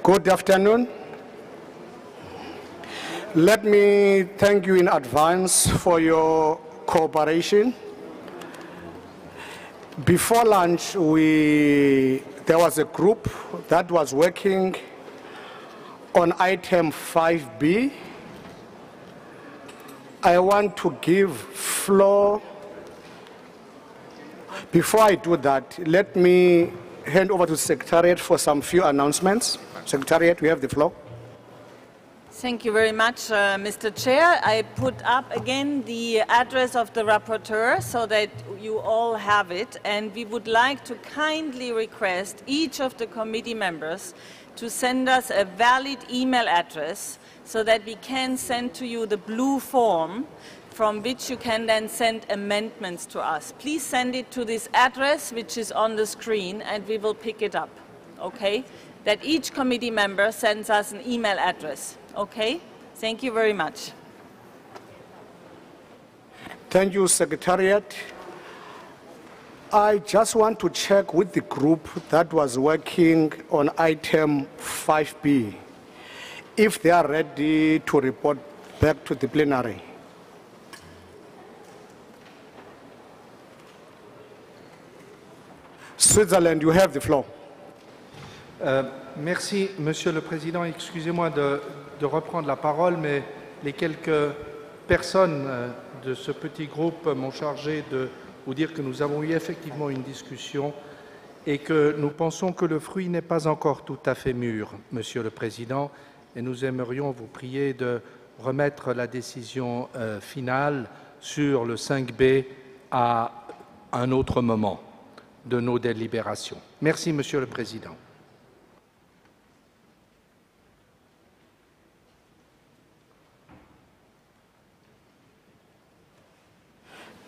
Good afternoon. Let me thank you in advance for your cooperation. Before lunch, there was a group that was working on item 5B. I want to give floor. Before I do that, let me hand over to Secretariat for some few announcements. Secretariat, we have the floor. Thank you very much, Mr. Chair. I put up again the address of the rapporteur so that you all have it, and we would like to kindly request each of the committee members to send us a valid email address so that we can send to you the blue form from which you can then send amendments to us. Please send it to this address which is on the screen and we will pick it up, okay? That each committee member sends us an email address, okay? Thank you very much. Thank you, Secretariat. I just want to check with the group that was working on item 5B, if they are ready to report back to the plenary. Switzerland, you have the floor. Merci, Monsieur le Président. Excusez-moi de reprendre la parole, mais les quelques personnes de ce petit groupe m'ont chargé de vous dire que nous avons eu effectivement une discussion et que nous pensons que le fruit n'est pas encore tout à fait mûr, Monsieur le Président, et nous aimerions vous prier de remettre la décision finale sur le 5B à un autre moment de nos délibérations. Merci, Monsieur le Président.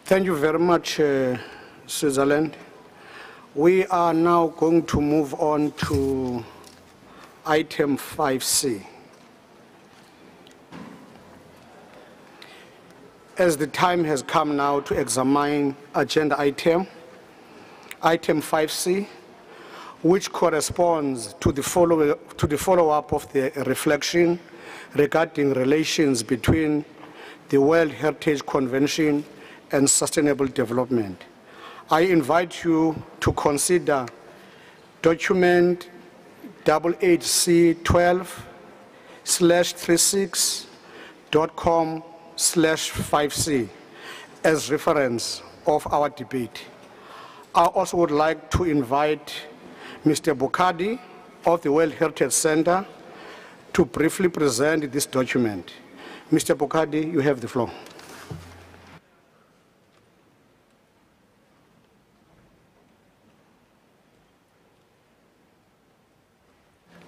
Thank you very much, Switzerland. We are now going to move on to item 5C. As the time has come now to examine agenda item 5C, which corresponds to the follow-up of the reflection regarding relations between the World Heritage Convention and sustainable development. I invite you to consider document HHC12/36.com/5C as reference of our debate. I also would like to invite Mr. Bukadi of the World Heritage Center to briefly present this document. Mr. Bukadi, you have the floor.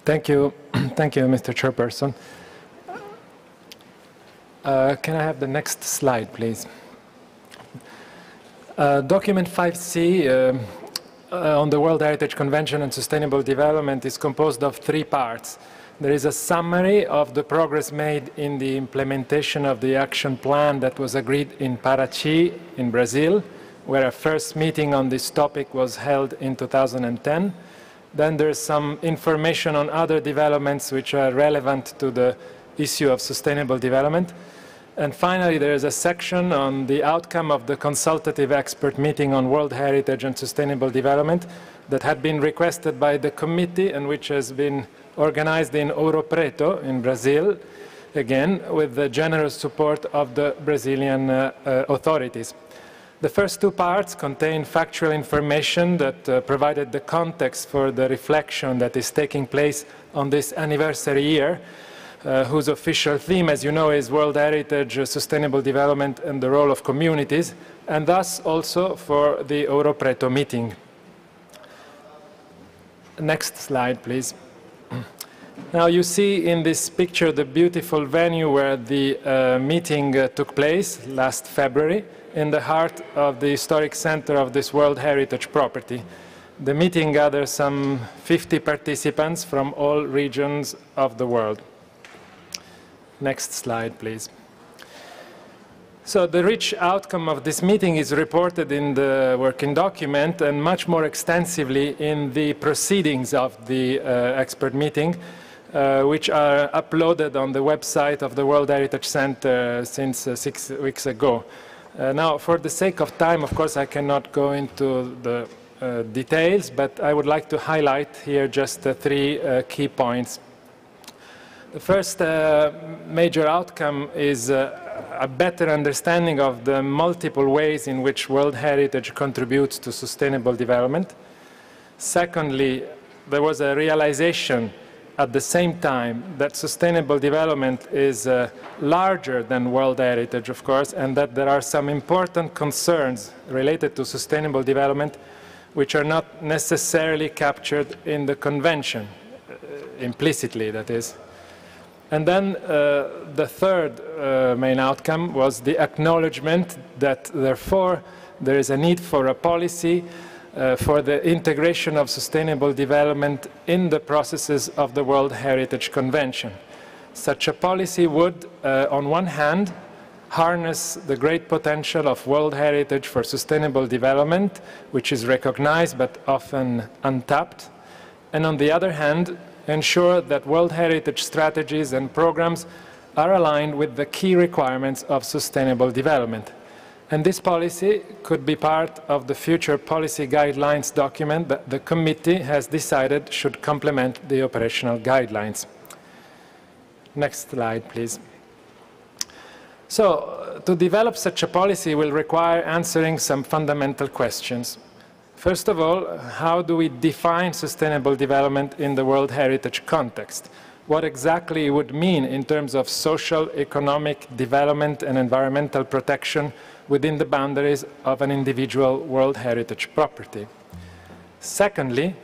Thank you, Mr. Chairperson. Can I have the next slide, please? Document 5C on the World Heritage Convention and Sustainable Development is composed of 3 parts. There is a summary of the progress made in the implementation of the action plan that was agreed in Paraty in Brazil, where a first meeting on this topic was held in 2010. Then there's some information on other developments which are relevant to the issue of sustainable development. And finally, there is a section on the outcome of the consultative expert meeting on World Heritage and Sustainable Development that had been requested by the committee and which has been organized in Ouro Preto in Brazil, again, with the generous support of the Brazilian authorities. The first 2 parts contain factual information that provided the context for the reflection that is taking place on this anniversary year, whose official theme, as you know, is World Heritage, Sustainable Development and the Role of Communities, and thus also for the Ouro Preto meeting. Next slide, please. Now you see in this picture the beautiful venue where the meeting took place last February, in the heart of the historic center of this World Heritage property. The meeting gathered some 50 participants from all regions of the world. Next slide, please. So the rich outcome of this meeting is reported in the working document and much more extensively in the proceedings of the expert meeting, which are uploaded on the website of the World Heritage Center since 6 weeks ago. Now, for the sake of time, of course, I cannot go into the details, but I would like to highlight here just 3 key points. The first major outcome is a better understanding of the multiple ways in which World Heritage contributes to sustainable development. Secondly, there was a realization at the same time that sustainable development is larger than World Heritage, of course, and that there are some important concerns related to sustainable development which are not necessarily captured in the convention, implicitly, that is. And then the third main outcome was the acknowledgement that, therefore, there is a need for a policy for the integration of sustainable development in the processes of the World Heritage Convention. Such a policy would, on one hand, harness the great potential of World Heritage for sustainable development, which is recognized but often untapped, and on the other hand, ensure that World Heritage strategies and programs are aligned with the key requirements of sustainable development. And this policy could be part of the future policy guidelines document that the committee has decided should complement the operational guidelines. Next slide, please. So, to develop such a policy will require answering some fundamental questions. First of all, how do we define sustainable development in the World Heritage context? What exactly it would mean in terms of social, economic development and environmental protection within the boundaries of an individual World Heritage property? Secondly,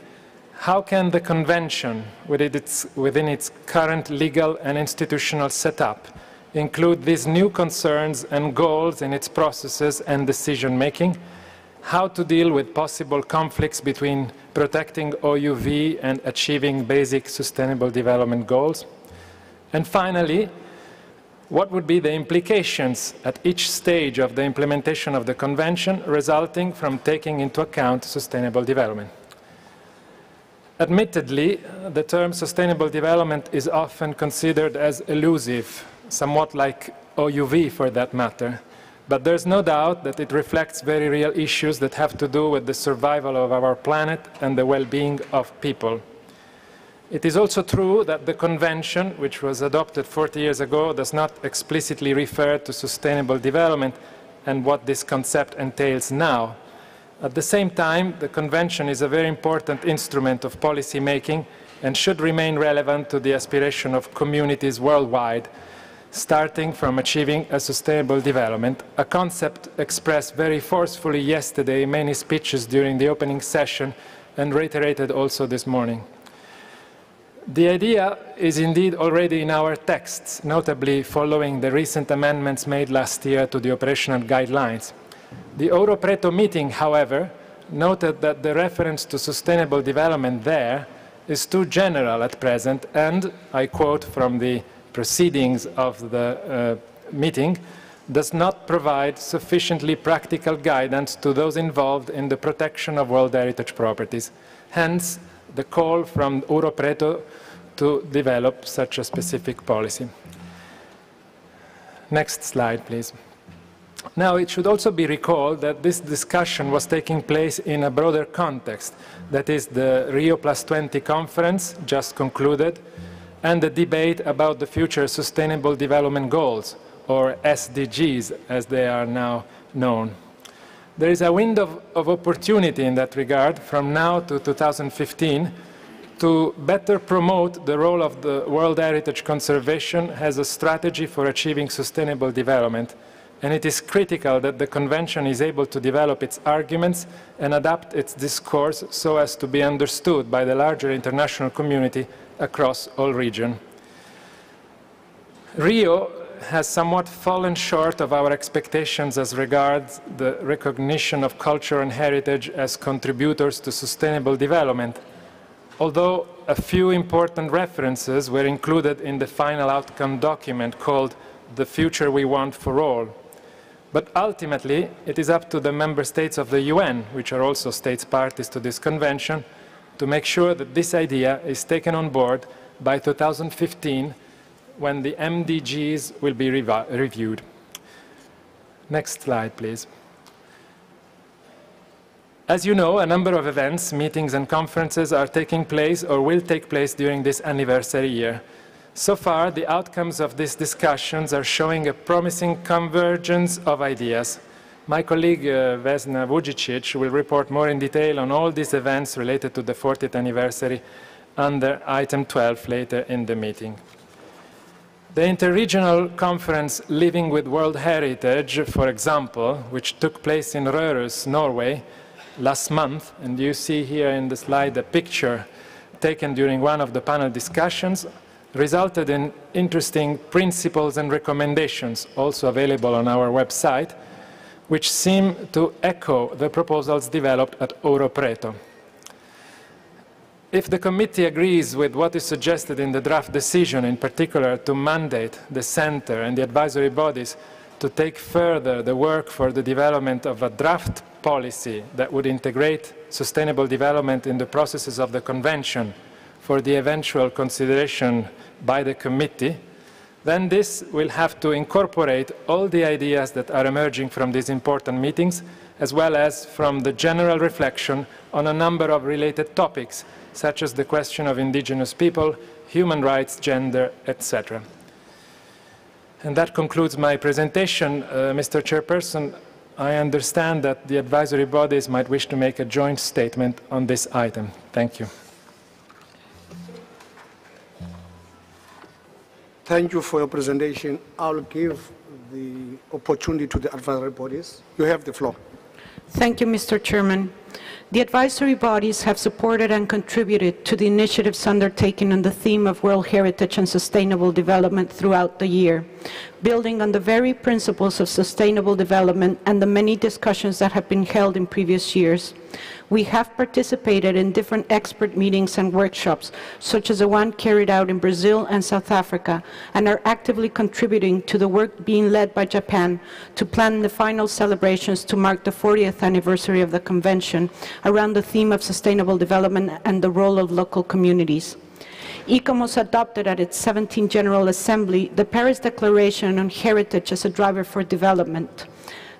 how can the Convention, within its current legal and institutional setup, include these new concerns and goals in its processes and decision-making? How to deal with possible conflicts between protecting OUV and achieving basic sustainable development goals? And finally, what would be the implications at each stage of the implementation of the Convention resulting from taking into account sustainable development? Admittedly, the term sustainable development is often considered as elusive, somewhat like OUV for that matter. But there's no doubt that it reflects very real issues that have to do with the survival of our planet and the well-being of people. It is also true that the Convention, which was adopted 40 years ago, does not explicitly refer to sustainable development and what this concept entails now. At the same time, the Convention is a very important instrument of policy making and should remain relevant to the aspiration of communities worldwide, starting from achieving a sustainable development, a concept expressed very forcefully yesterday in many speeches during the opening session and reiterated also this morning. The idea is indeed already in our texts, notably following the recent amendments made last year to the operational guidelines. The Ouro Preto meeting, however, noted that the reference to sustainable development there is too general at present and, I quote from the proceedings of the meeting, does not provide sufficiently practical guidance to those involved in the protection of World Heritage properties. Hence, the call from Ouro Preto to develop such a specific policy. Next slide, please. Now, it should also be recalled that this discussion was taking place in a broader context, that is the Rio+20 conference just concluded, and the debate about the future Sustainable Development Goals, or SDGs as they are now known. There is a window of opportunity in that regard from now to 2015 to better promote the role of the World Heritage Conservation as a strategy for achieving sustainable development. And it is critical that the Convention is able to develop its arguments and adapt its discourse so as to be understood by the larger international community across all regions. Rio has somewhat fallen short of our expectations as regards the recognition of culture and heritage as contributors to sustainable development, although a few important references were included in the final outcome document called The Future We Want for All. But ultimately, it is up to the member states of the UN, which are also states parties to this convention, to make sure that this idea is taken on board by 2015, when the MDGs will be reviewed. Next slide, please. As you know, a number of events, meetings, and conferences are taking place or will take place during this anniversary year. So far, the outcomes of these discussions are showing a promising convergence of ideas. My colleague Vesna Vujicic will report more in detail on all these events related to the 40th anniversary under item 12 later in the meeting. The interregional conference Living with World Heritage, for example, which took place in Røros, Norway, last month, and you see here in the slide a picture taken during one of the panel discussions, resulted in interesting principles and recommendations, also available on our website, which seem to echo the proposals developed at Ouro Preto. If the committee agrees with what is suggested in the draft decision, in particular to mandate the Centre and the advisory bodies to take further the work for the development of a draft policy that would integrate sustainable development in the processes of the Convention for the eventual consideration by the committee, then this will have to incorporate all the ideas that are emerging from these important meetings, as well as from the general reflection on a number of related topics, such as the question of indigenous people, human rights, gender, etc. And that concludes my presentation. Mr. Chairperson, I understand that the advisory bodies might wish to make a joint statement on this item. Thank you. Thank you for your presentation. I'll give the opportunity to the advisory bodies. You have the floor. Thank you, Mr. Chairman. The advisory bodies have supported and contributed to the initiatives undertaken on the theme of World Heritage and Sustainable Development throughout the year, building on the very principles of sustainable development and the many discussions that have been held in previous years. We have participated in different expert meetings and workshops, such as the one carried out in Brazil and South Africa, and are actively contributing to the work being led by Japan to plan the final celebrations to mark the 40th anniversary of the Convention around the theme of sustainable development and the role of local communities. ICOMOS adopted at its 17th General Assembly the Paris Declaration on Heritage as a driver for development.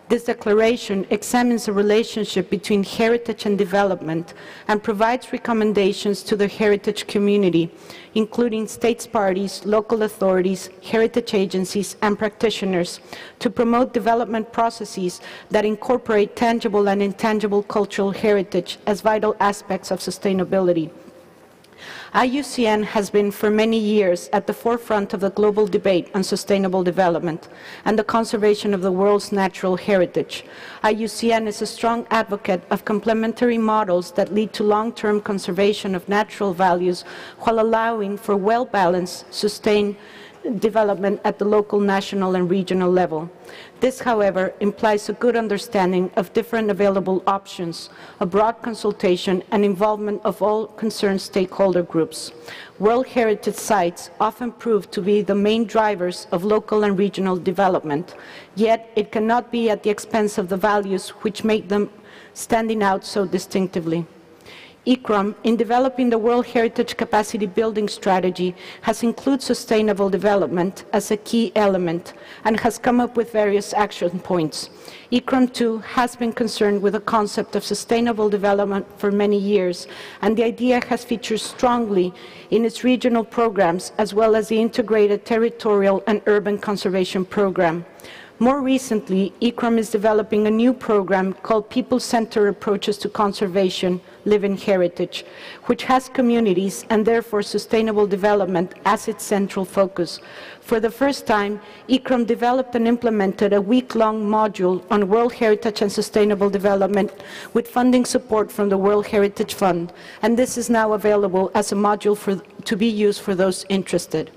This declaration examines the relationship between heritage and development and provides recommendations to the heritage community, including states parties, local authorities, heritage agencies, and practitioners, to promote development processes that incorporate tangible and intangible cultural heritage as vital aspects of sustainability. IUCN has been for many years at the forefront of the global debate on sustainable development and the conservation of the world's natural heritage. IUCN is a strong advocate of complementary models that lead to long-term conservation of natural values while allowing for well-balanced, sustained development at the local, national, and regional level. This, however, implies a good understanding of different available options, a broad consultation, and involvement of all concerned stakeholder groups. World Heritage sites often prove to be the main drivers of local and regional development, yet it cannot be at the expense of the values which make them standing out so distinctively. ICROM, in developing the World Heritage Capacity Building Strategy, has included sustainable development as a key element and has come up with various action points. ICROM, too, has been concerned with the concept of sustainable development for many years, and the idea has featured strongly in its regional programs as well as the integrated territorial and urban conservation program. More recently, ICROM is developing a new program called People-Centered Approaches to Conservation, Living Heritage, which has communities and therefore sustainable development as its central focus. For the first time, ICROM developed and implemented a week-long module on World Heritage and Sustainable Development with funding support from the World Heritage Fund, and this is now available as a module to be used for those interested.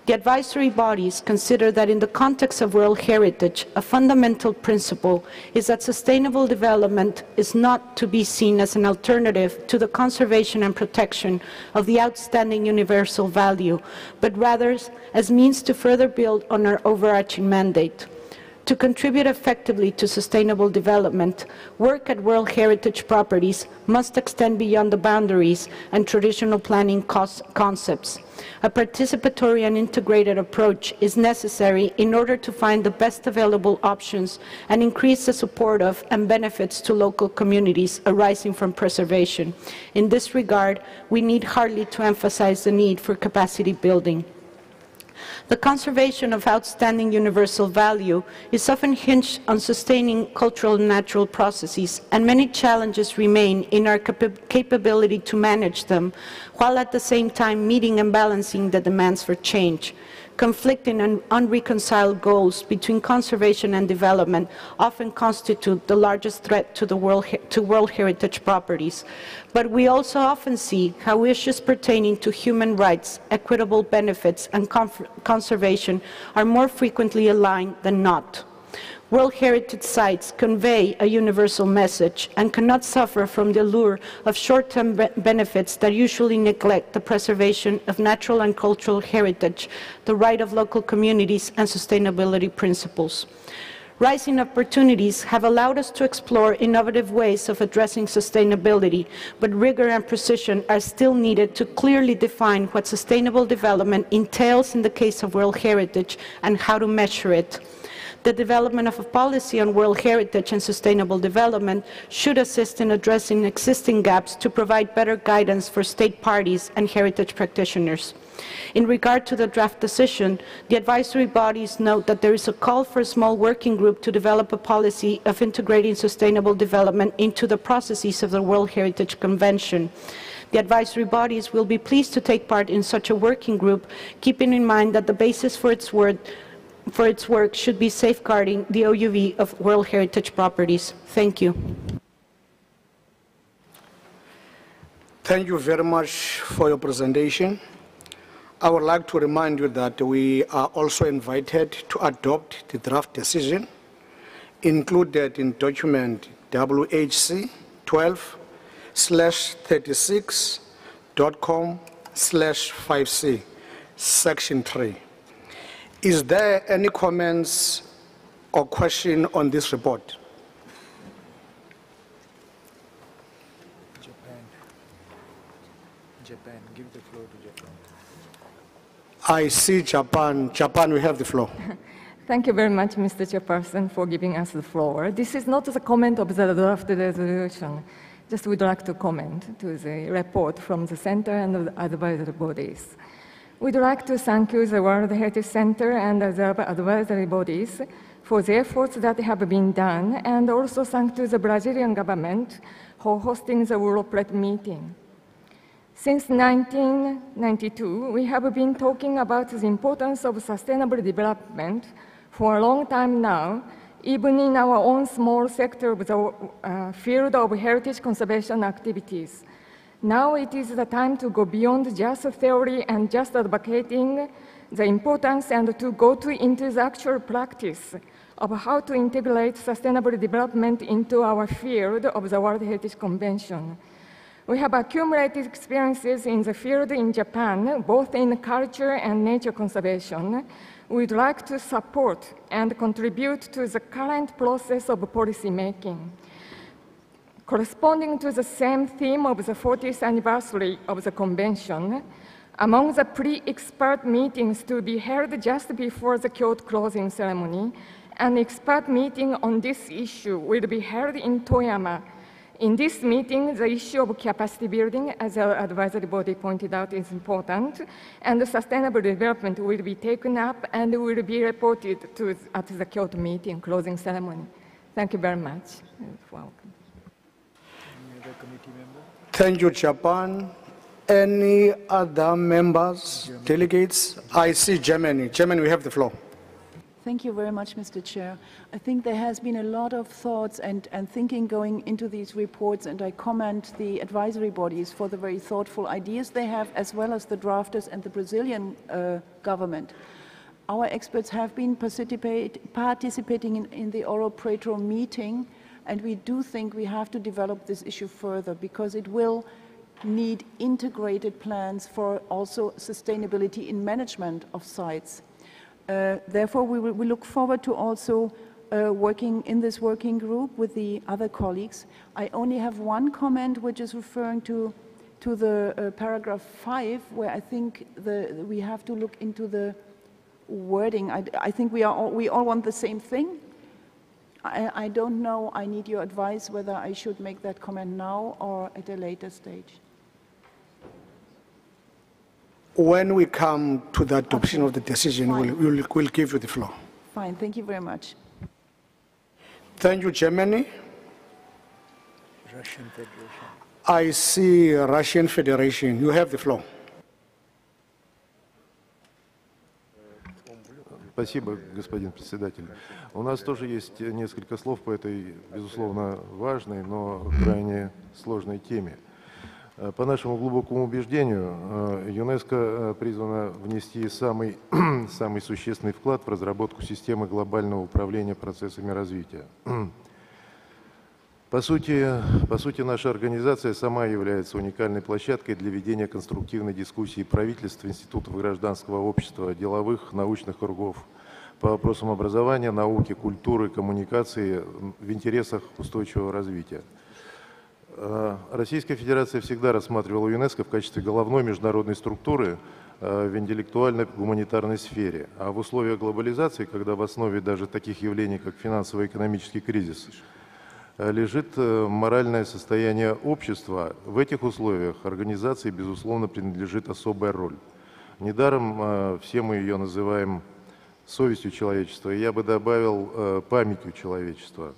The advisory bodies consider that in the context of World Heritage, a fundamental principle is that sustainable development is not to be seen as an alternative to the conservation and protection of the outstanding universal value, but rather as means to further build on our overarching mandate. To contribute effectively to sustainable development, work at World Heritage properties must extend beyond the boundaries and traditional planning concepts. A participatory and integrated approach is necessary in order to find the best available options and increase the support of and benefits to local communities arising from preservation. In this regard, we need hardly to emphasize the need for capacity building. The conservation of outstanding universal value is often hinged on sustaining cultural and natural processes, and many challenges remain in our capability to manage them, while at the same time meeting and balancing the demands for change. Conflicting and unreconciled goals between conservation and development often constitute the largest threat to World Heritage properties. But we also often see how issues pertaining to human rights, equitable benefits, and conservation are more frequently aligned than not. World Heritage sites convey a universal message and cannot suffer from the allure of short-term benefits that usually neglect the preservation of natural and cultural heritage, the right of local communities, and sustainability principles. Rising opportunities have allowed us to explore innovative ways of addressing sustainability, but rigor and precision are still needed to clearly define what sustainable development entails in the case of World Heritage and how to measure it. The development of a policy on World Heritage and sustainable development should assist in addressing existing gaps to provide better guidance for state parties and heritage practitioners. In regard to the draft decision, the advisory bodies note that there is a call for a small working group to develop a policy of integrating sustainable development into the processes of the World Heritage Convention. The advisory bodies will be pleased to take part in such a working group, keeping in mind that the basis for its work should be safeguarding the OUV of World Heritage properties. Thank you. Thank you very much for your presentation. I would like to remind you that we are also invited to adopt the draft decision included in document WHC 12/36.com/5C, section 3. Is there any comments or question on this report? Japan. Give the floor to Japan. I see Japan. Japan, we have the floor. Thank you very much, Mr. Chairperson, for giving us the floor. This is not the comment of the draft resolution. Just would like to comment to the report from the Center and the advisory bodies. We'd like to thank you, the World Heritage Center and the advisory bodies, for the efforts that have been done, and also thank to the Brazilian government for hosting the WorldPret meeting. Since 1992, we have been talking about the importance of sustainable development for a long time now, even in our own small sector of the field of heritage conservation activities. Now it is the time to go beyond just theory and just advocating the importance and to go into the actual practice of how to integrate sustainable development into our field of the World Heritage Convention. We have accumulated experiences in the field in Japan, both in culture and nature conservation. We'd like to support and contribute to the current process of policy making. Corresponding to the same theme of the 40th anniversary of the convention, among the pre-expert meetings to be held just before the Kyoto closing ceremony, an expert meeting on this issue will be held in Toyama. In this meeting, the issue of capacity building, as our advisory body pointed out, is important, and the sustainable development will be taken up and will be reported at the Kyoto meeting closing ceremony. Thank you very much. Welcome. Thank you, Japan. Any other members, delegates? I see Germany. Germany, we have the floor. Thank you very much, Mr. Chair. I think there has been a lot of thoughts and thinking going into these reports, and I commend the advisory bodies for the very thoughtful ideas they have, as well as the drafters and the Brazilian government. Our experts have been participating in the Ouro Preto meeting, and we do think we have to develop this issue further because it will need integrated plans for also sustainability in management of sites. Therefore, we look forward to also working in this working group with the other colleagues. I only have one comment which is referring to the paragraph 5, where I think we have to look into the wording. I think we all want the same thing. I don't know, I need your advice whether I should make that comment now or at a later stage. When we come to the adoption of the decision, we'll give you the floor. Fine, thank you very much. Thank you, Germany. Russian Federation. I see Russian Federation. You have the floor. Спасибо, господин председатель. У нас тоже есть несколько слов по этой, безусловно, важной, но крайне сложной теме. По нашему глубокому убеждению, ЮНЕСКО призвана внести самый существенный вклад в разработку системы глобального управления процессами развития. По сути, наша организация сама является уникальной площадкой для ведения конструктивной дискуссии правительств, институтов гражданского общества, деловых, научных кругов по вопросам образования, науки, культуры, коммуникации в интересах устойчивого развития. Российская Федерация всегда рассматривала ЮНЕСКО в качестве головной международной структуры в интеллектуально-гуманитарной сфере. А в условиях глобализации, когда в основе даже таких явлений, как финансово-экономический кризис, лежит моральное состояние общества, в этих условиях организации, безусловно, принадлежит особая роль. Недаром все мы ее называем совестью человечества, и я бы добавил памятью человечества.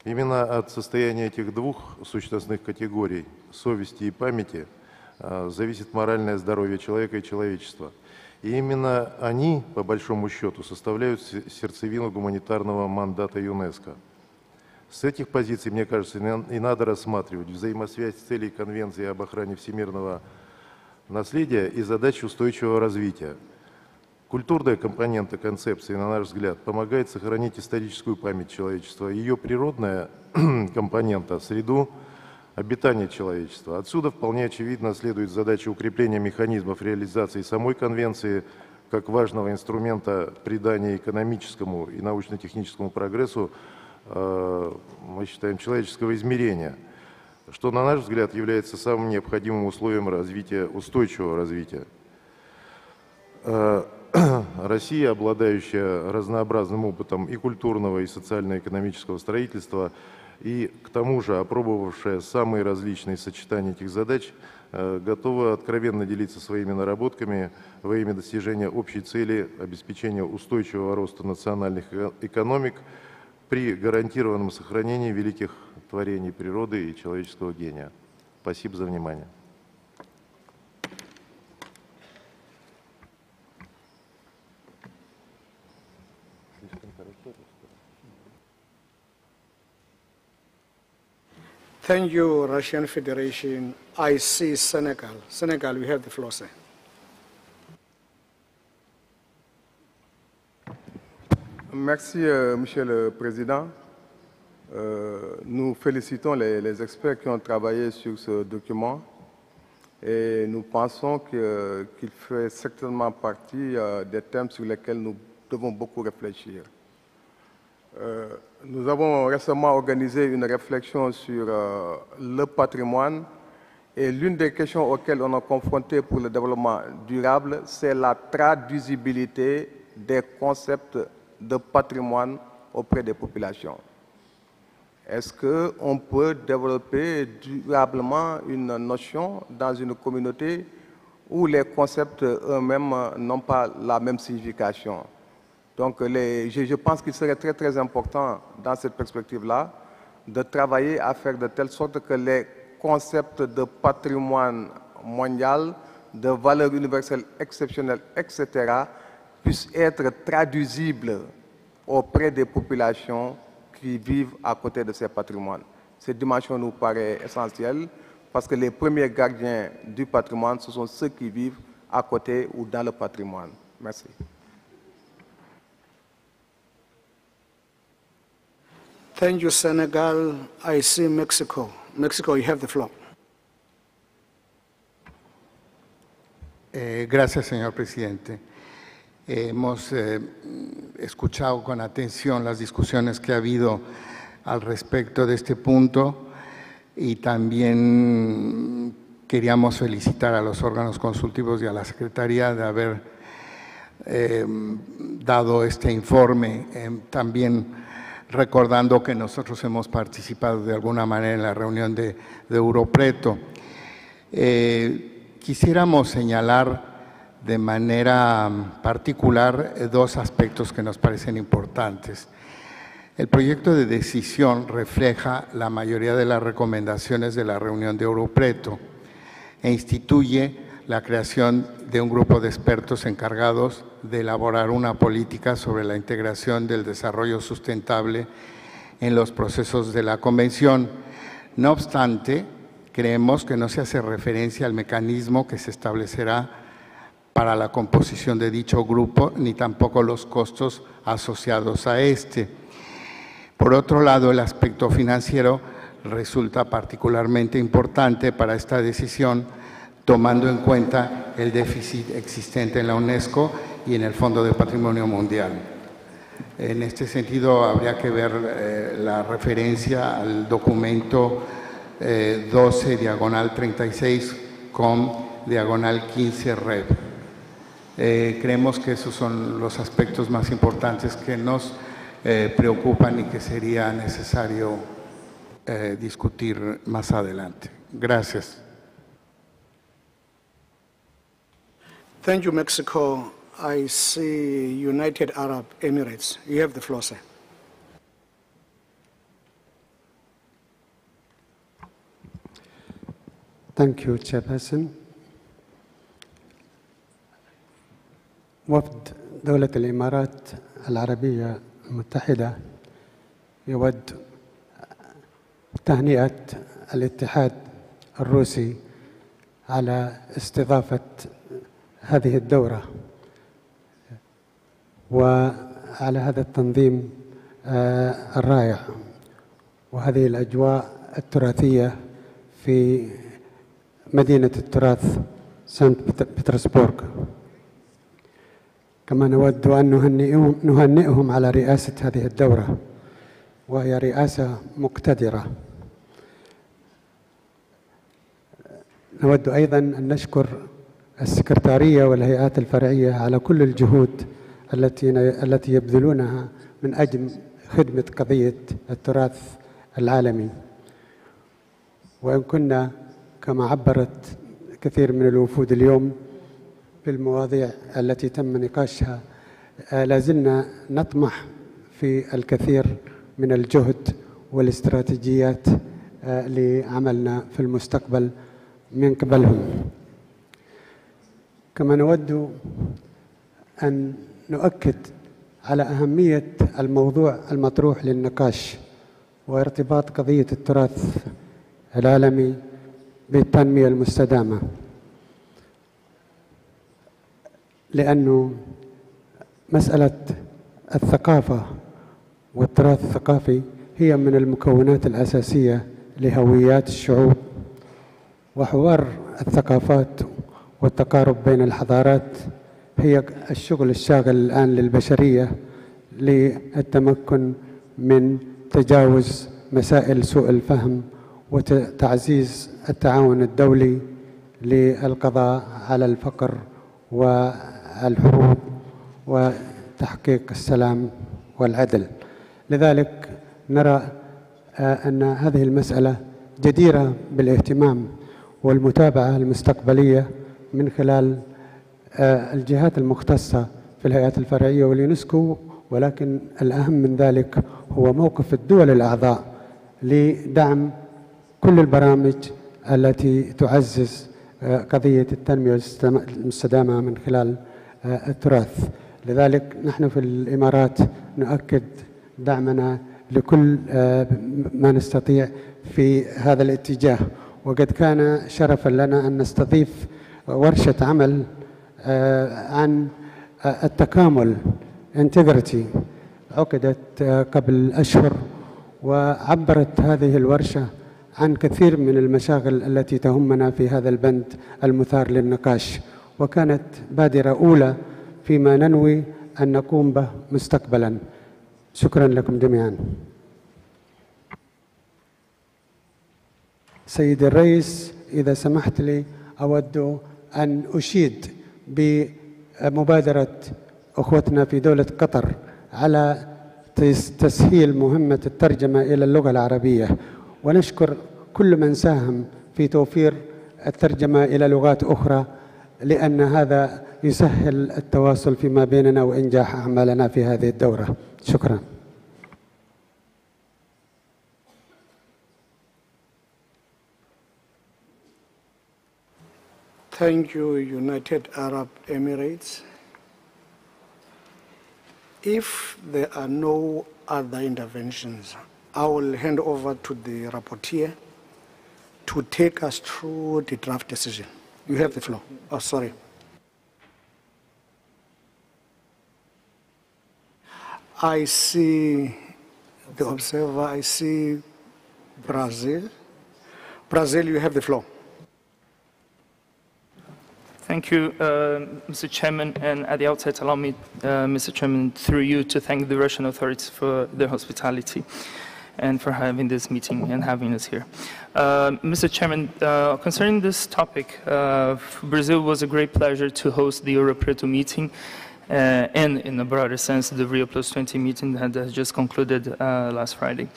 Именно от состояния этих двух сущностных категорий, совести и памяти, зависит моральное здоровье человека и человечества. И именно они, по большому счету, составляют сердцевину гуманитарного мандата ЮНЕСКО. С этих позиций, мне кажется, и надо рассматривать взаимосвязь целей Конвенции об охране всемирного наследия и задач устойчивого развития. Культурная компонента концепции, на наш взгляд, помогает сохранить историческую память человечества, ее природная компонента – среду обитания человечества. Отсюда вполне очевидно следует задача укрепления механизмов реализации самой Конвенции как важного инструмента придания экономическому и научно-техническому прогрессу, мы считаем, человеческого измерения, что, на наш взгляд, является самым необходимым условием развития, устойчивого развития. Россия, обладающая разнообразным опытом и культурного, и социально-экономического строительства, и к тому же опробовавшая самые различные сочетания этих задач, готова откровенно делиться своими наработками во имя достижения общей цели обеспечения устойчивого роста национальных экономик при гарантированном сохранении великих творений природы и человеческого гения. Спасибо за внимание. Thank you, Russian Federation. I see Senegal. Senegal, we have the floor, sir. Merci, Monsieur le Président. Nous félicitons les experts qui ont travaillé sur ce document et nous pensons qu'il fait certainement partie des thèmes sur lesquels nous devons beaucoup réfléchir. Nous avons récemment organisé une réflexion sur le patrimoine et l'une des questions auxquelles on est confronté pour le développement durable, c'est la traduisibilité des concepts de patrimoine auprès des populations. Est-ce qu'on peut développer durablement une notion dans une communauté où les concepts eux-mêmes n'ont pas la même signification? Donc je pense qu'il serait très très important dans cette perspective-là de travailler à faire de telle sorte que les concepts de patrimoine mondial, de valeur universelle exceptionnelle, etc., puissent être traduisibles auprès des populations qui vivent à côté de ces patrimoines. Cette dimension nous paraît essentielle parce que les premiers gardiens du patrimoine, ce sont ceux qui vivent à côté ou dans le patrimoine. Merci. Thank you, Senegal. I see Mexico. Mexico, you have the floor. Gracias, señor presidente. Hemos escuchado con atención las discusiones que ha habido al respecto de este punto y también queríamos felicitar a los órganos consultivos y a la Secretaría de haber dado este informe, también recordando que nosotros hemos participado de alguna manera en la reunión de Europreto. Quisiéramos señalar de manera particular dos aspectos que nos parecen importantes. El proyecto de decisión refleja la mayoría de las recomendaciones de la reunión de Europreto e instituye la creación de un grupo de expertos encargados de elaborar una política sobre la integración del desarrollo sustentable en los procesos de la Convención. No obstante, creemos que no se hace referencia al mecanismo que se establecerá para la composición de dicho grupo, ni tampoco los costos asociados a este. Por otro lado, el aspecto financiero resulta particularmente importante para esta decisión, tomando en cuenta el déficit existente en la UNESCO y en el Fondo de Patrimonio Mundial. En este sentido, habría que ver la referencia al documento 12/36/15 creemos que esos son los aspectos más importantes que nos preocupan y que sería necesario discutir más adelante. Gracias. Thank you, Mexico. I see United Arab Emirates. You have the floor, sir. Thank you, Chairperson. وفد دولة الإمارات العربية المتحدة يود تهنئة الاتحاد الروسي على استضافة هذه الدورة وعلى هذا التنظيم الرائع وهذه الأجواء التراثية في مدينة التراث سانت بطرسبورغ. كما نود أن نهنئهم على رئاسة هذه الدورة وهي رئاسة مقتدرة. نود أيضا أن نشكر السكرتارية والهيئات الفرعية على كل الجهود التي يبذلونها من أجل خدمة قضية التراث العالمي. وإن كنا كما عبرت كثير من الوفود اليوم في المواضيع التي تم نقاشها لازلنا نطمح في الكثير من الجهد والاستراتيجيات لعملنا في المستقبل من قبلهم. كما نود أن نؤكد على أهمية الموضوع المطروح للنقاش وارتباط قضية التراث العالمي بالتنمية المستدامة، لأنه مسألة الثقافة والتراث الثقافي هي من المكونات الأساسية لهويات الشعوب، وحوار الثقافات والتقارب بين الحضارات هي الشغل الشاغل الآن للبشرية للتمكن من تجاوز مسائل سوء الفهم وتعزيز التعاون الدولي للقضاء على الفقر والحروب وتحقيق السلام والعدل. لذلك نرى أن هذه المسألة جديرة بالاهتمام والمتابعة المستقبلية من خلال الجهات المختصة في الهيئات الفرعية واليونسكو، ولكن الأهم من ذلك هو موقف الدول الأعضاء لدعم كل البرامج التي تعزز قضية التنمية المستدامة من خلال التراث. لذلك نحن في الإمارات نؤكد دعمنا لكل ما نستطيع في هذا الاتجاه، وقد كان شرفا لنا أن نستضيف ورشة عمل عن التكامل انتجريتي عقدت قبل أشهر، وعبرت هذه الورشة عن كثير من المشاغل التي تهمنا في هذا البند المثار للنقاش، وكانت بادرة أولى فيما ننوي أن نقوم به مستقبلا. شكرا لكم جميعا. سيدي الرئيس، إذا سمحت لي أود أن أشيد بمبادرة أخوتنا في دولة قطر على تسهيل مهمة الترجمة إلى اللغة العربية، ونشكر كل من ساهم في توفير الترجمة إلى لغات أخرى، لأن هذا يسهل التواصل فيما بيننا وإنجاح أعمالنا في هذه الدورة. شكرا. Thank you, United Arab Emirates. If there are no other interventions, I will hand over to the rapporteur to take us through the draft decision. You have the floor. Oh, sorry. I see the observer. I see Brazil. Brazil, you have the floor. Thank you, Mr. Chairman, and at the outset, allow me, Mr. Chairman, through you to thank the Russian authorities for their hospitality and for having this meeting and having us here. Mr. Chairman, concerning this topic, Brazil was a great pleasure to host the Euro Preto meeting, and in a broader sense, the Rio Plus 20 meeting that has just concluded last Friday.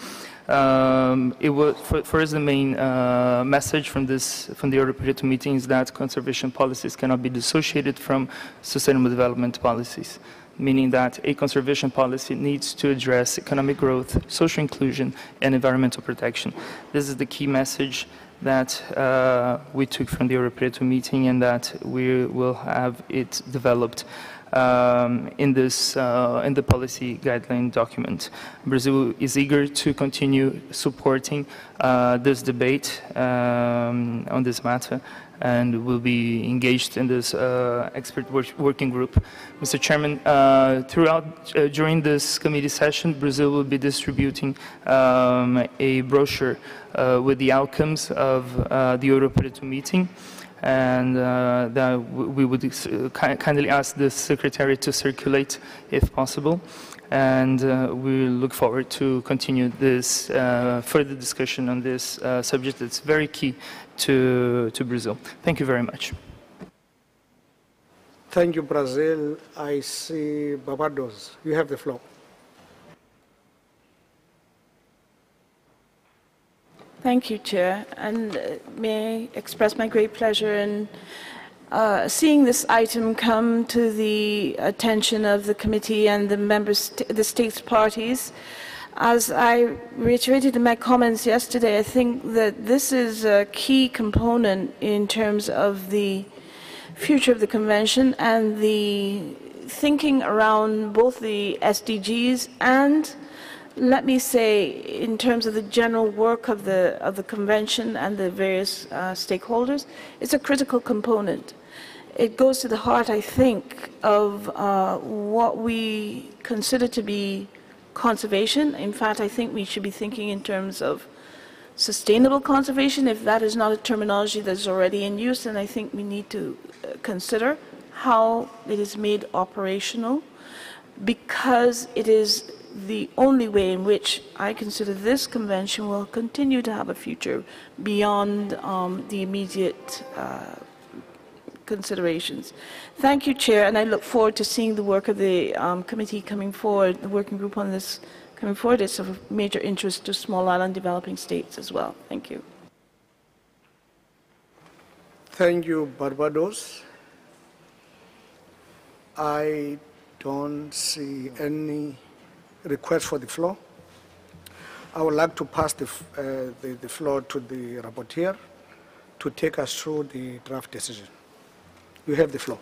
It was for us the main message from the Euro Preto meeting is that conservation policies cannot be dissociated from sustainable development policies, meaning that a conservation policy needs to address economic growth, social inclusion, and environmental protection. This is the key message that we took from the Euro Preto meeting, and that we will have it developed in the policy guideline document. Brazil is eager to continue supporting this debate on this matter, and will be engaged in this expert working group. Mr. Chairman, during this committee session, Brazil will be distributing a brochure with the outcomes of the Euro Preto meeting, and that we would kindly ask the Secretary to circulate if possible. And we look forward to continue this further discussion on this subject that's very key to Brazil. Thank you very much. Thank you, Brazil. I see Barbados. You have the floor. Thank you, Chair, and may I express my great pleasure in seeing this item come to the attention of the committee and the states parties. As I reiterated in my comments yesterday, I think that this is a key component in terms of the future of the convention and the thinking around both the SDGs and, let me say, in terms of the general work of the convention and the various stakeholders, it's a critical component. It goes to the heart, I think, of what we consider to be conservation. In fact, I think we should be thinking in terms of sustainable conservation. If that is not a terminology that is already in use, then I think we need to consider how it is made operational, because it is the only way in which I consider this convention will continue to have a future beyond the immediate considerations. Thank you, Chair, and I look forward to seeing the work of the committee coming forward, the working group on this coming forward. It's of major interest to small island developing states as well. Thank you. Thank you, Barbados. I don't see any request for the floor. I would like to pass the floor to the rapporteur to take us through the draft decision. You have the floor.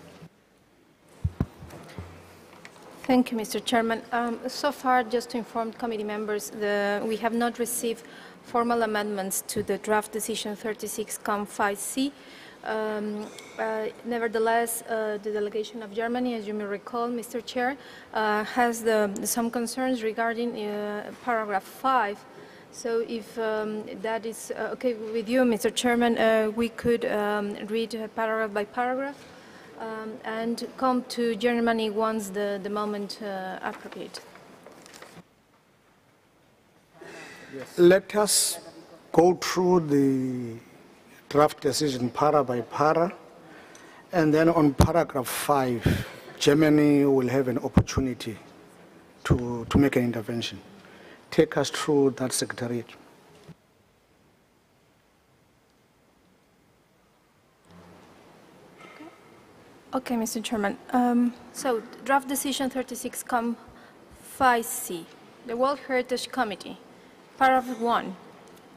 Thank you, Mr. Chairman. So far, just to inform committee members, we have not received formal amendments to the draft decision 36-5C. Nevertheless, the delegation of Germany, as you may recall, Mr. Chair, has some concerns regarding paragraph 5. So if that is okay with you, Mr. Chairman, we could read paragraph by paragraph. and come to Germany once the moment appropriate. Yes. Let us go through the draft decision para by para, and then on paragraph 5, Germany will have an opportunity to make an intervention. Take us through that, Secretariat. Okay, Mr. Chairman. So, draft decision 36, 5C, the World Heritage Committee, paragraph 1,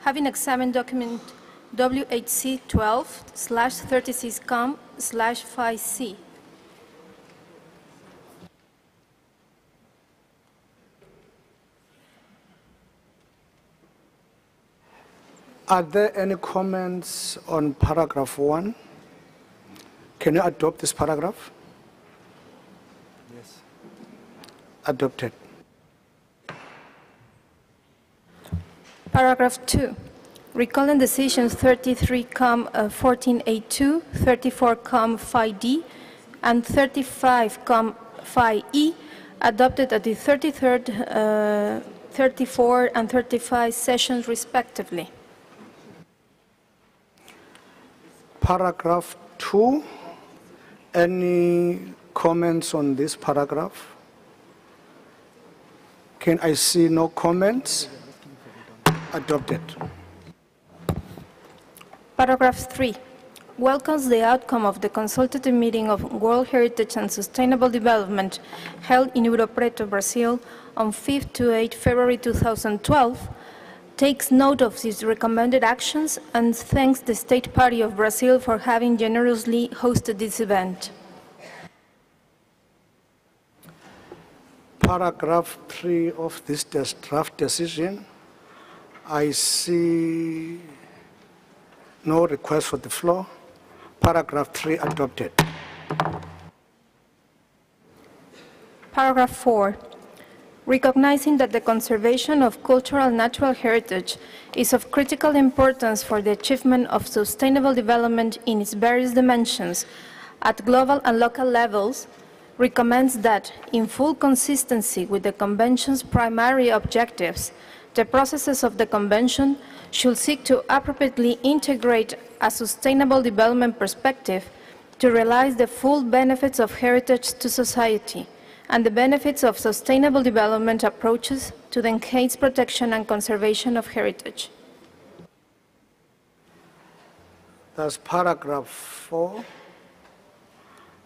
having examined document WHC 12/36/5C. Are there any comments on paragraph 1? Can you adopt this paragraph? Yes. Adopted. Paragraph 2. Recalling decisions 33-14A2, 34-5D, and 35-5E adopted at the 33rd, 34, and 35 sessions respectively. Paragraph 2. Any comments on this paragraph? Can I see no comments? Adopted. Paragraph 3. Welcomes the outcome of the consultative meeting of World Heritage and Sustainable Development held in Ouro Preto, Brazil on 5th to 8th February 2012, takes note of these recommended actions and thanks the State Party of Brazil for having generously hosted this event. Paragraph 3 of this draft decision, I see no request for the floor. Paragraph 3 adopted. Paragraph 4. Recognizing that the conservation of cultural natural heritage is of critical importance for the achievement of sustainable development in its various dimensions at global and local levels, recommends that, in full consistency with the Convention's primary objectives, the processes of the Convention should seek to appropriately integrate a sustainable development perspective to realize the full benefits of heritage to society and the benefits of sustainable development approaches to the enhanced protection and conservation of heritage. That's paragraph 4.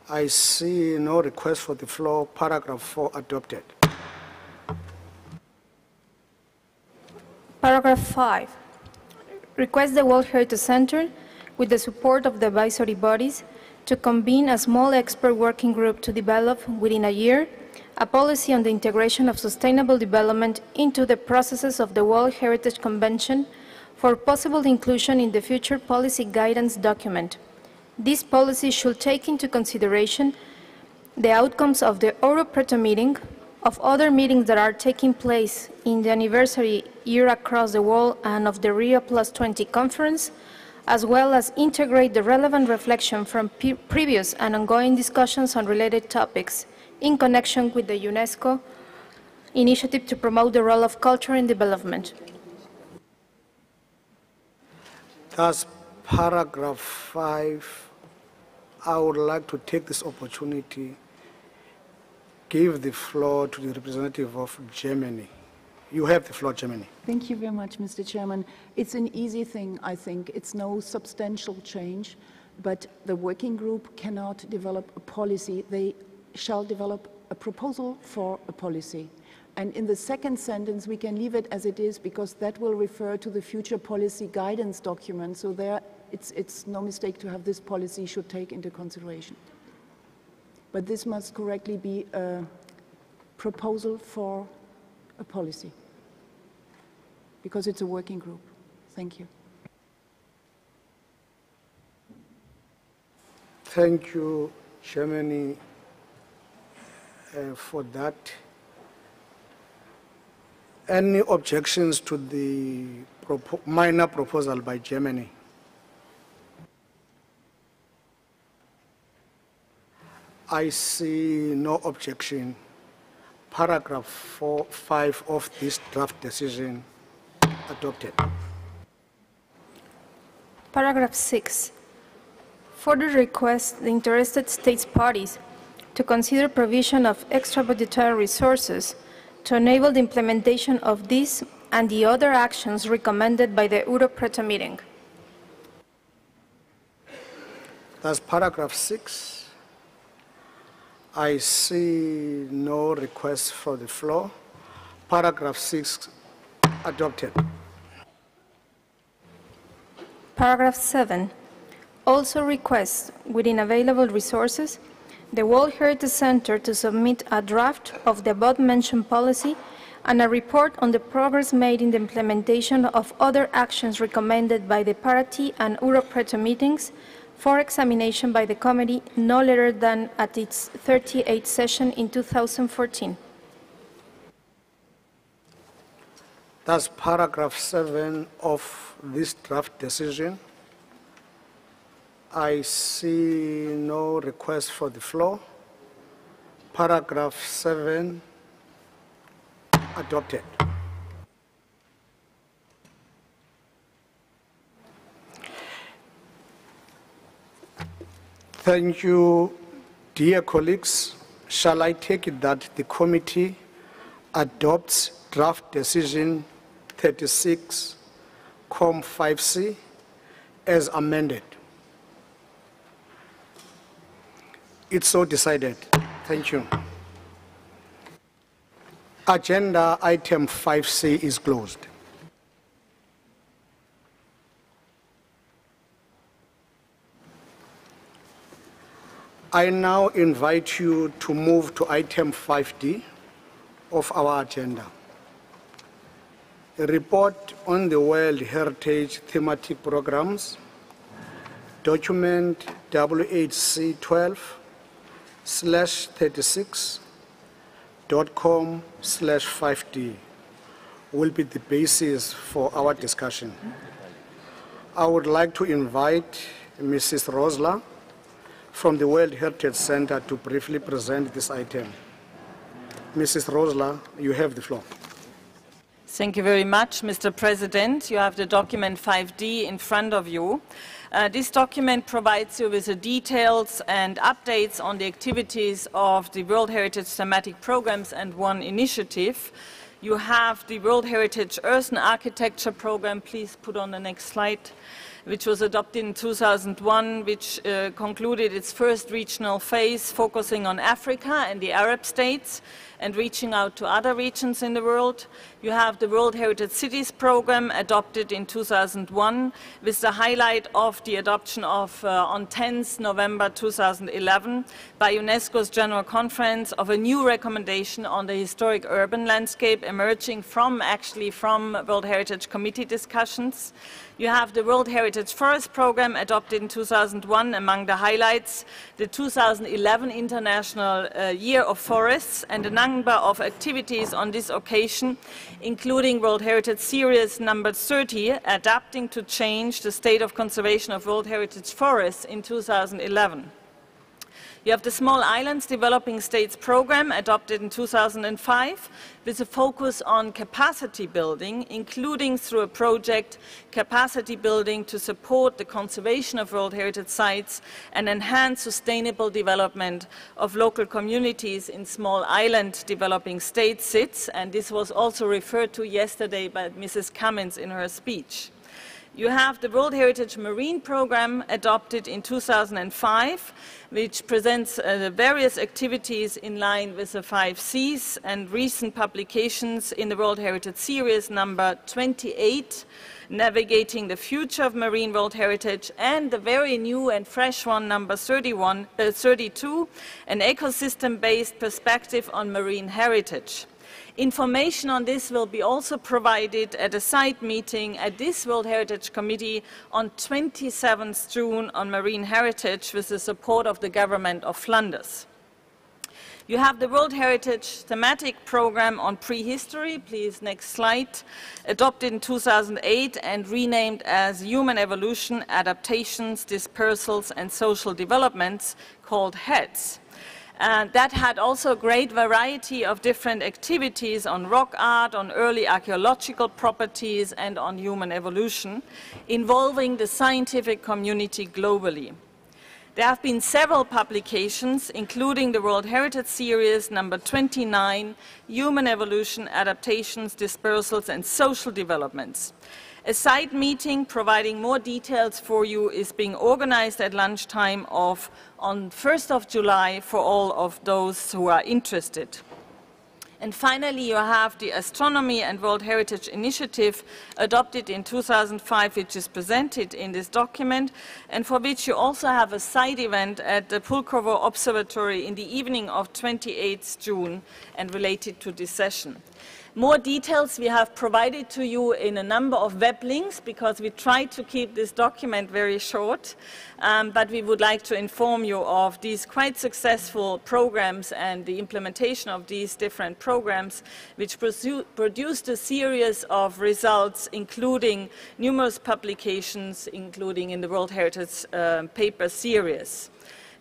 I see no request for the floor. Paragraph 4 adopted. Paragraph 5. Request the World Heritage Center, with the support of the advisory bodies, to convene a small expert working group to develop, within a year, a policy on the integration of sustainable development into the processes of the World Heritage Convention for possible inclusion in the future policy guidance document. This policy should take into consideration the outcomes of the Ouro Preto meeting, of other meetings that are taking place in the anniversary year across the world and of the Rio +20 conference, as well as integrate the relevant reflection from previous and ongoing discussions on related topics in connection with the UNESCO initiative to promote the role of culture in development. That's paragraph 5. I would like to take this opportunity, give the floor to the representative of Germany. You have the floor, Germany. Thank you very much, Mr. Chairman. It's an easy thing, I think. It's no substantial change, but the working group cannot develop a policy. They shall develop a proposal for a policy. And in the second sentence, we can leave it as it is because that will refer to the future policy guidance document. So there, it's no mistake to have this policy should take into consideration. But this must correctly be a proposal for a policy, because it's a working group. Thank you. Thank you, Germany, for that. Any objections to the minor proposal by Germany? I see no objection. Paragraph 5 of this draft decision adopted. Paragraph 6. Further requests the interested states parties to consider provision of extra budgetary resources to enable the implementation of these and the other actions recommended by the Europreto meeting. That's paragraph 6. I see no request for the floor. Paragraph 6 adopted. Paragraph 7 also requests, within available resources, the World Heritage Center to submit a draft of the above-mentioned policy and a report on the progress made in the implementation of other actions recommended by the Parity and Europreto meetings for examination by the committee no later than at its 38th session in 2014. That's paragraph 7 of this draft decision. I see no request for the floor. Paragraph 7 adopted. Thank you, dear colleagues. Shall I take it that the committee adopts draft decision 36, Com 5C as amended? It's so decided. Thank you. Agenda item 5C is closed. I now invite you to move to item 5D of our agenda. A report on the World Heritage thematic programs, document WHC 12/36.com/5D will be the basis for our discussion. I would like to invite Mrs. Rosler from the World Heritage Center to briefly present this item. Mrs. Rosler, you have the floor. Thank you very much, Mr. President. You have the document 5D in front of you. This document provides you with the details and updates on the activities of the World Heritage thematic programs and one initiative. You have the World Heritage Earth and Architecture program, please put on the next slide, which was adopted in 2001, which concluded its first regional phase, focusing on Africa and the Arab states and reaching out to other regions in the world. You have the World Heritage Cities program, adopted in 2001, with the highlight of the adoption of, on 10th November 2011, by UNESCO's General Conference, of a new recommendation on the historic urban landscape emerging from World Heritage Committee discussions. You have the World Heritage Forest Program, adopted in 2001. Among the highlights, the 2011 International Year of Forests and a number of activities on this occasion, including World Heritage Series number 30, adapting to change the state of conservation of World Heritage forests in 2011. You have the Small Islands Developing States Program, adopted in 2005, with a focus on capacity building, including through a project, capacity building to support the conservation of World Heritage sites and enhance sustainable development of local communities in small island developing state SIDS, and this was also referred to yesterday by Mrs. Cummins in her speech. You have the World Heritage Marine Program, adopted in 2005, which presents various activities in line with the 5 Cs and recent publications in the World Heritage Series number 28, Navigating the Future of Marine World Heritage, and the very new and fresh one, number 32, An Ecosystem-Based Perspective on Marine Heritage. Information on this will be also provided at a side meeting at this World Heritage Committee on 27th June on marine heritage, with the support of the Government of Flanders. You have the World Heritage thematic program on prehistory, please next slide, adopted in 2008 and renamed as Human Evolution, Adaptations, Dispersals and Social Developments, called HEADS. That had also a great variety of different activities on rock art, on early archaeological properties, and on human evolution, involving the scientific community globally. There have been several publications, including the World Heritage Series number 29, Human Evolution, Adaptations, Dispersals, and Social Developments. A side meeting providing more details for you is being organized at lunchtime on 1st of July for all of those who are interested. And finally, you have the Astronomy and World Heritage Initiative adopted in 2005, which is presented in this document, and for which you also have a side event at the Pulkovo Observatory in the evening of 28th June and related to this session. More details we have provided to you in a number of web links because we tried to keep this document very short, but we would like to inform you of these quite successful programs and the implementation of these different programs which produced a series of results including numerous publications, including in the World Heritage Paper Series.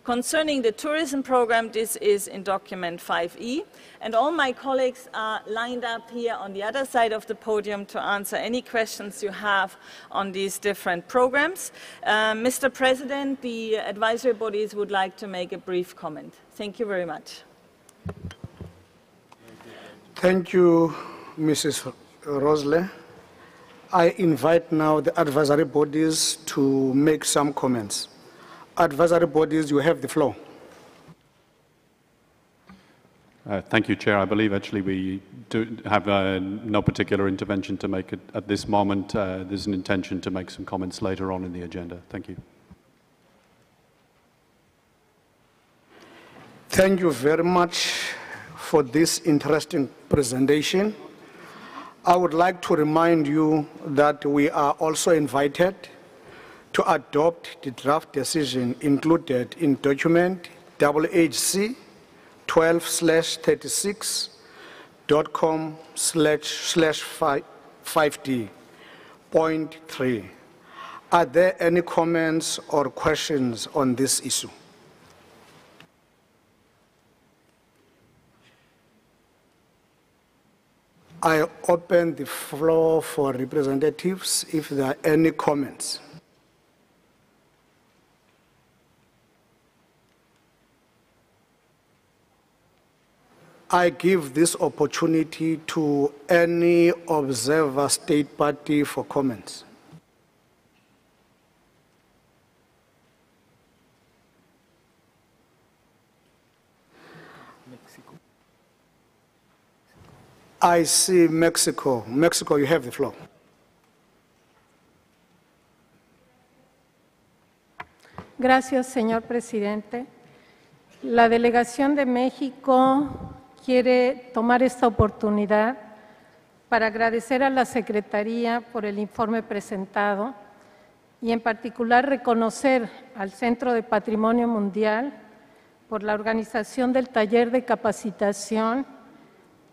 Concerning the tourism program, this is in document 5E, and all my colleagues are lined up here on the other side of the podium to answer any questions you have on these different programs. Mr. President, the advisory bodies would like to make a brief comment. Thank you very much. Thank you, Mrs. Rosle. I invite now the advisory bodies to make some comments. Advisory bodies, you have the floor. Thank you, Chair. I believe actually we do have no particular intervention to make at this moment. There's an intention to make some comments later on in the agenda. Thank you. Thank you very much for this interesting presentation. I would like to remind you that we are also invited to adopt the draft decision included in document WHC 12/36.com/5D.3. Are there any comments or questions on this issue? I open the floor for representatives if there are any comments. I give this opportunity to any observer state party for comments. I see Mexico. Mexico, you have the floor. Gracias, señor presidente. La delegación de México quiere tomar esta oportunidad para agradecer a la Secretaría por el informe presentado y en particular reconocer al Centro de Patrimonio Mundial por la organización del taller de capacitación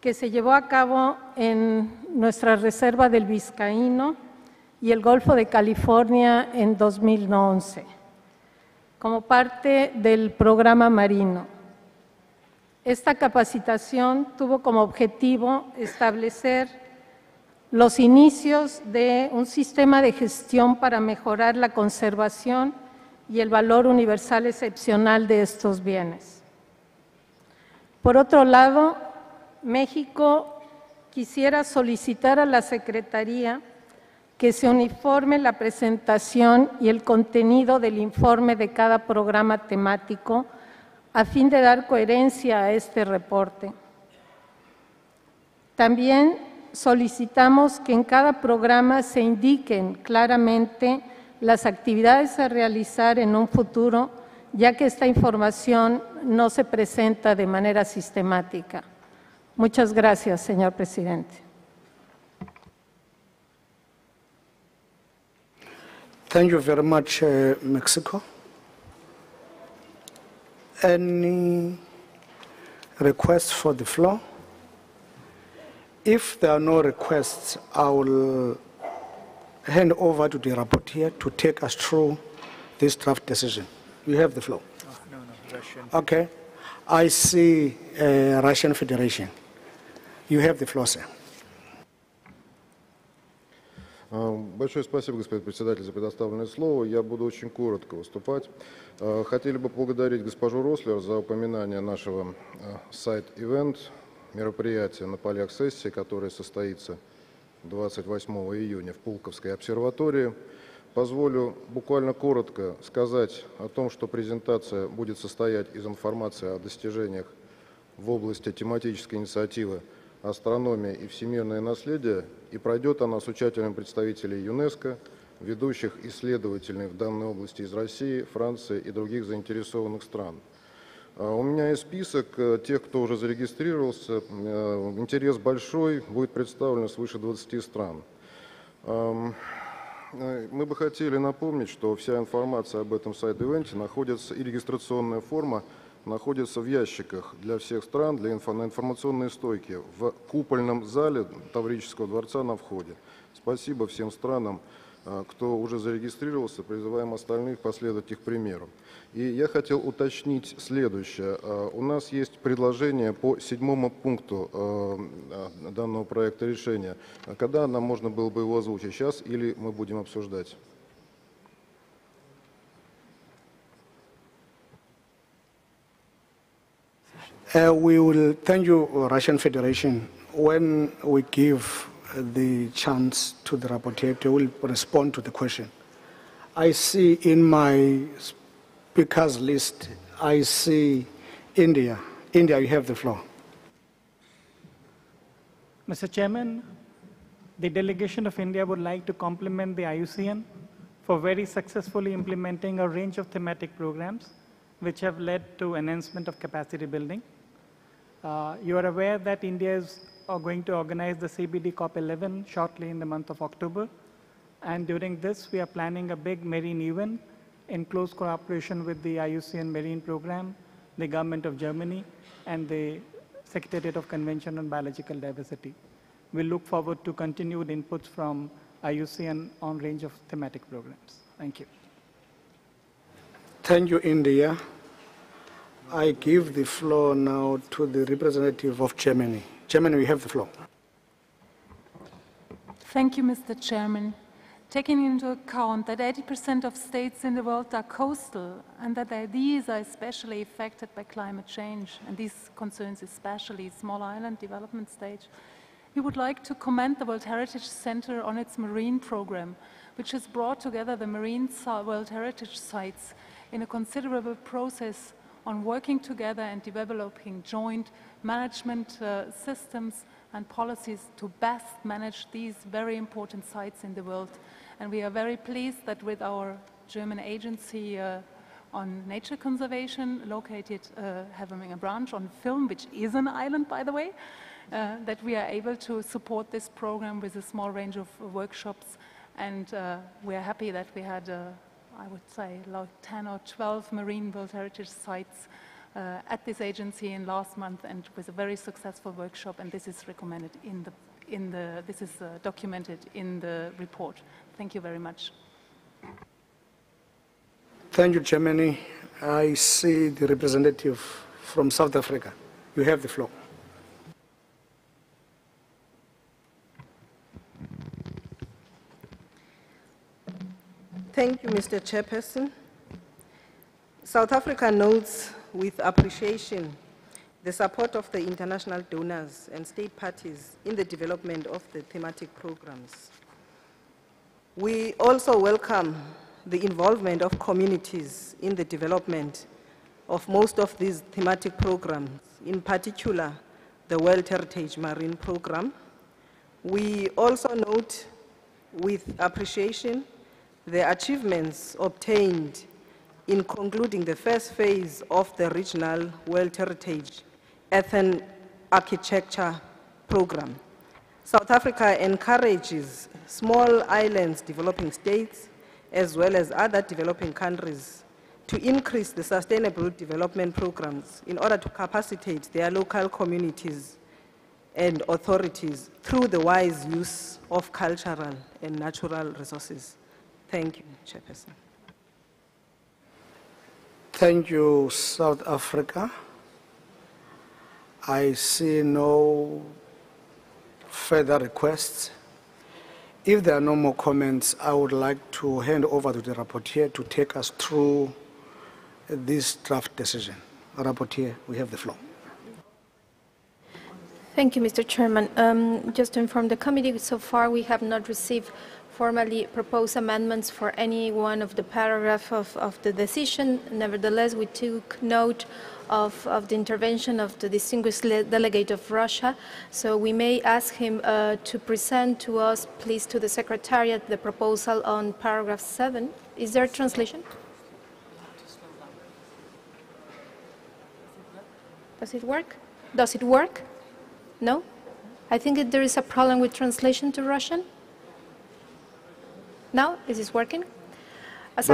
que se llevó a cabo en nuestra reserva del Vizcaíno y el Golfo de California en 2011, como parte del programa marino. Esta capacitación tuvo como objetivo establecer los inicios de un sistema de gestión para mejorar la conservación y el valor universal excepcional de estos bienes. Por otro lado, México quisiera solicitar a la Secretaría que se uniforme la presentación y el contenido del informe de cada programa temático a fin de dar coherencia a este reporte. También solicitamos que en cada programa se indiquen claramente las actividades a realizar en un futuro, ya que esta información no se presenta de manera sistemática. Muchas gracias, señor presidente. Thank you very much, Mexico. Any requests for the floor? If there are no requests, I will hand over to the rapporteur to take us through this draft decision. You have the floor. No, Russian. Okay. I see Russian Federation. You have the floor, sir. Большое спасибо, господин председатель, за предоставленное слово. Я буду очень коротко выступать. Хотели бы поблагодарить госпожу Рослер за упоминание нашего сайт-ивент, мероприятия на полях сессии, которое состоится 28 июня в Пулковской обсерватории. Позволю буквально коротко сказать о том, что презентация будет состоять из информации о достижениях в области тематической инициативы «Астрономия и всемирное наследие», и пройдет она с участием представителей ЮНЕСКО, ведущих исследователей в данной области из России, Франции и других заинтересованных стран. У меня есть список тех, кто уже зарегистрировался. Интерес большой, будет представлено свыше 20 стран. Мы бы хотели напомнить, что вся информация об этом сайт-ивенте находится, и регистрационная форма находится в ящиках для всех стран, на информационной стойке в купольном зале Таврического дворца на входе. Спасибо всем странам, кто уже зарегистрировался, призываем остальных последовать их примеру. И я хотел уточнить следующее. У нас есть предложение по 7 пункту данного проекта решения. Когда нам можно было бы его озвучить? Сейчас или мы будем обсуждать? We will thank you, Russian Federation. When we give the chance to the rapporteur, they will respond to the question. I see in my speakers list, I see India. India, you have the floor. Mr. Chairman, the delegation of India would like to compliment the IUCN for very successfully implementing a range of thematic programs which have led to enhancement of capacity building. You are aware that India is going to organize the CBD COP11 shortly in the month of October. And during this, we are planning a big marine event in close cooperation with the IUCN Marine Program, the Government of Germany, and the Secretariat of Convention on Biological Diversity. We look forward to continued inputs from IUCN on range of thematic programs. Thank you. Thank you, India. I give the floor now to the representative of Germany. Germany, we have the floor. Thank you, Mr. Chairman. Taking into account that 80% of states in the world are coastal and that these are especially affected by climate change, and this concerns especially small island development stage, we would like to commend the World Heritage Center on its marine program, which has brought together the marine World Heritage sites in a considerable process on working together and developing joint management systems and policies to best manage these very important sites in the world. And we are very pleased that with our German agency on nature conservation, located having a branch on film, which is an island, by the way, that we are able to support this program with a small range of workshops. And we are happy that we had I would say, like 10 or 12 marine World Heritage sites at this agency in last month, and with a very successful workshop. And this is recommended this is documented in the report. Thank you very much. Thank you, Germany. I see the representative from South Africa. You have the floor. Thank you, Mr. Chairperson. South Africa notes with appreciation the support of the international donors and state parties in the development of the thematic programs. We also welcome the involvement of communities in the development of most of these thematic programs, in particular the World Heritage Marine Program. We also note with appreciation the achievements obtained in concluding the first phase of the Regional World Heritage Earthen Architecture Program. South Africa encourages small islands developing states as well as other developing countries to increase the sustainable development programs in order to capacitate their local communities and authorities through the wise use of cultural and natural resources. Thank you, Chairperson. Thank you, South Africa. I see no further requests. If there are no more comments, I would like to hand over to the rapporteur to take us through this draft decision. Rapporteur, we have the floor. Thank you, Mr. Chairman. Just to inform the committee, so far we have not received formally proposed amendments for any one of the paragraphs of the decision. Nevertheless, we took note of the intervention of the distinguished delegate of Russia. So we may ask him to present to us, please, to the Secretariat, the proposal on paragraph 7. Is there a translation? Does it work? Does it work? No? I think there is a problem with translation to Russian. Now, is this working? As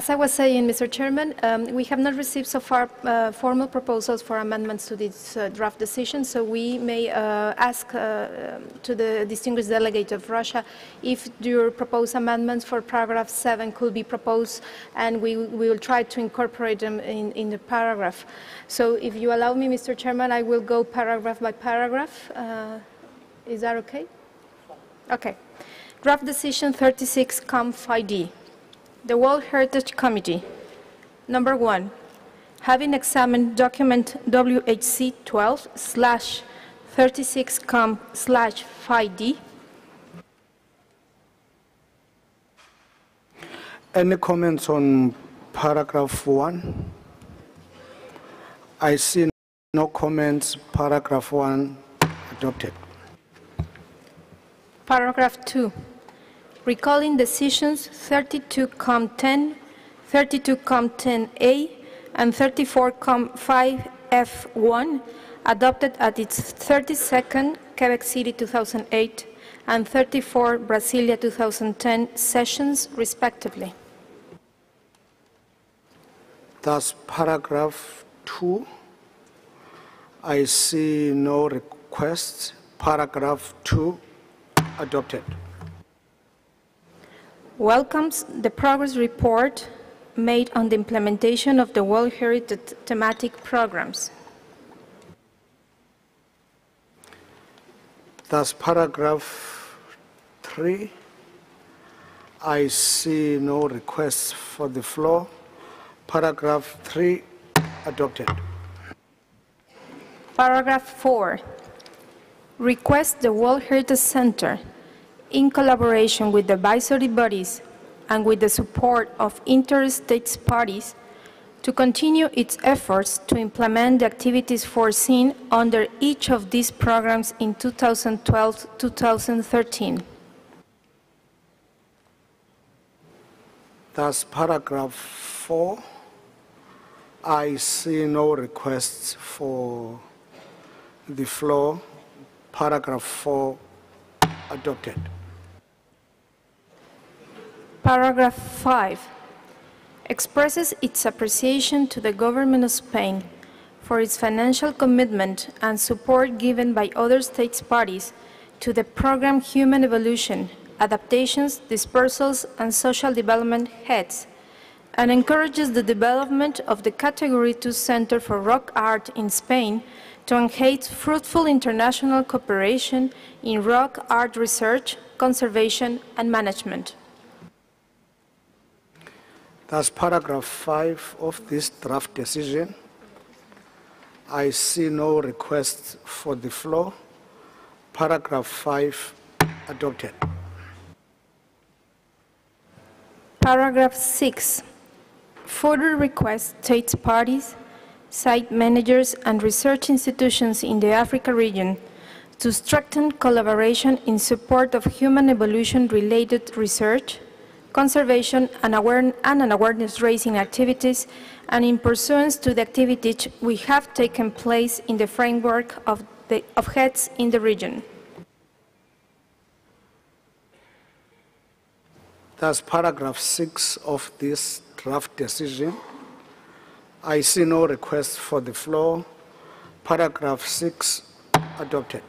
I was saying, Mr. Chairman, we have not received so far formal proposals for amendments to this draft decision, so we may ask to the distinguished delegate of Russia if your proposed amendments for paragraph 7 could be proposed, and we will try to incorporate them in the paragraph. So if you allow me, Mr. Chairman, I will go paragraph by paragraph. Is that okay? Okay. Draft Decision 36, COM5D. The World Heritage Committee. Number 1, having examined document WHC 12/36COM/5D. Any comments on paragraph 1? I see no comments. Paragraph 1 adopted. Paragraph 2. Recalling decisions 32COM10, 32COM10A, and 34COM5F1 adopted at its 32nd Quebec City 2008 and 34 Brasilia 2010 sessions, respectively. Thus, paragraph 2, I see no requests. Paragraph 2 adopted. Welcomes the progress report made on the implementation of the World Heritage thematic programs. Thus, paragraph 3, I see no requests for the floor. Paragraph 3 adopted. Paragraph 4, request the World Heritage Center, in collaboration with the advisory bodies and with the support of inter-states parties, to continue its efforts to implement the activities foreseen under each of these programs in 2012-2013. Thus, paragraph 4, I see no requests for the floor. Paragraph 4 adopted. Paragraph 5 expresses its appreciation to the government of Spain for its financial commitment and support given by other states parties to the program Human Evolution, Adaptations, Dispersals, and Social Development heads, and encourages the development of the Category 2 Center for Rock Art in Spain to enhance fruitful international cooperation in rock art research, conservation, and management. Thus, paragraph 5 of this draft decision, I see no requests for the floor. Paragraph 5 adopted. Paragraph 6. Further requests states parties, site managers, and research institutions in the Africa region to strengthen collaboration in support of human evolution-related research, conservation, and awareness-raising activities, and in pursuance to the activities which have taken place in the framework of heads in the region. Thus, paragraph 6 of this draft decision, I see no requests for the floor. Paragraph 6 adopted.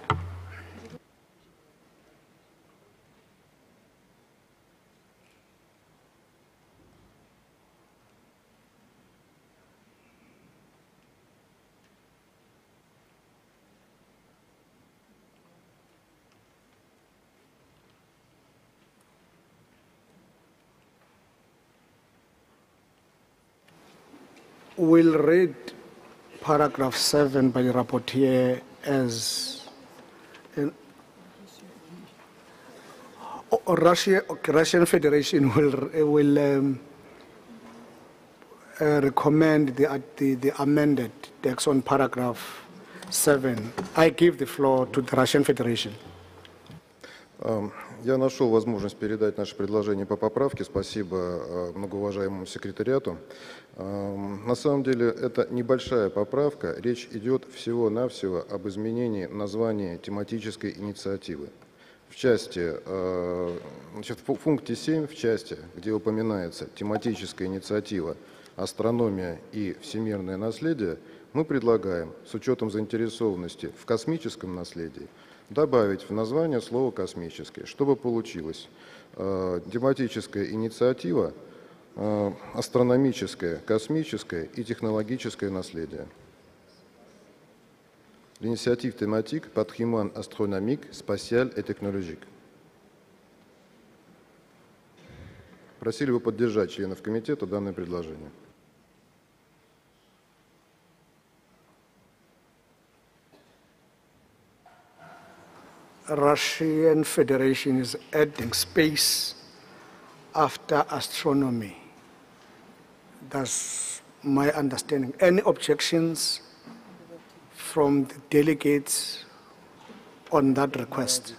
will read paragraph 7 by the rapporteur as Russian Federation will recommend the amended text on paragraph 7. I give the floor to the Russian Federation. Я нашел возможность передать наше предложение по поправке. Спасибо многоуважаемому секретариату. На самом деле это небольшая поправка. Речь идет всего-навсего об изменении названия тематической инициативы. В части, значит, в пункте 7, в части, где упоминается тематическая инициатива «Астрономия и всемирное наследие», мы предлагаем, с учетом заинтересованности в космическом наследии, добавить в название слово «космическое», чтобы получилось тематическая инициатива, астрономическое, космическое и технологическое наследие. L'initiative thématique patrimoine astronomique, spatial et technologique. Просили бы поддержать членов комитета данное предложение. Russian Federation is adding space after astronomy. That's my understanding. Any objections from the delegates on that request?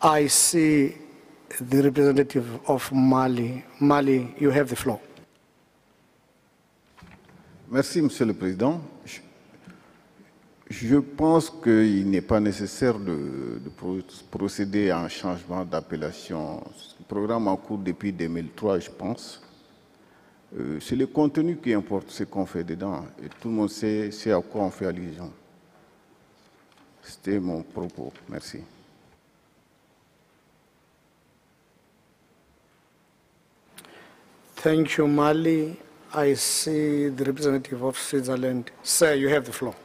I see the representative of Mali. Mali, you have the floor. Merci, Monsieur le Président. Je pense qu'il n'est pas nécessaire de procéder à un changement d'appellation. Le programme en cours depuis 2003, je pense. C'est le contenu qui importe, ce qu'on fait dedans. Et tout le monde sait à quoi on fait allusion. C'était mon propos. Merci. Thank you, Mali. I see the representative of Switzerland. Sir, you have the floor.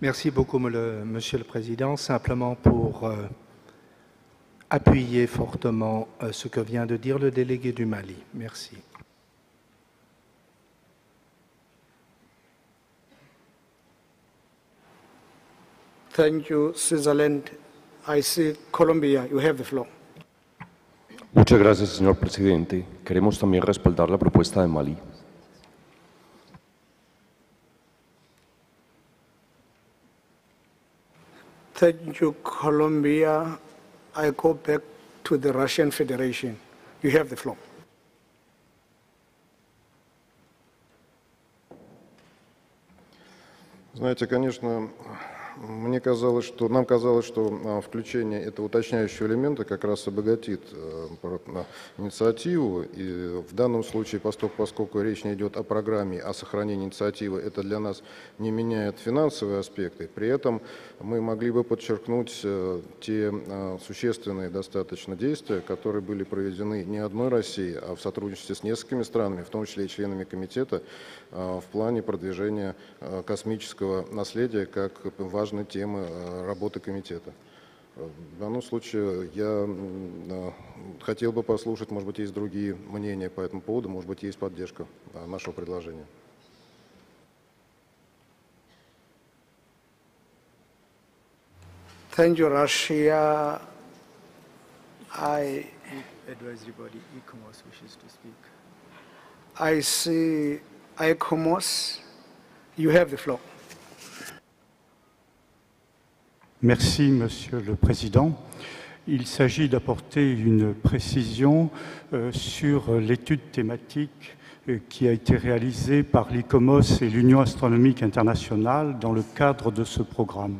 Merci beaucoup, Monsieur le Président. Simplement pour appuyer fortement ce que vient de dire le délégué du Mali. Merci. Thank you, Switzerland. I see Colombia. You have the floor. Muchas gracias, señor presidente. Queremos también respaldar la propuesta de Mali. Thank you, Colombia. I go back to the Russian Federation. You have the floor. Знаете, конечно, нам казалось, что включение этого уточняющего элемента как раз обогатит инициативу. И в данном случае, поскольку речь не идет о программе, о сохранении инициативы, это для нас не меняет финансовые аспекты. При этом мы могли бы подчеркнуть те существенные достаточно действия, которые были проведены не одной Россией, а в сотрудничестве с несколькими странами, в том числе и членами комитета, в плане продвижения космического наследия как важной темы работы комитета. В данном случае я хотел бы послушать, может быть, есть другие мнения по этому поводу, может быть, есть поддержка нашего предложения. Thank you, Russia. Advisory body, ECOMOS wishes to speak. I see ECOMOS. You have the floor. Merci, Monsieur le Président. Il s'agit d'apporter une précision sur l'étude thématique qui a été réalisée par l'ICOMOS et l'Union astronomique internationale dans le cadre de ce programme.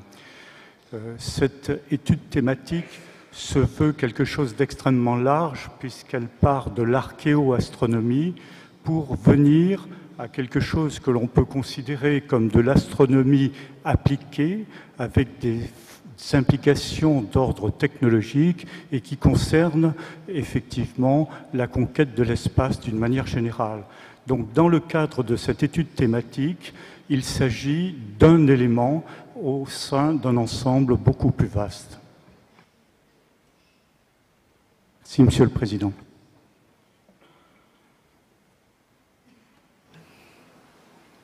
Cette étude thématique se veut quelque chose d'extrêmement large puisqu'elle part de l'archéoastronomie pour venir à quelque chose que l'on peut considérer comme de l'astronomie appliquée avec des implications d'ordre technologique et qui concerne effectivement la conquête de l'espace d'une manière générale. Donc, dans le cadre de cette étude thématique, Il s'agit d'un élément au sein d'un ensemble beaucoup plus vaste. Merci, Monsieur le Président.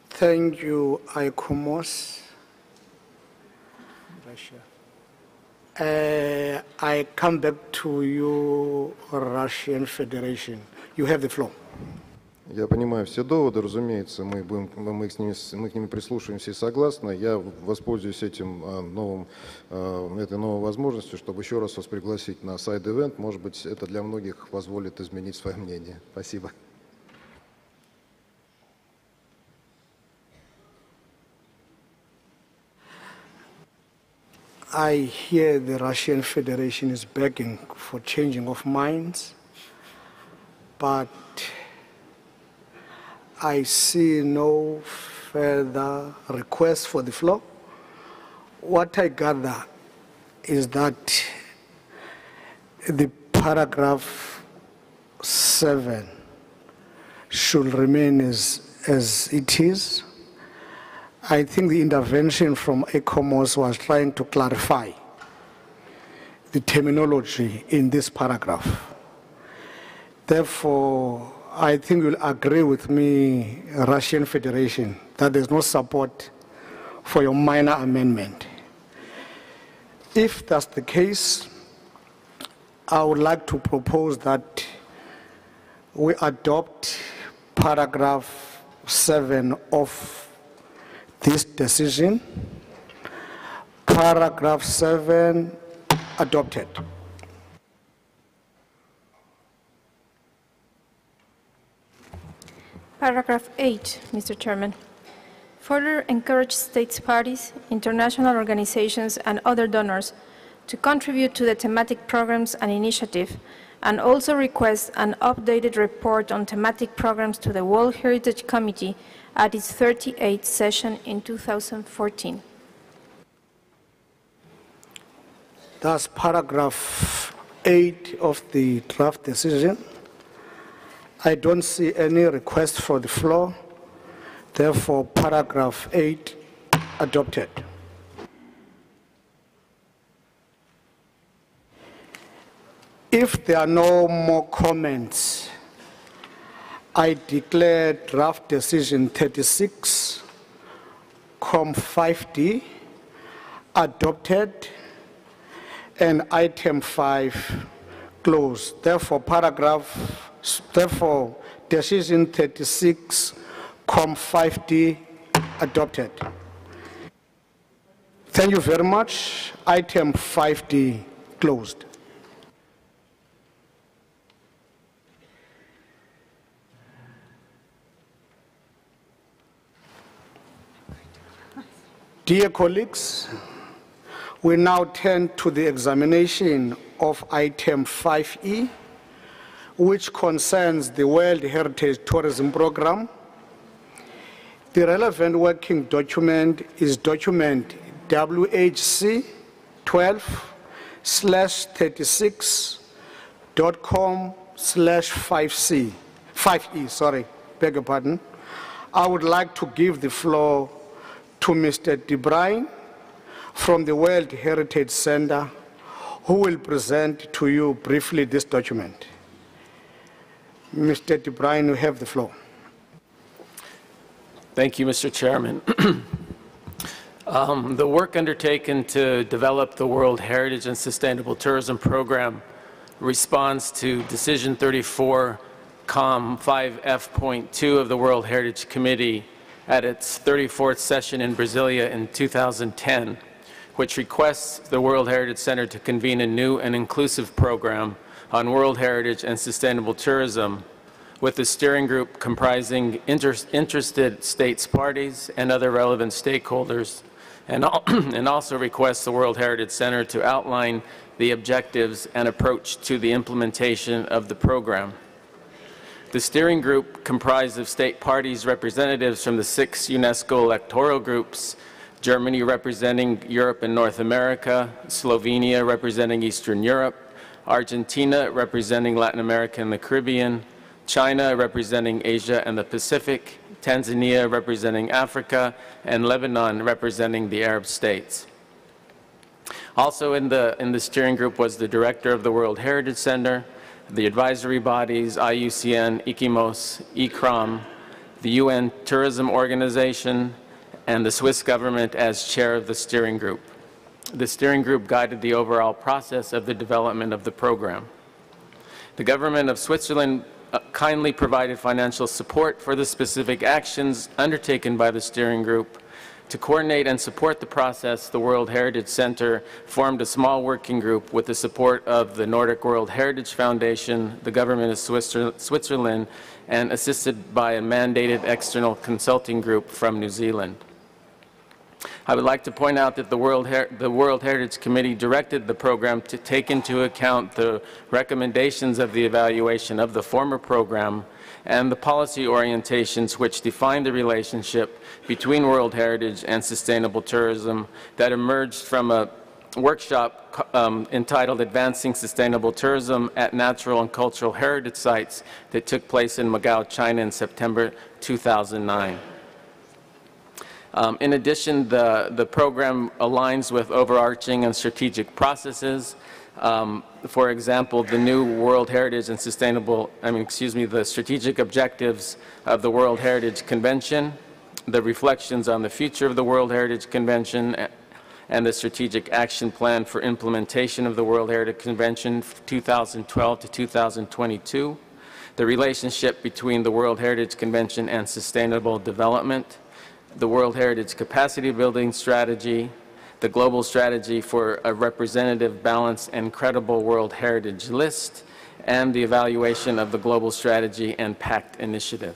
Thank you, ICOMOS. I come back to you, Russian Federation. You have the floor. Я понимаю все доводы, разумеется, мы к ними прислушаемся и согласны. Я воспользуюсь этой новой возможностью, чтобы еще раз вас пригласить на сайд-эвент. Может быть, это для многих позволит изменить свое мнение. Спасибо. I hear the Russian Federation is begging for changing of minds, but I see no further requests for the floor. What I gather is that the paragraph 7 should remain as it is. I think the intervention from ICOMOS was trying to clarify the terminology in this paragraph. Therefore, I think you'll agree with me, Russian Federation, that there's no support for your minor amendment. If that's the case, I would like to propose that we adopt paragraph 7 of this decision. Paragraph 7 adopted. Paragraph 8, Mr. Chairman. Further encourage states parties, international organizations, and other donors to contribute to the thematic programs and initiative, and also request an updated report on thematic programs to the World Heritage Committee at its 38th session in 2014. That's paragraph 8 of the draft decision. I don't see any request for the floor. Therefore, paragraph 8 adopted. If there are no more comments, I declare draft decision 36, Com 5D adopted and item 5 closed. Therefore, decision 36, Com 5D adopted. Thank you very much. Item 5D closed. Dear colleagues, we now turn to the examination of item 5E, which concerns the World Heritage Tourism Program. The relevant working document is document WHC 12/36.com/5E, beg your pardon. I would like to give the floor to Mr. De Bruyn from the World Heritage Center, who will present to you briefly this document. Mr. De Bruyn, you have the floor. Thank you, Mr. Chairman. The work undertaken to develop the World Heritage and Sustainable Tourism Program responds to Decision 34, Com 5F.2 of the World Heritage Committee at its 34th session in Brasilia in 2010, which requests the World Heritage Center to convene a new and inclusive program on World Heritage and Sustainable Tourism with a steering group comprising interested states parties and other relevant stakeholders, and also requests the World Heritage Center to outline the objectives and approach to the implementation of the program. The steering group, comprised of state parties representatives from the 6 UNESCO electoral groups, Germany representing Europe and North America, Slovenia representing Eastern Europe, Argentina representing Latin America and the Caribbean, China representing Asia and the Pacific, Tanzania representing Africa, and Lebanon representing the Arab states. Also in the steering group was the director of the World Heritage Center, the advisory bodies, IUCN, ICIMOS, ICRAM, the UN Tourism Organization, and the Swiss government as chair of the steering group. The steering group guided the overall process of the development of the program. The government of Switzerland kindly provided financial support for the specific actions undertaken by the steering group. To coordinate and support the process, the World Heritage Center formed a small working group with the support of the Nordic World Heritage Foundation, the government of Switzerland, and assisted by a mandated external consulting group from New Zealand. I would like to point out that the World Heritage Committee directed the program to take into account the recommendations of the evaluation of the former program and the policy orientations which define the relationship between World Heritage and sustainable tourism that emerged from a workshop entitled Advancing Sustainable Tourism at Natural and Cultural Heritage Sites that took place in Macau, China in September 2009. In addition, the program aligns with overarching and strategic processes. For example, the new World Heritage and the strategic objectives of the World Heritage Convention, the reflections on the future of the World Heritage Convention, and the strategic action plan for implementation of the World Heritage Convention 2012 to 2022, the relationship between the World Heritage Convention and sustainable development, the World Heritage Capacity Building Strategy, the Global Strategy for a Representative, Balanced, and Credible World Heritage List, and the evaluation of the Global Strategy and PACT Initiative.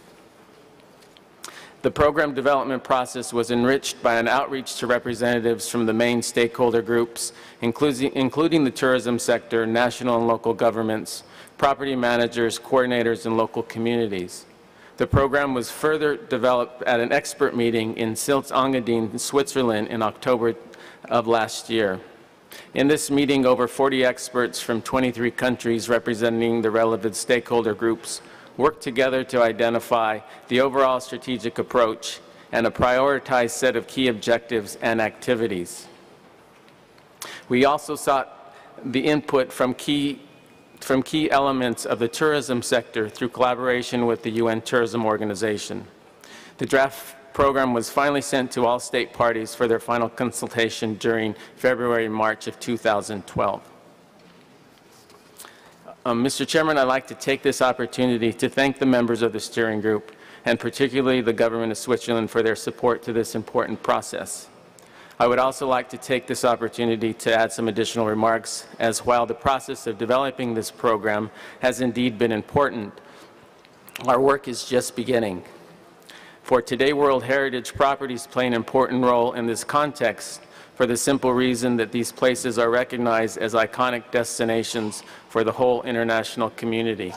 The program development process was enriched by an outreach to representatives from the main stakeholder groups, including the tourism sector, national and local governments, property managers, coordinators, and local communities. The program was further developed at an expert meeting in Silz-Engadin, Switzerland in October of last year. In this meeting, over 40 experts from 23 countries representing the relevant stakeholder groups worked together to identify the overall strategic approach and a prioritized set of key objectives and activities. We also sought the input from key elements of the tourism sector through collaboration with the UN Tourism Organization. The draft program was finally sent to all state parties for their final consultation during February and March of 2012. Mr. Chairman, I'd like to take this opportunity to thank the members of the steering group, and particularly the government of Switzerland, for their support to this important process. I would also like to take this opportunity to add some additional remarks, as while the process of developing this program has indeed been important, our work is just beginning. For today, World Heritage properties play an important role in this context for the simple reason that these places are recognized as iconic destinations for the whole international community.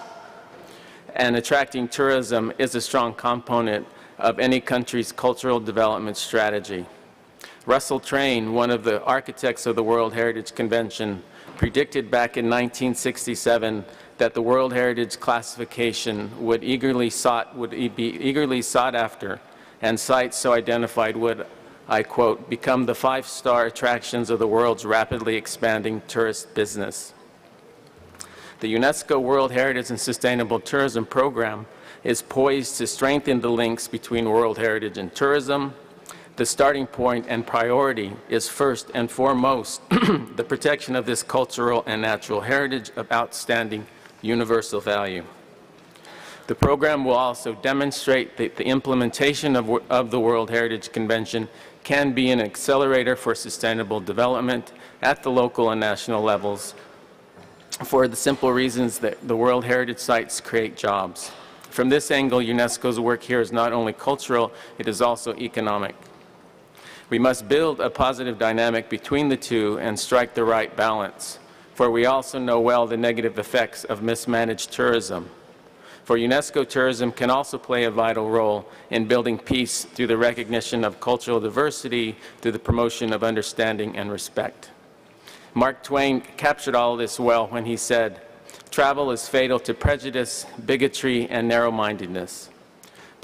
And attracting tourism is a strong component of any country's cultural development strategy. Russell Train, one of the architects of the World Heritage Convention, predicted back in 1967 that the World Heritage classification would be eagerly sought after, and sites so identified would, I quote, become the 5-star attractions of the world's rapidly expanding tourist business. The UNESCO World Heritage and Sustainable Tourism Program is poised to strengthen the links between World Heritage and tourism. The starting point and priority is first and foremost the protection of this cultural and natural heritage of outstanding universal value. The program will also demonstrate that the implementation of the World Heritage Convention can be an accelerator for sustainable development at the local and national levels, for the simple reasons that the World Heritage sites create jobs. From this angle, UNESCO's work here is not only cultural, it is also economic. We must build a positive dynamic between the two and strike the right balance, for we also know well the negative effects of mismanaged tourism. For UNESCO, tourism can also play a vital role in building peace through the recognition of cultural diversity, through the promotion of understanding and respect. Mark Twain captured all of this well when he said, "Travel is fatal to prejudice, bigotry, and narrow-mindedness.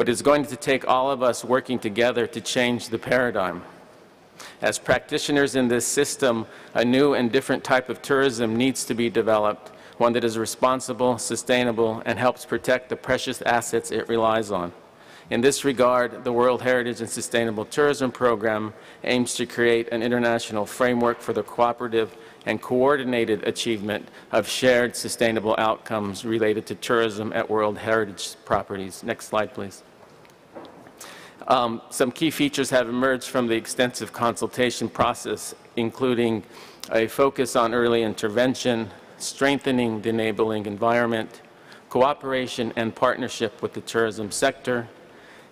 but it's going to take all of us working together to change the paradigm. As practitioners in this system, a new and different type of tourism needs to be developed, one that is responsible, sustainable, and helps protect the precious assets it relies on. In this regard, the World Heritage and Sustainable Tourism Program aims to create an international framework for the cooperative and coordinated achievement of shared sustainable outcomes related to tourism at World Heritage properties. Next slide, please. Some key features have emerged from the extensive consultation process, including a focus on early intervention, strengthening the enabling environment, cooperation and partnership with the tourism sector,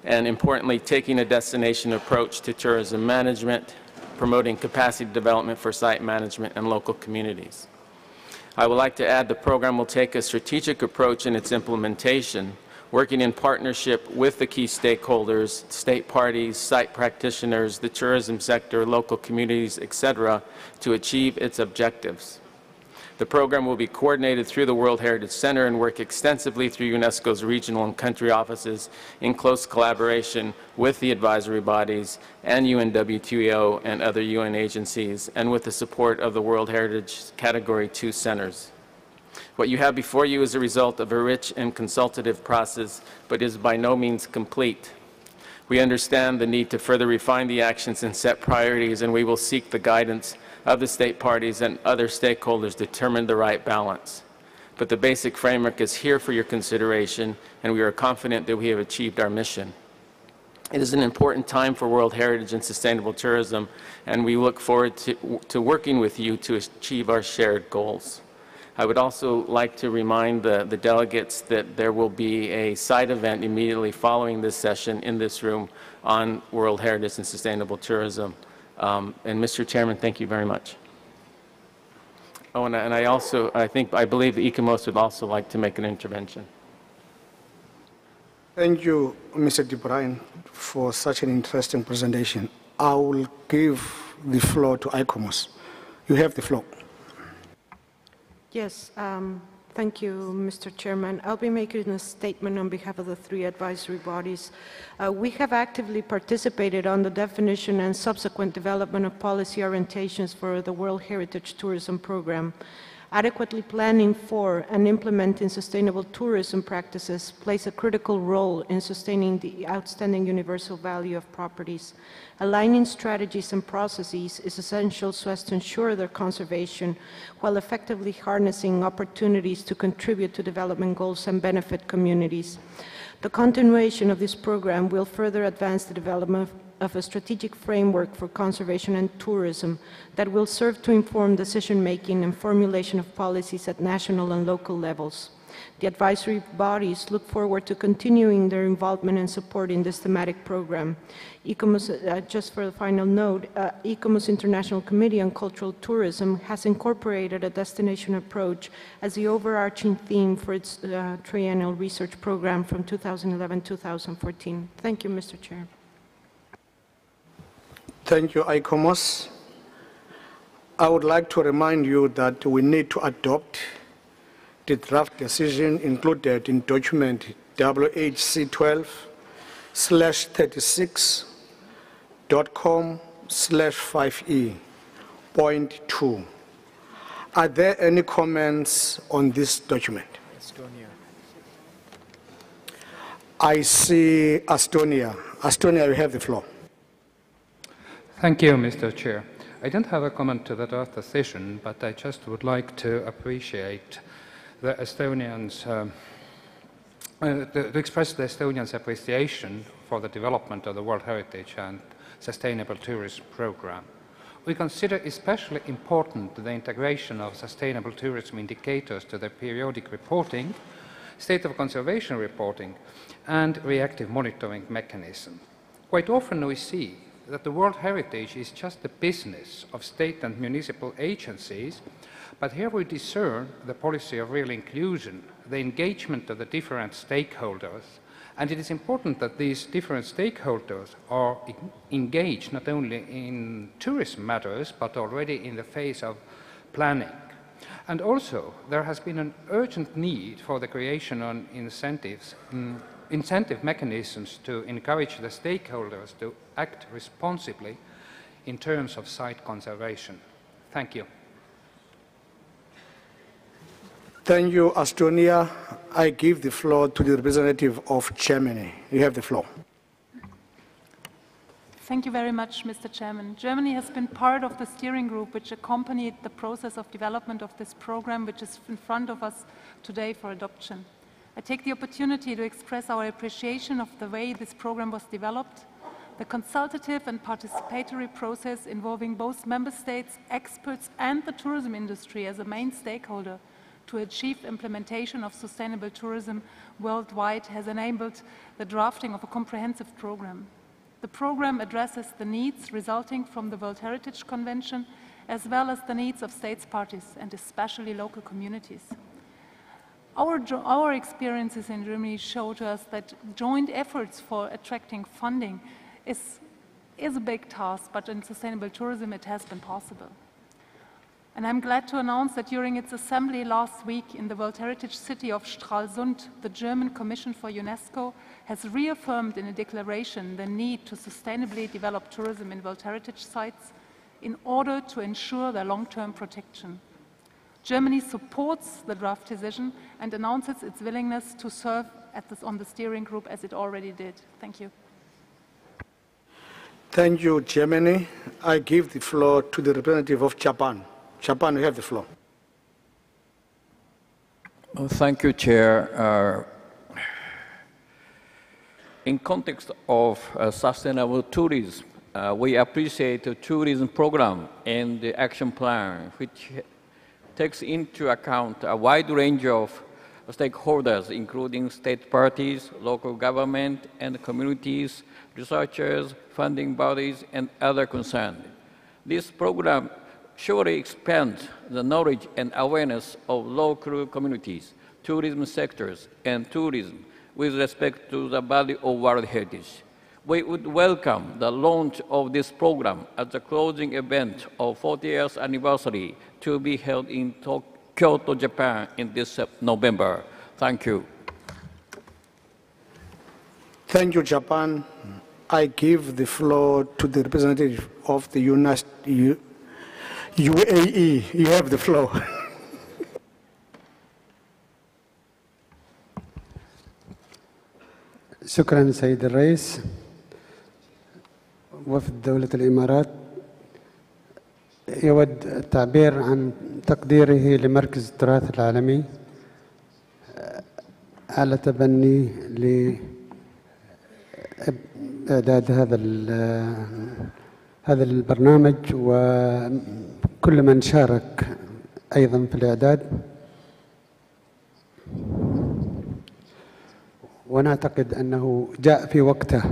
and importantly, taking a destination approach to tourism management, promoting capacity development for site management and local communities. I would like to add the program will take a strategic approach in its implementation, working in partnership with the key stakeholders, state parties, site practitioners, the tourism sector, local communities, etc., to achieve its objectives. The program will be coordinated through the World Heritage Center and work extensively through UNESCO's regional and country offices in close collaboration with the advisory bodies and UNWTO and other UN agencies, and with the support of the World Heritage Category 2 centers. What you have before you is a result of a rich and consultative process, but is by no means complete. We understand the need to further refine the actions and set priorities, and we will seek the guidance of the state parties and other stakeholders to determine the right balance. But the basic framework is here for your consideration, and we are confident that we have achieved our mission. It is an important time for World Heritage and Sustainable Tourism, and we look forward to working with you to achieve our shared goals. I would also like to remind the delegates that there will be a side event immediately following this session in this room on World Heritage and Sustainable Tourism. And Mr. Chairman, thank you very much. Oh, and I believe the ICOMOS would also like to make an intervention. Thank you, Mr. De Bruyn, for such an interesting presentation. I will give the floor to ICOMOS. You have the floor. Yes, thank you, Mr. Chairman. I'll be making a statement on behalf of the three advisory bodies. We have actively participated on the definition and subsequent development of policy orientations for the World Heritage Tourism Program. Adequately planning for and implementing sustainable tourism practices plays a critical role in sustaining the outstanding universal value of properties. Aligning strategies and processes is essential so as to ensure their conservation while effectively harnessing opportunities to contribute to development goals and benefit communities. The continuation of this program will further advance the development of a strategic framework for conservation and tourism that will serve to inform decision-making and formulation of policies at national and local levels. The advisory bodies look forward to continuing their involvement and support in this thematic program. ICOMOS, just for the final note, ICOMOS International Committee on Cultural Tourism has incorporated a destination approach as the overarching theme for its triennial research program from 2011-2014. Thank you, Mr. Chair. Thank you, ICOMOS. I would like to remind you that we need to adopt the draft decision included in document WHC 12/36.com/5E.2. Are there any comments on this document? Estonia. I see Estonia. Estonia, you have the floor. Thank you, Mr. Chair. I don't have a comment to the draft decision, but I just would like to appreciate the Estonians, to express the Estonians' appreciation for the development of the World Heritage and Sustainable Tourism Program. We consider especially important the integration of sustainable tourism indicators to the periodic reporting, state of conservation reporting, and reactive monitoring mechanism. Quite often we see that the World Heritage is just the business of state and municipal agencies, but here we discern the policy of real inclusion, the engagement of the different stakeholders, and it is important that these different stakeholders are engaged not only in tourism matters, but already in the phase of planning. And also, there has been an urgent need for the creation of incentives incentive mechanisms to encourage the stakeholders to act responsibly in terms of site conservation? Thank you. Thank you, Estonia. I give the floor to the representative of Germany. You have the floor. Thank you very much, Mr. Chairman. Germany has been part of the steering group which accompanied the process of development of this program, which is in front of us today for adoption. I take the opportunity to express our appreciation of the way this program was developed, the consultative and participatory process involving both member states, experts, and the tourism industry as a main stakeholder to achieve implementation of sustainable tourism worldwide has enabled the drafting of a comprehensive program. The program addresses the needs resulting from the World Heritage Convention, as well as the needs of states parties and especially local communities. Our experiences in Germany show to us that joint efforts for attracting funding is a big task, but in sustainable tourism it has been possible. And I'm glad to announce that during its assembly last week in the World Heritage City of Stralsund, the German Commission for UNESCO has reaffirmed in a declaration the need to sustainably develop tourism in World Heritage sites in order to ensure their long-term protection. Germany supports the draft decision and announces its willingness to serve on the steering group as it already did. Thank you. Thank you, Germany. I give the floor to the representative of Japan. Japan, you have the floor. Thank you, Chair. In context of sustainable tourism, we appreciate the tourism program and the action plan, which takes into account a wide range of stakeholders, including state parties, local government and communities, researchers, funding bodies, and other concerned. This program surely expands the knowledge and awareness of local communities, tourism sectors, and tourism with respect to the value of World Heritage. We would welcome the launch of this program at the closing event of 40th anniversary to be held in Kyoto, Japan in this November. Thank you. Thank you, Japan. I give the floor to the representative of the UAE. You have the floor. شكرا سيد الرئيس. وفد دولة الإمارات يود التعبير عن تقديره لمركز التراث العالمي على تبني لإعداد هذا البرنامج وكل من شارك أيضا في الإعداد. ونعتقد أنه جاء في وقته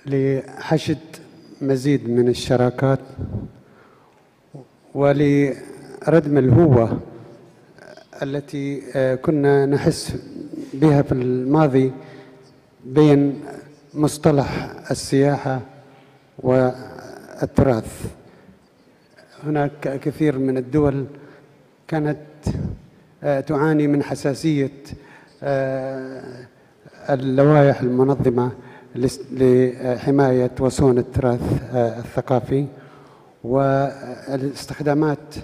لحشد مزيد من الشراكات ولردم الهوة التي كنا نحس بها في الماضي بين مصطلح السياحة والتراث. هناك كثير من الدول كانت تعاني من حساسية اللوائح المنظمة لحماية وصون التراث الثقافي والاستخدامات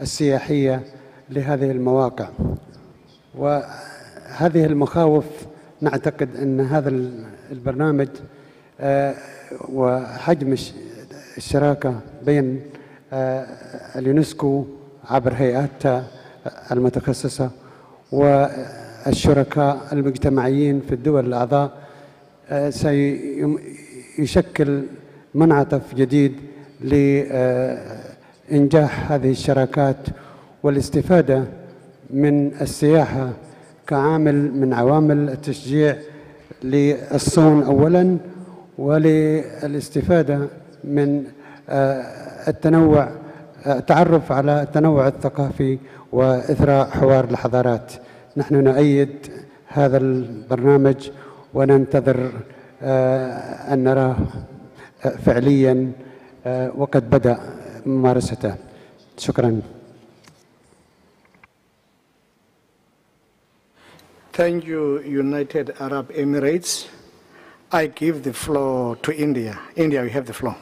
السياحية لهذه المواقع. وهذه المخاوف نعتقد أن هذا البرنامج وحجم الشراكة بين اليونسكو عبر هيئاتها المتخصصة والشركاء المجتمعيين في الدول الأعضاء سيشكل منعطف جديد لإنجاح هذه الشراكات والاستفادة من السياحة كعامل من عوامل التشجيع للصون أولاً وللاستفادة من التعرف على التنوع الثقافي وإثراء حوار الحضارات. نحن نؤيد هذا البرنامج وننتظر أن نراه فعلياً وقد بدأ ممارسته. شكراً. Thank you, United Arab Emirates. I give the floor to India. India, you have the floor.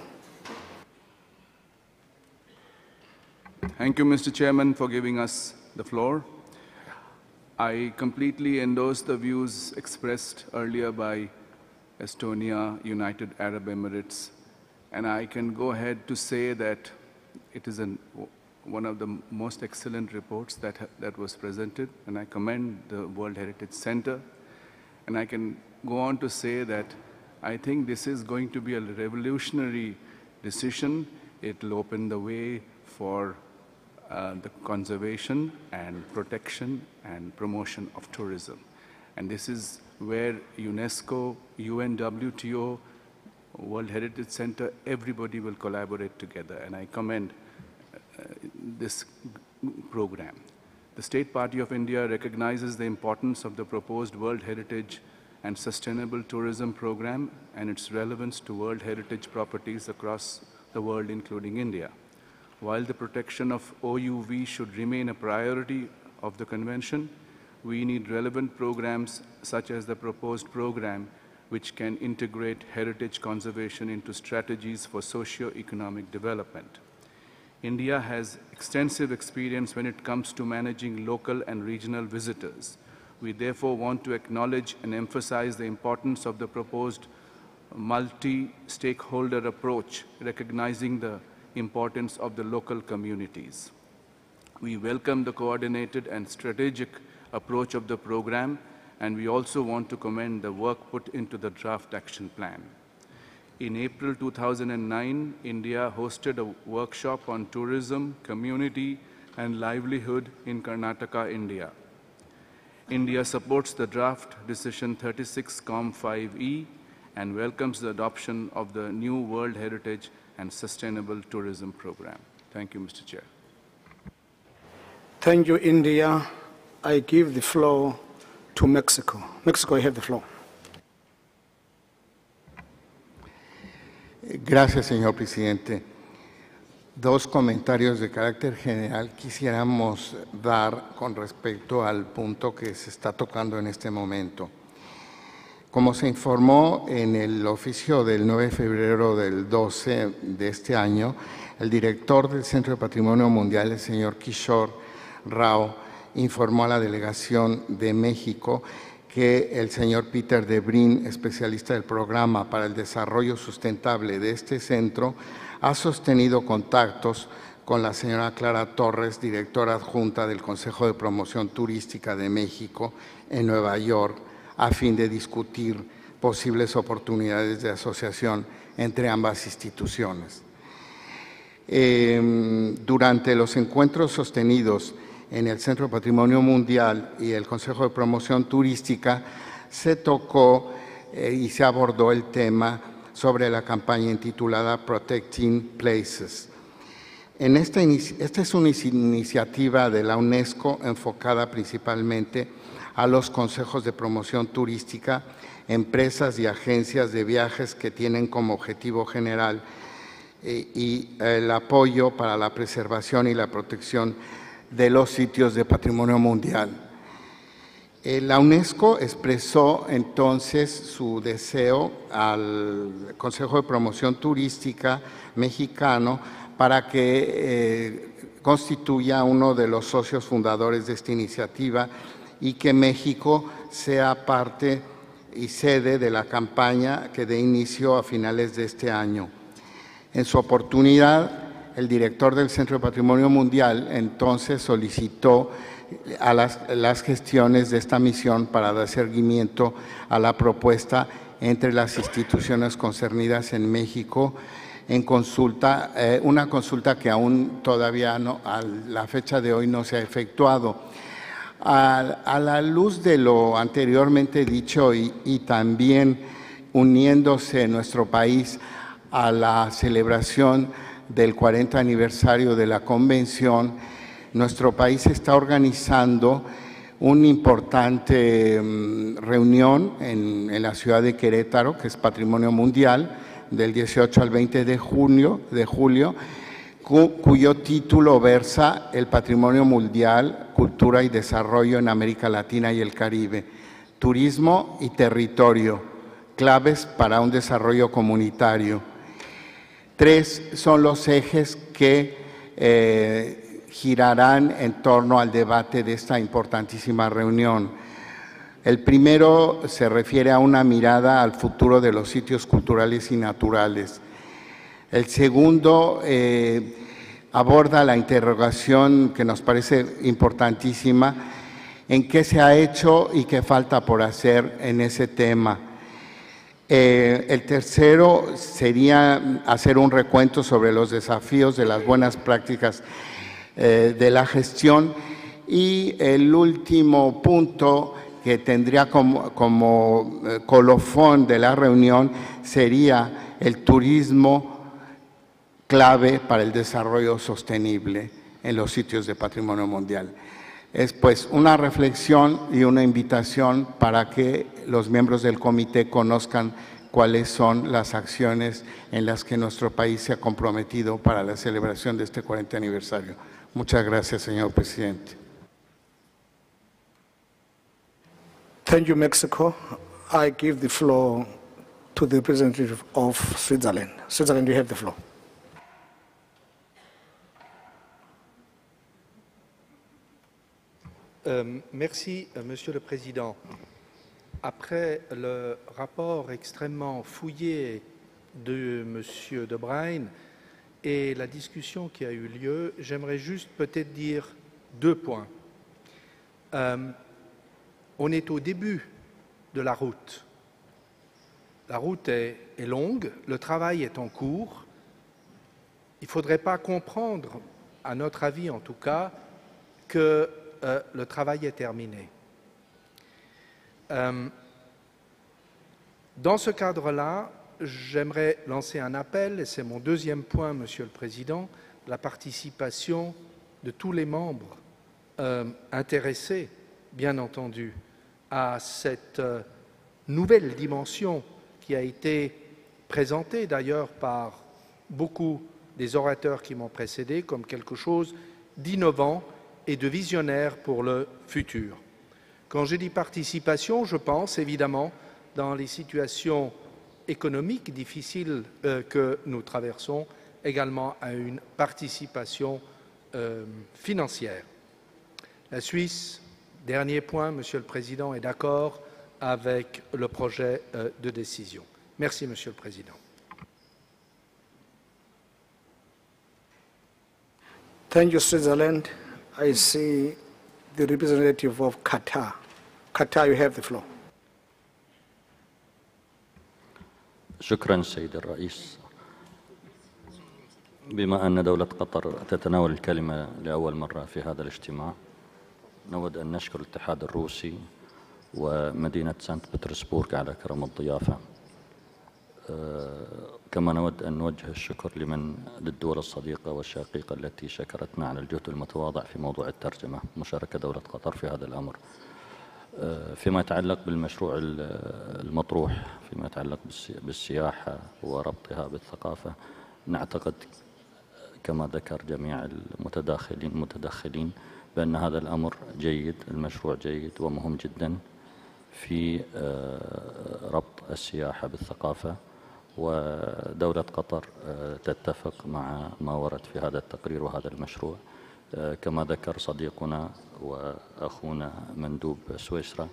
Thank you, Mr. Chairman, for giving us the floor. I completely endorse the views expressed earlier by Estonia, United Arab Emirates, and I can go ahead to say that it is one of the most excellent reports that was presented, and I commend the World Heritage Center. And I can go on to say that I think this is going to be a revolutionary decision. It will open the way for the conservation and protection and promotion of tourism. And this is where UNESCO, UNWTO, World Heritage Center, everybody will collaborate together, and I commend this program. The State Party of India recognizes the importance of the proposed World Heritage and Sustainable Tourism Program and its relevance to World Heritage properties across the world, including India. While the protection of OUV should remain a priority of the Convention, we need relevant programs such as the proposed program, which can integrate heritage conservation into strategies for socio-economic development. India has extensive experience when it comes to managing local and regional visitors. We therefore want to acknowledge and emphasize the importance of the proposed multi-stakeholder approach, recognizing the importance of the local communities. We welcome the coordinated and strategic approach of the program, and we also want to commend the work put into the draft action plan. In April 2009, India hosted a workshop on tourism, community, and livelihood in Karnataka, India. India supports the draft Decision 36-5E and welcomes the adoption of the new World Heritage and Sustainable Tourism Program. Thank you, Mr. Chair. Thank you, India. I give the floor to Mexico. Mexico, you have the floor. Gracias, señor presidente. Dos comentarios de carácter general quisiéramos dar con respecto al punto que se está tocando en este momento. Como se informó en el oficio del 9 de febrero del 12 de este año, el director del Centro de Patrimonio Mundial, el señor Kishore Rao, informó a la delegación de México que el señor Peter Debrin, especialista del Programa para el Desarrollo Sustentable de este centro, ha sostenido contactos con la señora Clara Torres, directora adjunta del Consejo de Promoción Turística de México en Nueva York, a fin de discutir posibles oportunidades de asociación entre ambas instituciones. Durante los encuentros sostenidos en el Centro de Patrimonio Mundial y el Consejo de Promoción Turística, se tocó y se abordó el tema sobre la campaña intitulada Protecting Places. Esta es una iniciativa de la UNESCO enfocada principalmente a los consejos de promoción turística, empresas y agencias de viajes que tienen como objetivo general y el apoyo para la preservación y la protección de los sitios de patrimonio mundial. La UNESCO expresó entonces su deseo al Consejo de Promoción Turística mexicano para que constituya uno de los socios fundadores de esta iniciativa y que México sea parte y sede de la campaña que dé inicio a finales de este año. En su oportunidad, el director del Centro de Patrimonio Mundial entonces solicitó a las gestiones de esta misión para dar seguimiento a la propuesta entre las instituciones concernidas en México en consulta, una consulta que aún todavía no, a la fecha de hoy no se ha efectuado. A la luz de lo anteriormente dicho y también uniéndose nuestro país a la celebración del 40 aniversario de la Convención, nuestro país está organizando una importante reunión en la ciudad de Querétaro, que es Patrimonio Mundial, del 18 al 20 de julio, cuyo título versa el patrimonio mundial, cultura y desarrollo en América Latina y el Caribe. turismo y territorio, claves para un desarrollo comunitario. 3 son los ejes que girarán en torno al debate de esta importantísima reunión. El primero se refiere a una mirada al futuro de los sitios culturales y naturales. El segundo aborda la interrogación que nos parece importantísima en qué se ha hecho y qué falta por hacer en ese tema. El tercero sería hacer un recuento sobre los desafíos de las buenas prácticas de la gestión, y el último punto que tendría como colofón de la reunión sería el turismo clave para el desarrollo sostenible en los sitios de patrimonio mundial. Es pues una reflexión y una invitación para que los miembros del comité conozcan cuáles son las acciones en las que nuestro país se ha comprometido para la celebración de este 40 aniversario. Muchas gracias, señor presidente. Thank you, Mexico. I give the floor to the representative of Switzerland. Switzerland, you have the floor. Merci, Monsieur le Président. Après le rapport extrêmement fouillé de Monsieur De Bruyn et la discussion qui a eu lieu, j'aimerais juste peut-être dire 2 points. On est au début de la route. La route est longue, le travail est en cours. Il ne faudrait pas comprendre, à notre avis en tout cas, que le travail est terminé. Dans ce cadre-là, j'aimerais lancer un appel, et c'est mon 2e point, Monsieur le Président, la participation de tous les membres intéressés, bien entendu, à cette nouvelle dimension qui a été présentée d'ailleurs par beaucoup des orateurs qui m'ont précédé comme quelque chose d'innovant et de visionnaire pour le futur. Quand je dis participation, je pense évidemment dans les situations économiques difficiles que nous traversons, également à une participation financière. La Suisse, dernier point, Monsieur le Président, est d'accord avec le projet de décision. Merci, Monsieur le Président. Thank you, Switzerland. I see the representative of Qatar. Qatar, you have the floor. شكرا سيد الرئيس. بما أن دولة قطر تتناول الكلمة لأول مرة في هذا الاجتماع، نود أن نشكر الاتحاد الروسي ومدينة سانت بطرسبورغ على كرم الضيافة. كما نود أن نوجه الشكر للدول الصديقة والشقيقة التي شكرتنا على الجهد المتواضع في موضوع الترجمة، مشاركة دولة قطر في هذا الأمر. فيما يتعلق بالمشروع المطروح فيما يتعلق بالسياحة وربطها بالثقافة، نعتقد كما ذكر جميع المتدخلين بأن هذا الأمر جيد، المشروع جيد ومهم جدا في ربط السياحة بالثقافة، ودولة قطر تتفق مع ما ورد في هذا التقرير وهذا المشروع. كما ذكر صديقنا وأخونا مندوب سويسرا،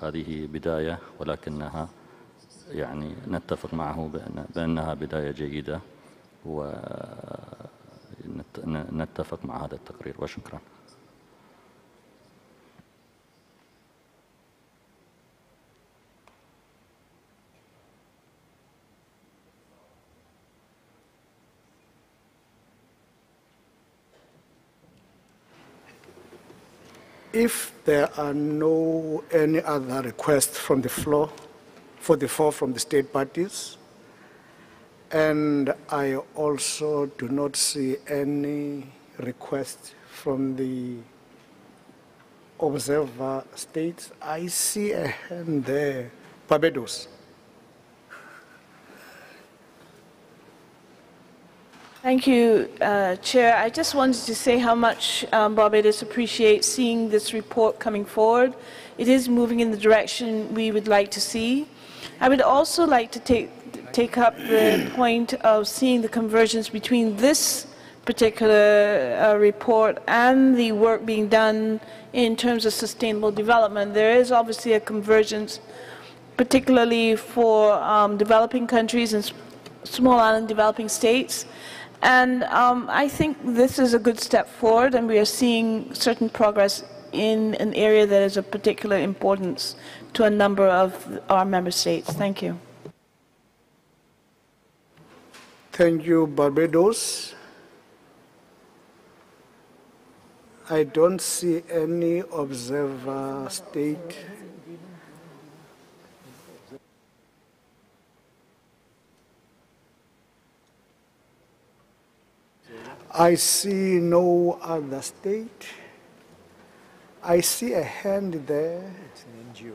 هذه بداية، ولكنها يعني نتفق معه بأنها بداية جيدة، ونتفق مع هذا التقرير، وشكرا. If there are no any other requests from the floor, from the state parties, and I also do not see any request from the observer states. I see a hand there, Barbados. Thank you, Chair. I just wanted to say how much Barbados appreciates seeing this report coming forward. It is moving in the direction we would like to see. I would also like to take up the point of seeing the convergence between this particular report and the work being done in terms of sustainable development. There is obviously a convergence, particularly for developing countries and small island developing states. And I think this is a good step forward, and we are seeing certain progress in an area that is of particular importance to a number of our member states. Thank you. Thank you, Barbados. I don't see any observer state. I see no other state. I see a hand there. It's an NGO.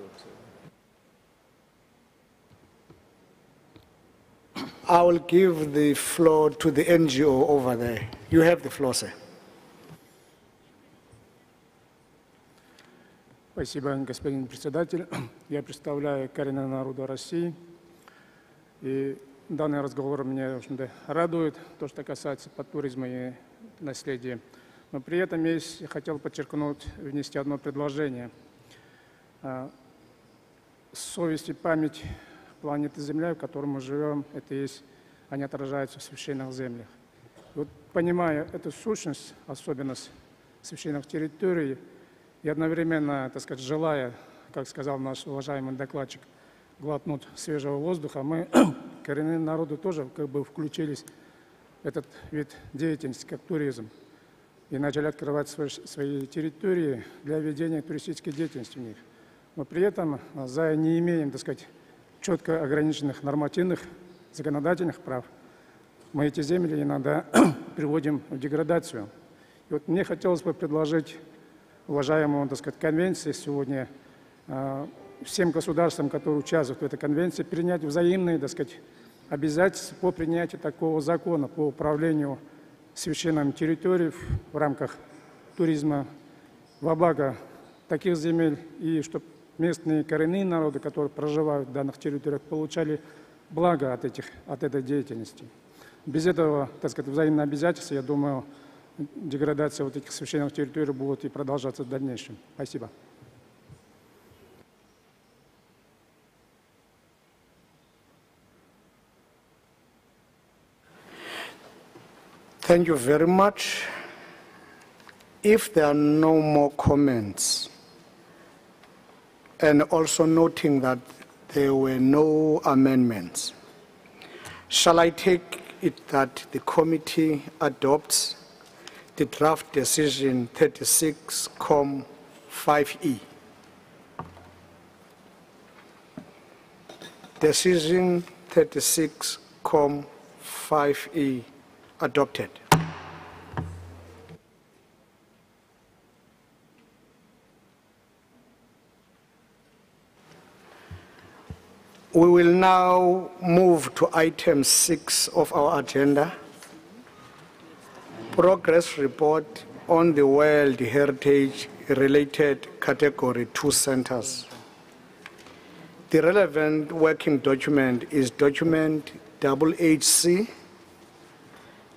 I will give the floor to the NGO over there. You have the floor, sir. Спасибо, господин председатель. Я представляю коренные народы России. И данный разговор меня, в общем-то, радует, то, что касается туризма и наследия. Но при этом я хотел подчеркнуть, внести одно предложение. Совесть и память планеты Земля, в которой мы живем, это есть, они отражаются в священных землях. И вот, понимая эту сущность, особенность священных территорий, и одновременно, так сказать, желая, как сказал наш уважаемый докладчик, глотнуть свежего воздуха, мы, коренные народы, тоже как бы включились в этот вид деятельности, как туризм, и начали открывать свои территории для ведения туристической деятельности в них. Но при этом за не имеем, так сказать, четко ограниченных нормативных законодательных прав, мы эти земли иногда приводим в деградацию. И вот мне хотелось бы предложить уважаемому, так сказать, конвенции сегодня всем государствам, которые участвуют в этой конвенции, принять взаимные, так сказать, обязательства по принятию такого закона по управлению священными территориями в рамках туризма во благо таких земель, и чтобы местные коренные народы, которые проживают в данных территориях, получали благо от этой деятельности. Без этого, так сказать, взаимного обязательства, я думаю, деградация вот этих священных территорий будет и продолжаться в дальнейшем. Спасибо. Thank you very much. If there are no more comments, and also noting that there were no amendments, shall I take it that the committee adopts the draft decision 36-5E? Decision 36-5E adopted. We will now move to item 6 of our agenda, progress report on the World Heritage related Category 2 centers. The relevant working document is document HHC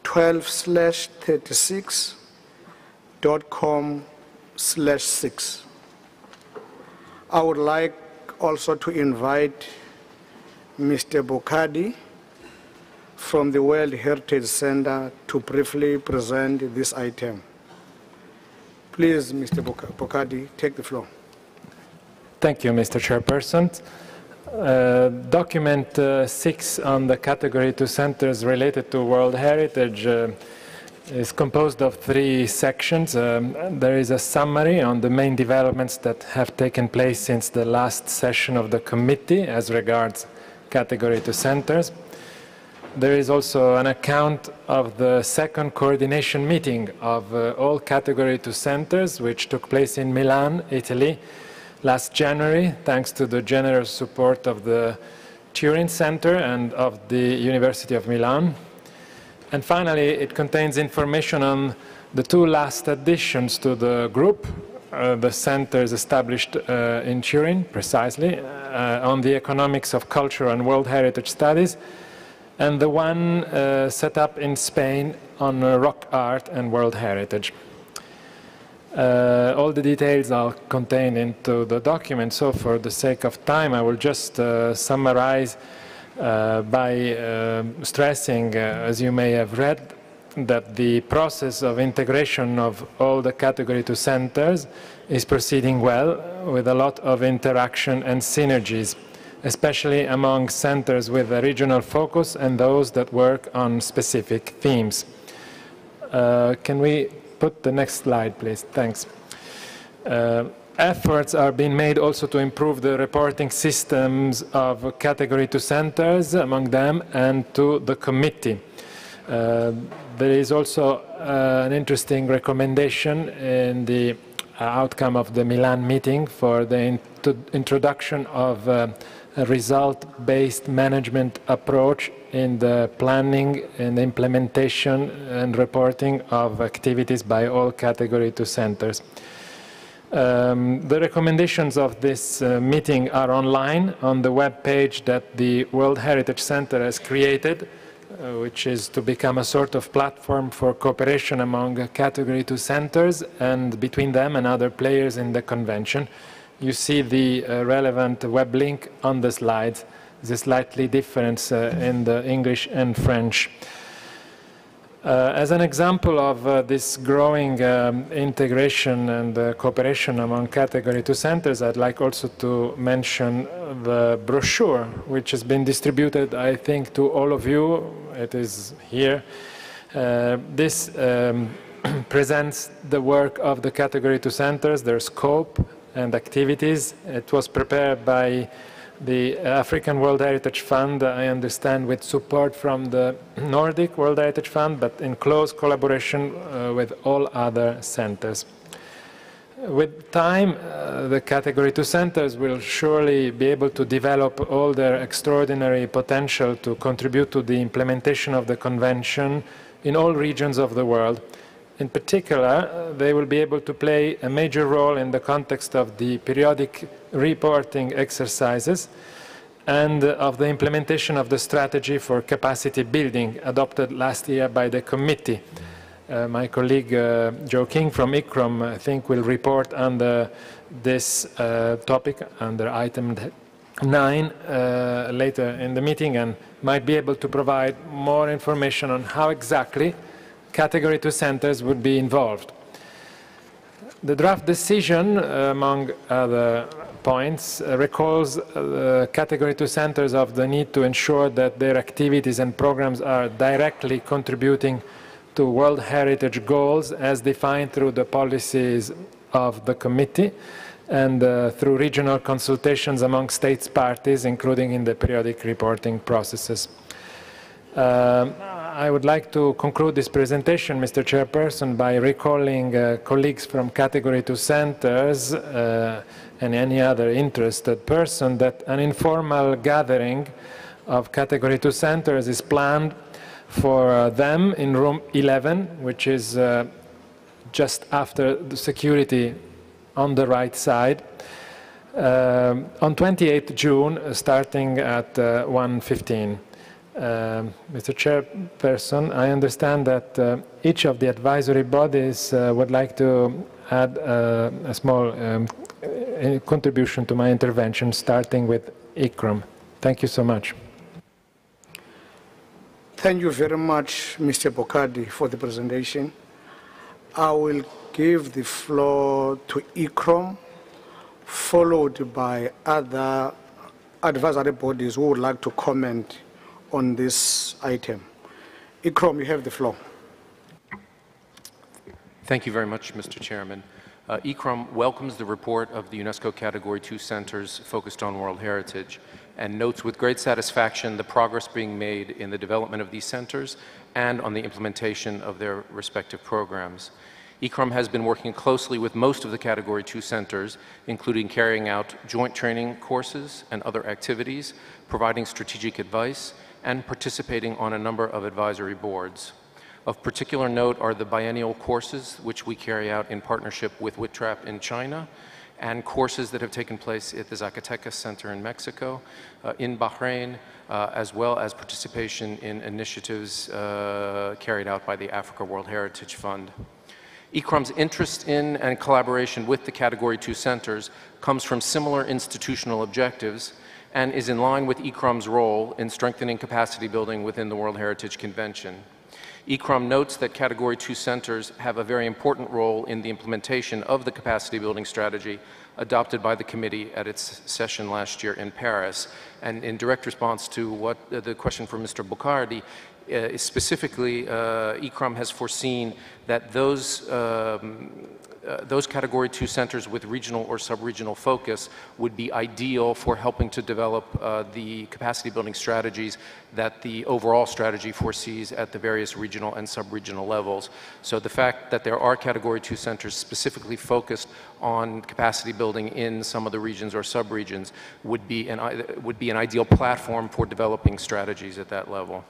12/36.com/6. I would like also to invite Mr. Bokadi from the World Heritage Center to briefly present this item. Please, Mr. Bokadi, take the floor. Thank you, Mr. Chairperson. Document 6 on the Category 2 centers related to World Heritage is composed of 3 sections. There is a summary on the main developments that have taken place since the last session of the committee as regards Category 2 centers. There is also an account of the second coordination meeting of all Category 2 centers, which took place in Milan, Italy, last January, thanks to the generous support of the Turin Center and of the University of Milan. And finally, it contains information on the 2 last additions to the group, the centers established in Turin, precisely, on the economics of culture and World Heritage Studies, and the one set up in Spain on rock art and World Heritage. All the details are contained into the document, so for the sake of time, I will just summarize by stressing, as you may have read, that the process of integration of all the Category 2 centers is proceeding well, with a lot of interaction and synergies, especially among centers with a regional focus and those that work on specific themes. Can we put the next slide, please? Thanks. Efforts are being made also to improve the reporting systems of Category 2 centers among them and to the committee. There is also an interesting recommendation in the outcome of the Milan meeting for the introduction of a result-based management approach in the planning and implementation and reporting of activities by all Category 2 centers. The recommendations of this meeting are online on the web page that the World Heritage Center has created, which is to become a sort of platform for cooperation among Category 2 centers and between them and other players in the convention. You see the relevant web link on the slides. There's a slightly difference in the English and French. As an example of this growing integration and cooperation among Category 2 centers, I'd like also to mention the brochure, which has been distributed, I think, to all of you. It is here. This presents the work of the Category 2 centers, their scope and activities. It was prepared by the African World Heritage Fund, I understand, with support from the Nordic World Heritage Fund, but in close collaboration with all other centers. With time, the Category 2 centers will surely be able to develop all their extraordinary potential to contribute to the implementation of the Convention in all regions of the world. In particular, they will be able to play a major role in the context of the periodic reporting exercises and of the implementation of the strategy for capacity building adopted last year by the committee. My colleague Joe King from ICCROM, I think, will report on this topic under item 9 later in the meeting and might be able to provide more information on how exactly Category 2 centers would be involved. The draft decision, among other points, recalls Category 2 centers of the need to ensure that their activities and programs are directly contributing to World Heritage goals as defined through the policies of the committee and through regional consultations among states parties, including in the periodic reporting processes. I would like to conclude this presentation, Mr. Chairperson, by recalling colleagues from Category 2 centers and any other interested person that an informal gathering of Category 2 centers is planned for them in room 11, which is just after the security on the right side, on 28th June, starting at 1:15. Mr. Chairperson, I understand that each of the advisory bodies would like to add a small contribution to my intervention, starting with ICCROM. Thank you so much. Thank you very much, Mr. Bocardi, for the presentation. I will give the floor to ICCROM, followed by other advisory bodies who would like to comment on this item. ICCROM, you have the floor. Thank you very much, Mr. Chairman. ICCROM welcomes the report of the UNESCO Category 2 centers focused on World Heritage and notes with great satisfaction the progress being made in the development of these centers and on the implementation of their respective programs. ICCROM has been working closely with most of the Category 2 centers, including carrying out joint training courses and other activities, providing strategic advice, and participating on a number of advisory boards. Of particular note are the biennial courses, which we carry out in partnership with WITTRAP in China, and courses that have taken place at the Zacatecas Center in Mexico, in Bahrain, as well as participation in initiatives carried out by the Africa World Heritage Fund. ICCROM's interest in and collaboration with the Category 2 centers comes from similar institutional objectives and is in line with ICCROM's role in strengthening capacity building within the World Heritage Convention. ICCROM notes that Category 2 centers have a very important role in the implementation of the capacity building strategy adopted by the committee at its session last year in Paris. And in direct response to what the question from Mr. Boucardi, specifically, ICCROM has foreseen that those Category 2 centers with regional or sub-regional focus would be ideal for helping to develop the capacity building strategies that the overall strategy foresees at the various regional and sub-regional levels. So the fact that there are Category 2 centers specifically focused on capacity building in some of the regions or sub-regions would be an ideal platform for developing strategies at that level.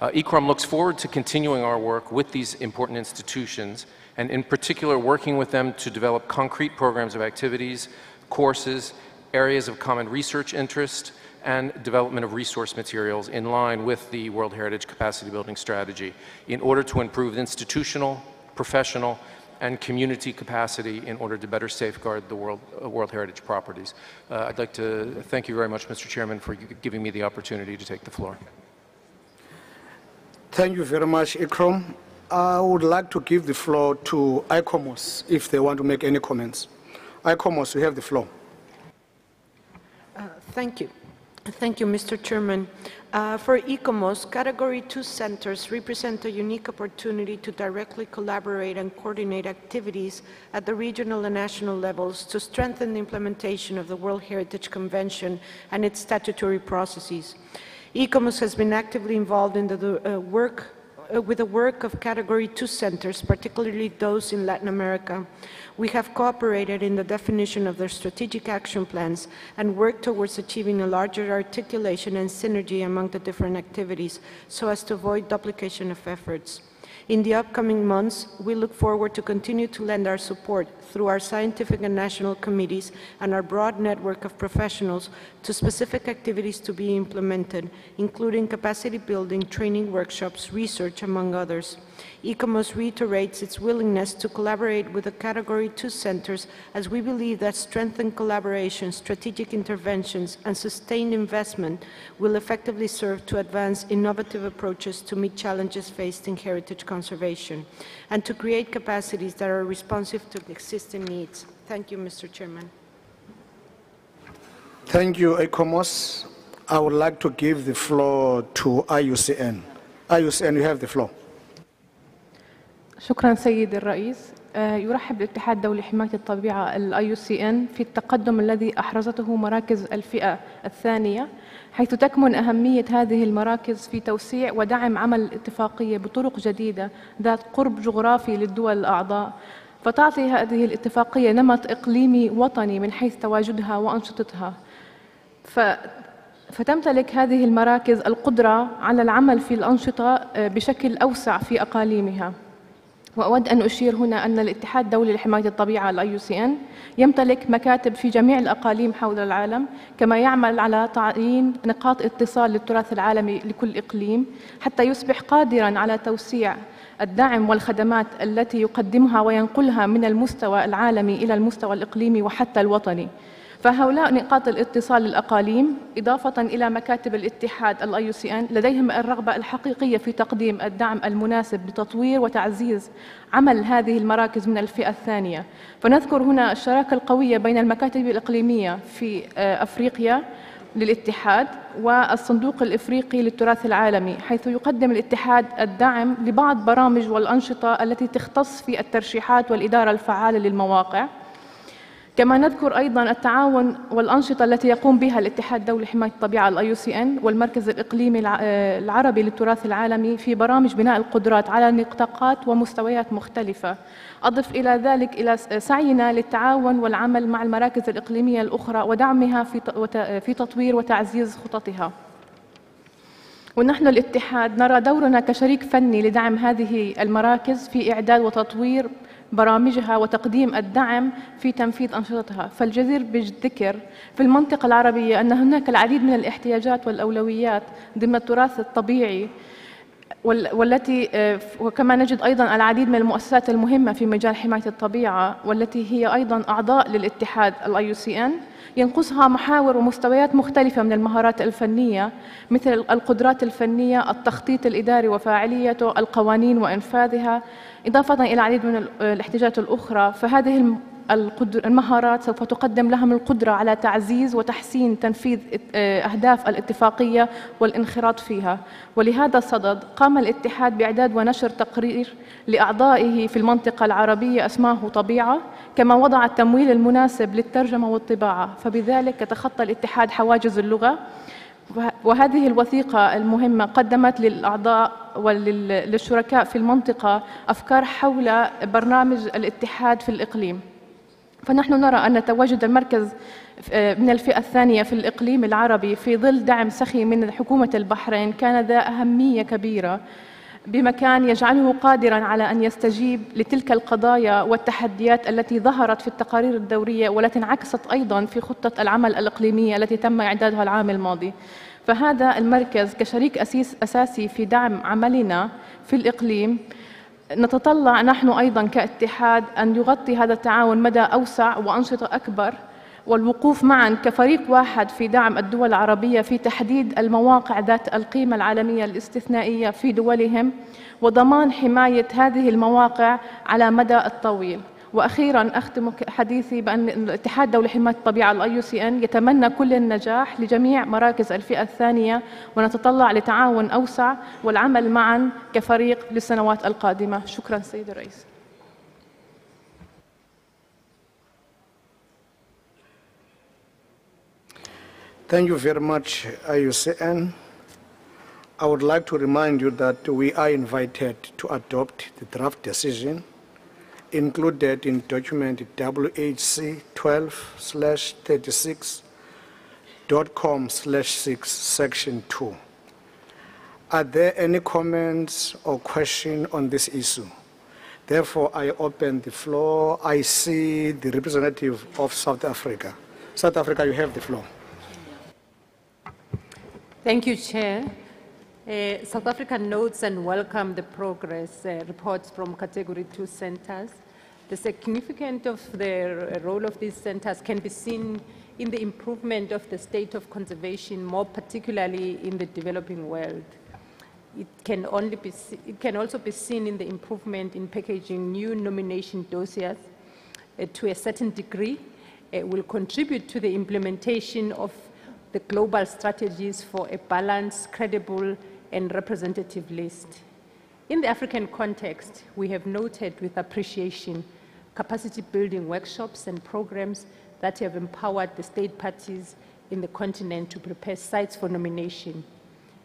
ICCROM looks forward to continuing our work with these important institutions, and in particular working with them to develop concrete programs of activities, courses, areas of common research interest, and development of resource materials in line with the World Heritage Capacity Building Strategy in order to improve institutional, professional, and community capacity in order to better safeguard the World Heritage properties. I'd like to thank you very much, Mr. Chairman, for giving me the opportunity to take the floor. Thank you very much, ICCROM. I would like to give the floor to ICOMOS if they want to make any comments. ICOMOS, you have the floor. Thank you. Thank you, Mr. Chairman. For ICOMOS, Category 2 centers represent a unique opportunity to directly collaborate and coordinate activities at the regional and national levels to strengthen the implementation of the World Heritage Convention and its statutory processes. ICOMOS has been actively involved in with the work of Category 2 centers, particularly those in Latin America. We have cooperated in the definition of their strategic action plans and worked towards achieving a larger articulation and synergy among the different activities so as to avoid duplication of efforts. In the upcoming months, we look forward to continue to lend our support through our scientific and national committees and our broad network of professionals to specific activities to be implemented, including capacity building, training workshops, research, among others. ICOMOS reiterates its willingness to collaborate with the Category 2 centers as we believe that strengthened collaboration, strategic interventions, and sustained investment will effectively serve to advance innovative approaches to meet challenges faced in heritage conservation and to create capacities that are responsive to existing needs. Thank you, Mr. Chairman. Thank you, ICOMOS. I would like to give the floor to IUCN. IUCN, you have the floor. شكرا سيد الرئيس. يرحب الاتحاد الدولي لحماية الطبيعة IUCN في التقدم الذي أحرزته مراكز الفئة الثانية، حيث تكمن أهمية هذه المراكز في توسيع ودعم عمل الاتفاقية بطرق جديدة ذات قرب جغرافي للدول الأعضاء، فتعطي هذه الاتفاقية نمط إقليمي وطني من حيث تواجدها وأنشطتها. فتمتلك هذه المراكز القدرة على العمل في الأنشطة بشكل أوسع في أقاليمها. وأود أن أشير هنا أن الاتحاد الدولي لحماية الطبيعة IUCN يمتلك مكاتب في جميع الأقاليم حول العالم، كما يعمل على تعيين نقاط اتصال للتراث العالمي لكل إقليم حتى يصبح قادراً على توسيع الدعم والخدمات التي يقدمها وينقلها من المستوى العالمي إلى المستوى الإقليمي وحتى الوطني. فهؤلاء نقاط الاتصال للأقاليم إضافة إلى مكاتب الاتحاد IUCN لديهم الرغبة الحقيقية في تقديم الدعم المناسب لتطوير وتعزيز عمل هذه المراكز من الفئة الثانية. فنذكر هنا الشراكة القوية بين المكاتب الإقليمية في أفريقيا للاتحاد والصندوق الإفريقي للتراث العالمي، حيث يقدم الاتحاد الدعم لبعض برامج والأنشطة التي تختص في الترشيحات والإدارة الفعالة للمواقع. كما نذكر أيضاً التعاون والأنشطة التي يقوم بها الاتحاد الدولي لحماية الطبيعة IUCN والمركز الإقليمي العربي للتراث العالمي في برامج بناء القدرات على نطاقات ومستويات مختلفة. أضف إلى ذلك إلى سعينا للتعاون والعمل مع المراكز الإقليمية الأخرى ودعمها في تطوير وتعزيز خططها. ونحن الاتحاد نرى دورنا كشريك فني لدعم هذه المراكز في إعداد وتطوير برامجها وتقديم الدعم في تنفيذ أنشطتها. فالجدير بالذكر في المنطقة العربية أن هناك العديد من الاحتياجات والأولويات ضمن التراث الطبيعي، والتي وكما نجد أيضا العديد من المؤسسات المهمة في مجال حماية الطبيعة والتي هي أيضا أعضاء للاتحاد IUCN ينقصها محاور ومستويات مختلفة من المهارات الفنية، مثل القدرات الفنية، التخطيط الإداري وفاعليته، القوانين وإنفاذها، إضافة إلى العديد من الاحتياجات الأخرى. فهذه المهارات سوف تقدم لهم القدرة على تعزيز وتحسين تنفيذ أهداف الاتفاقية والانخراط فيها. ولهذا الصدد قام الاتحاد بإعداد ونشر تقرير لأعضائه في المنطقة العربية اسمه طبيعة، كما وضع التمويل المناسب للترجمة والطباعة، فبذلك يتخطى الاتحاد حواجز اللغة. وهذه الوثيقة المهمة قدمت للأعضاء وللشركاء في المنطقة أفكار حول برنامج الاتحاد في الإقليم. فنحن نرى أن تواجد المركز من الفئة الثانية في الإقليم العربي في ظل دعم سخي من حكومة البحرين كان ذا أهمية كبيرة، بمكان يجعله قادراً على أن يستجيب لتلك القضايا والتحديات التي ظهرت في التقارير الدورية والتي انعكست أيضاً في خطة العمل الإقليمية التي تم إعدادها العام الماضي. فهذا المركز كشريك أساسي في دعم عملنا في الإقليم، نتطلع نحن أيضاً كاتحاد أن يغطي هذا التعاون مدى أوسع وأنشطة أكبر، والوقوف معاً كفريق واحد في دعم الدول العربية في تحديد المواقع ذات القيمة العالمية الاستثنائية في دولهم، وضمان حماية هذه المواقع على مدى الطويل. وأخيراً أختم حديثي بأن الاتحاد الدولي لحماية الطبيعة IUCN يتمنى كل النجاح لجميع مراكز الفئة الثانية، ونتطلع لتعاون أوسع والعمل معاً كفريق للسنوات القادمة. شكراً سيد الرئيس. Thank you very much, IUCN. I would like to remind you that we are invited to adopt the draft decision included in document WHC 12/36.com/6, section 2. Are there any comments or questions on this issue? Therefore, I open the floor. I see the representative of South Africa. South Africa, you have the floor. Thank you, Chair. South Africa notes and welcome the progress reports from Category 2 centers. The significance of the role of these centers can be seen in the improvement of the state of conservation, more particularly in the developing world. It can also be seen in the improvement in packaging new nomination dossiers. To a certain degree, will contribute to the implementation of the global strategies for a balanced, credible, and representative list. In the African context, we have noted with appreciation capacity building workshops and programs that have empowered the state parties in the continent to prepare sites for nomination.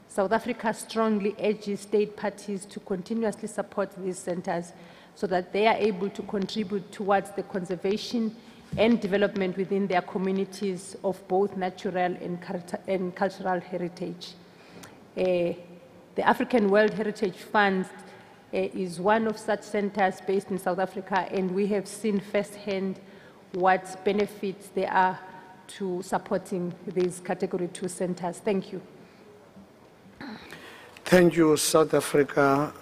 South Africa strongly urges state parties to continuously support these centers so that they are able to contribute towards the conservation and development within their communities of both natural and cultural heritage. The African World Heritage Fund is one of such centers based in South Africa, and we have seen firsthand what benefits there are to supporting these Category 2 centers. Thank you. Thank you, South Africa.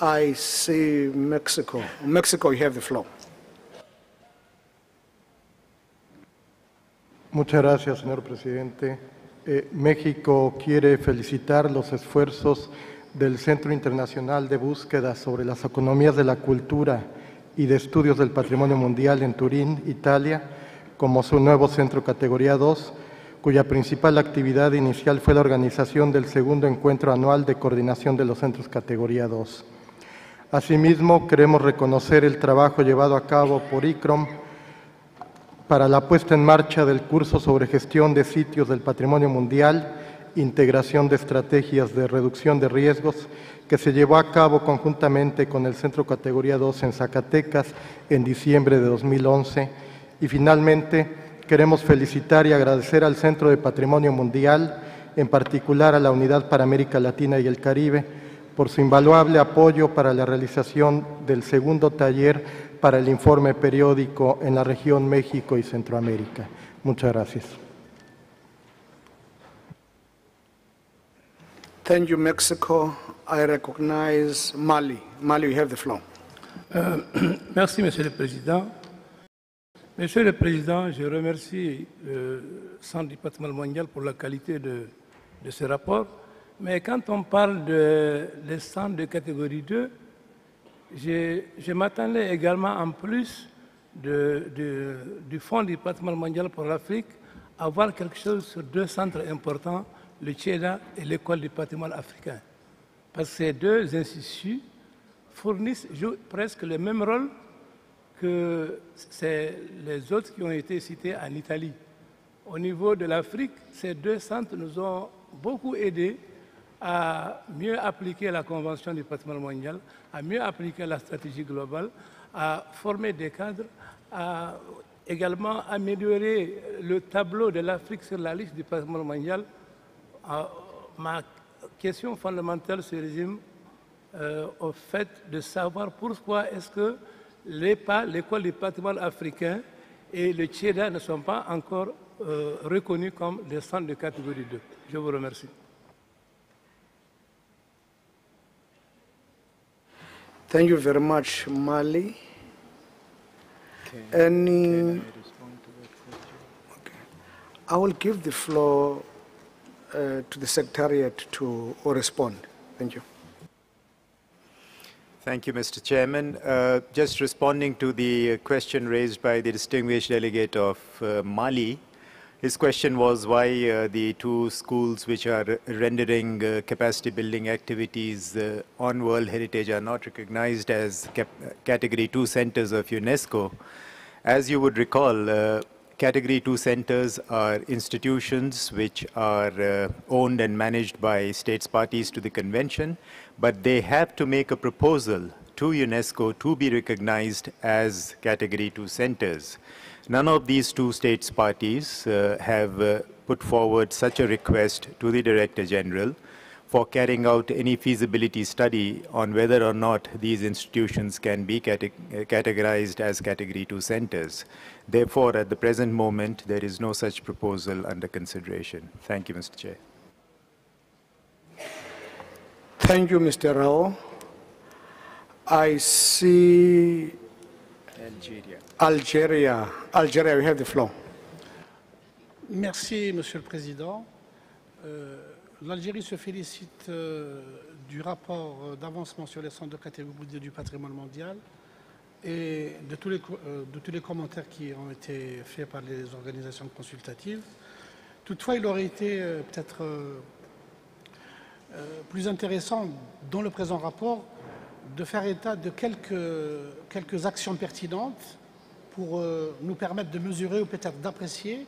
I see Mexico. Mexico, you have the floor. Muchas gracias, señor presidente. México quiere felicitar los esfuerzos del Centro Internacional de Búsqueda sobre las Economías de la Cultura y de Estudios del Patrimonio Mundial en Turín, Italia, como su nuevo centro categoría 2, cuya principal actividad inicial fue la organización del segundo encuentro anual de coordinación de los centros categoría 2. Asimismo, queremos reconocer el trabajo llevado a cabo por ICROM para la puesta en marcha del curso sobre gestión de sitios del patrimonio mundial, integración de estrategias de reducción de riesgos, que se llevó a cabo conjuntamente con el Centro Categoría 2 en Zacatecas en diciembre de 2011. Y finalmente, queremos felicitar y agradecer al Centro de Patrimonio Mundial en particular a la Unidad para América Latina y el Caribe, por su invaluable apoyo para la realización del segundo taller para el informe periódico en la región México y Centroamérica. Muchas gracias. Thank you, Mexico. I recognize Mali. Mali, you have the floor. Merci, Monsieur le Président. Monsieur le Président, je remercie le Centre du patrimoine mondial pour la qualité de ce rapport. Mais quand on parle des centres de catégorie 2, je m'attendais également, en plus du Fonds du patrimoine mondial pour l'Afrique, à voir quelque chose sur deux centres importants, le TIEDA et l'École du patrimoine africain. Parce que ces deux instituts jouent presque le même rôle que les autres qui ont été cités en Italie. Au niveau de l'Afrique, ces deux centres nous ont beaucoup aidés à mieux appliquer la Convention du patrimoine mondial, à mieux appliquer la stratégie globale, à former des cadres, à également améliorer le tableau de l'Afrique sur la liste du patrimoine mondial. Ma question fondamentale se résume au fait de savoir pourquoi est-ce que l'École du patrimoine africain et le TIEDA ne sont pas encore reconnus comme des centres de catégorie 2. Je vous remercie. Thank you very much, Mali. I will give the floor to the Secretariat to respond. Thank you. Thank you, Mr. Chairman. Just responding to the question raised by the distinguished delegate of Mali, his question was why the two schools which are rendering capacity building activities on World Heritage are not recognized as Category 2 centers of UNESCO. As you would recall, Category 2 centers are institutions which are owned and managed by states parties to the convention, but they have to make a proposal to UNESCO to be recognized as Category 2 centers. None of these two states parties have put forward such a request to the Director General for carrying out any feasibility study on whether or not these institutions can be categorized as Category 2 centers. Therefore, at the present moment, there is no such proposal under consideration. Thank you, Mr. Chair. Thank you, Mr. Rao. I see Algeria. Algeria, we have the floor. Merci, Monsieur le Président. L'Algérie se félicite du rapport d'avancement sur les centres de catégorie du patrimoine mondial et de tous les commentaires qui ont été faits par les organisations consultatives. Toutefois, il aurait été peut-être plus intéressant dans le présent rapport de faire état de quelques actions pertinentes pour nous permettre de mesurer ou peut-être d'apprécier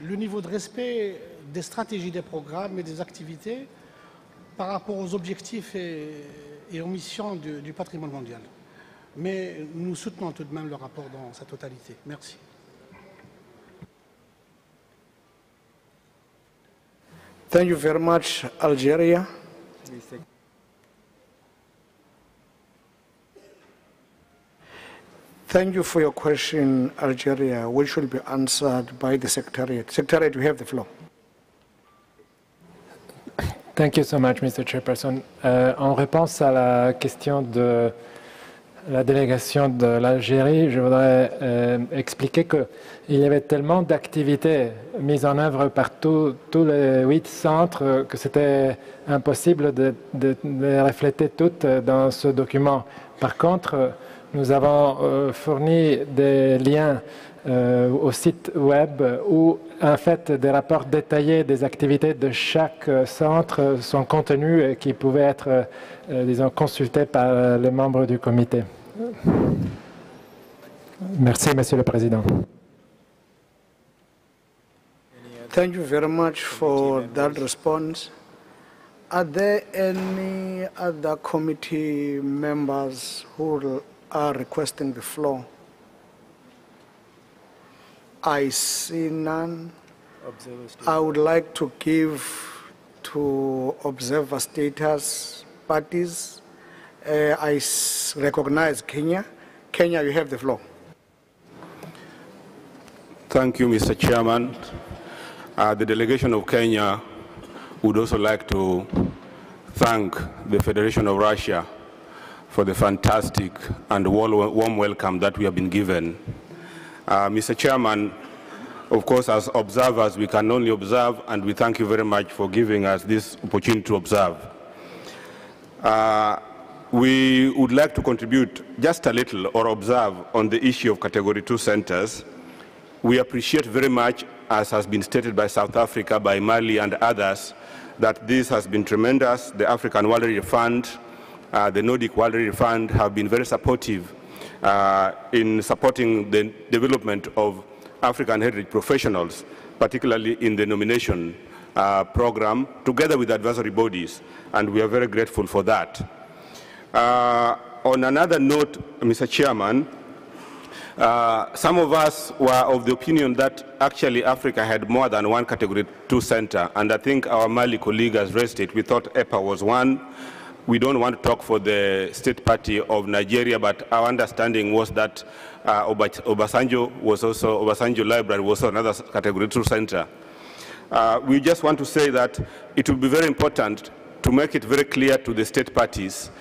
le niveau de respect des stratégies, des programmes et des activités par rapport aux objectifs et aux missions du patrimoine mondial. Mais nous soutenons tout de même le rapport dans sa totalité. Merci. Thank you very much, Algeria. Thank you for your question, Algeria, which will be answered by the Secretariat. Secretariat, you have the floor. Thank you so much, Mr. Chairperson. En réponse à la question de la délégation de l'Algérie, je voudrais expliquer qu'il y avait tellement d'activités mises en œuvre par tous les 8 centres que c'était impossible de les refléter toutes dans ce document. Par contre, nous avons fourni des liens au site web où, en fait, des rapports détaillés des activités de chaque centre sont contenus et qui pouvaient être, disons, consultés par les membres du comité. Merci, Monsieur le Président. Thank you very much for that response. Are there any other committee members who are requesting the floor? I see none. I would like to give to observer status parties. I recognize Kenya. Kenya, you have the floor. Thank you, Mr. Chairman. The delegation of Kenya would also like to thank the Federation of Russia for the fantastic and warm welcome that we have been given. Mr. Chairman, of course, as observers, we can only observe, and we thank you very much for giving us this opportunity to observe. We would like to contribute just a little or observe on the issue of Category 2 centers. We appreciate very much, as has been stated by South Africa, by Mali and others, that this has been tremendous. The African World Heritage Fund, the Nordic World Heritage Fund have been very supportive in supporting the development of African heritage professionals, particularly in the nomination program, together with advisory bodies, and we are very grateful for that. On another note, Mr. Chairman, some of us were of the opinion that actually Africa had more than one Category 2 center, and I think our Mali colleague has raised it. We thought EPA was one. We don't want to talk for the state party of Nigeria, but our understanding was that Obasanjo Library was another Category 2 center. We just want to say that it will be very important to make it very clear to the state parties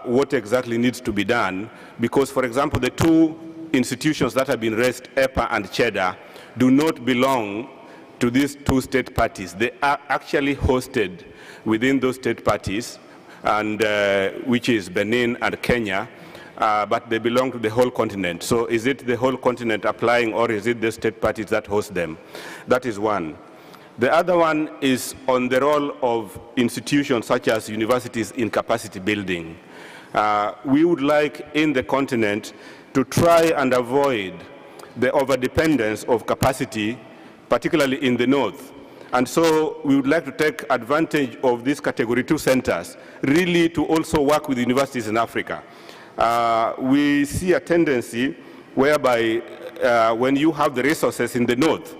what exactly needs to be done, because, for example, the two institutions that have been raised, EPA and CHEDA, do not belong to these two state parties. They are actually hosted within those state parties, and which is Benin and Kenya, but they belong to the whole continent. So is it the whole continent applying, or is it the state parties that host them? That is one. The other one is on the role of institutions such as universities in capacity building. We would like in the continent to try and avoid the overdependence of capacity, particularly in the north. And so we would like to take advantage of these Category 2 centers, really to also work with universities in Africa. We see a tendency whereby when you have the resources in the north,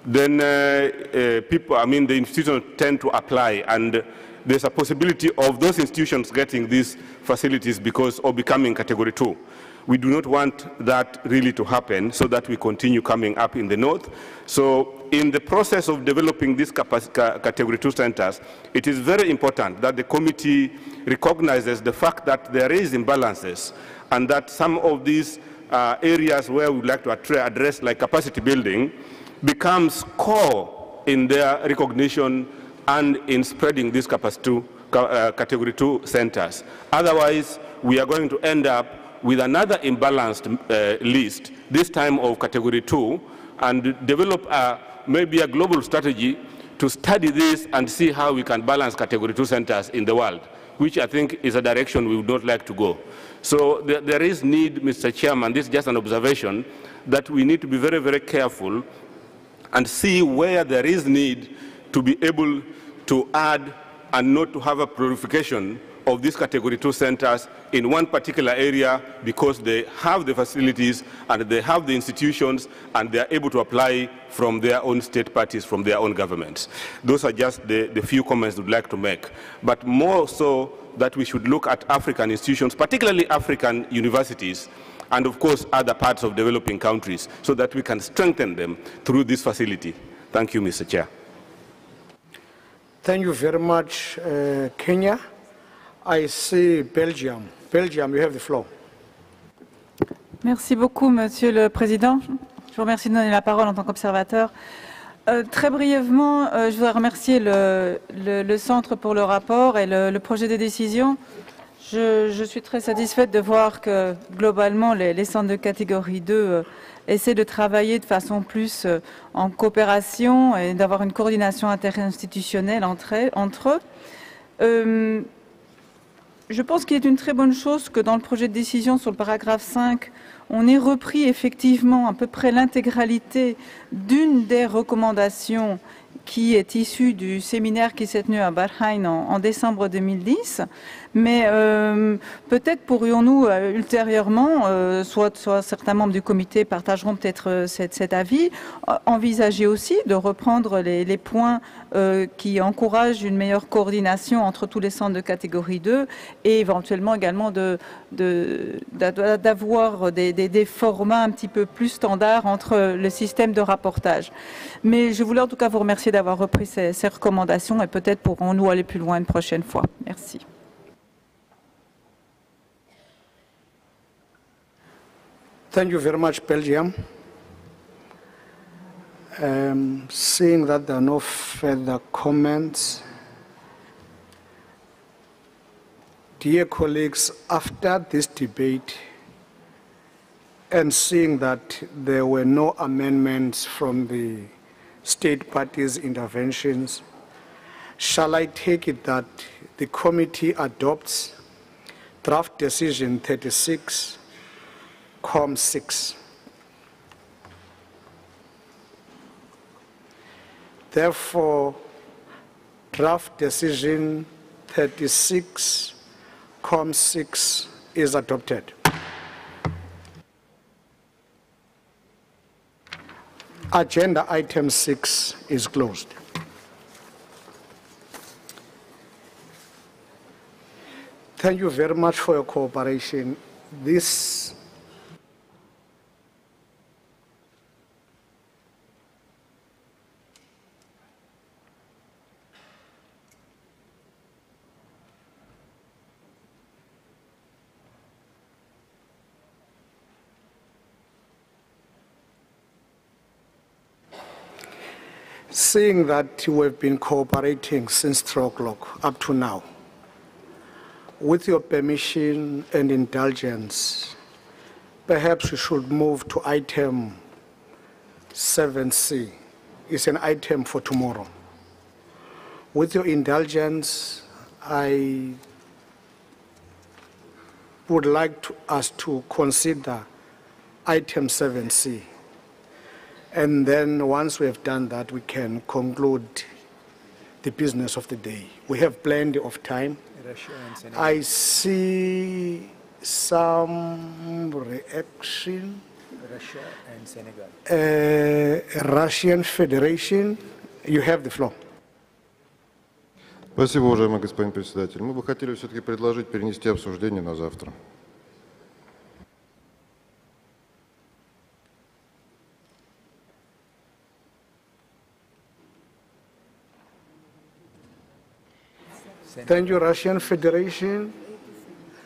then the institutions tend to apply, and there's a possibility of those institutions getting these facilities or becoming Category 2. We do not want that really to happen, so that we continue coming up in the north. So in the process of developing these Category 2 centers, it is very important that the committee recognizes the fact that there is imbalances, and that some of these areas where we would like to address, like capacity building, becomes core in their recognition and in spreading these Category 2 centers. Otherwise, we are going to end up with another imbalanced list, this time of Category 2, and develop maybe a global strategy to study this and see how we can balance Category 2 centers in the world, which I think is a direction we would not like to go. So there is need, Mr. Chairman, this is just an observation, that we need to be very, very careful and see where there is need to be able to add and not to have a proliferation of these Category 2 centers in one particular area, because they have the facilities and they have the institutions and they are able to apply from their own state parties, from their own governments. Those are just the few comments we'd like to make. But more so that we should look at African institutions, particularly African universities, and of course other parts of developing countries, so that we can strengthen them through this facility. Thank you, Mr. Chair. Thank you very much, Kenya. I see Belgium. Belgium, you have the floor. Merci beaucoup, Monsieur le Président. Je vous remercie de donner la parole en tant qu'observateur. Très brièvement, je voudrais remercier le Centre pour le rapport et le projet de décision. Je suis très satisfaite de voir que, globalement, les centres de catégorie 2 essaient de travailler de façon plus en coopération et d'avoir une coordination interinstitutionnelle entre eux. Je pense qu'il est une très bonne chose que dans le projet de décision sur le paragraphe 5, on ait repris effectivement à peu près l'intégralité d'une des recommandations qui est issue du séminaire qui s'est tenu à Bahreïn en décembre 2010. Mais peut-être pourrions-nous ultérieurement, soit certains membres du comité partageront peut-être cet avis, envisager aussi de reprendre les points qui encouragent une meilleure coordination entre tous les centres de catégorie 2 et éventuellement également d'avoir des formats un petit peu plus standards entre le système de rapportage. Mais je voulais en tout cas vous remercier d'avoir repris ces recommandations et peut-être pourrons-nous aller plus loin une prochaine fois. Merci. Thank you very much, Belgium. Seeing that there are no further comments, dear colleagues, after this debate and seeing that there were no amendments from the state parties' interventions, shall I take it that the committee adopts draft decision 36, COM6. Therefore, draft decision 36, COM6 is adopted. Agenda item 6 is closed. Thank you very much for your cooperation. This seeing that you have been cooperating since 3 o'clock up to now, with your permission and indulgence, perhaps we should move to item 7C. It's an item for tomorrow. With your indulgence, I would like us to consider item 7C. And then once we have done that, we can conclude the business of the day. We have plenty of time. I see some reaction. Russia and Senegal. Russian Federation, you have the floor. Спасибо, уважаемый господин председатель. Мы бы хотели все-таки предложить перенести обсуждение на завтра. Thank you, Russian Federation.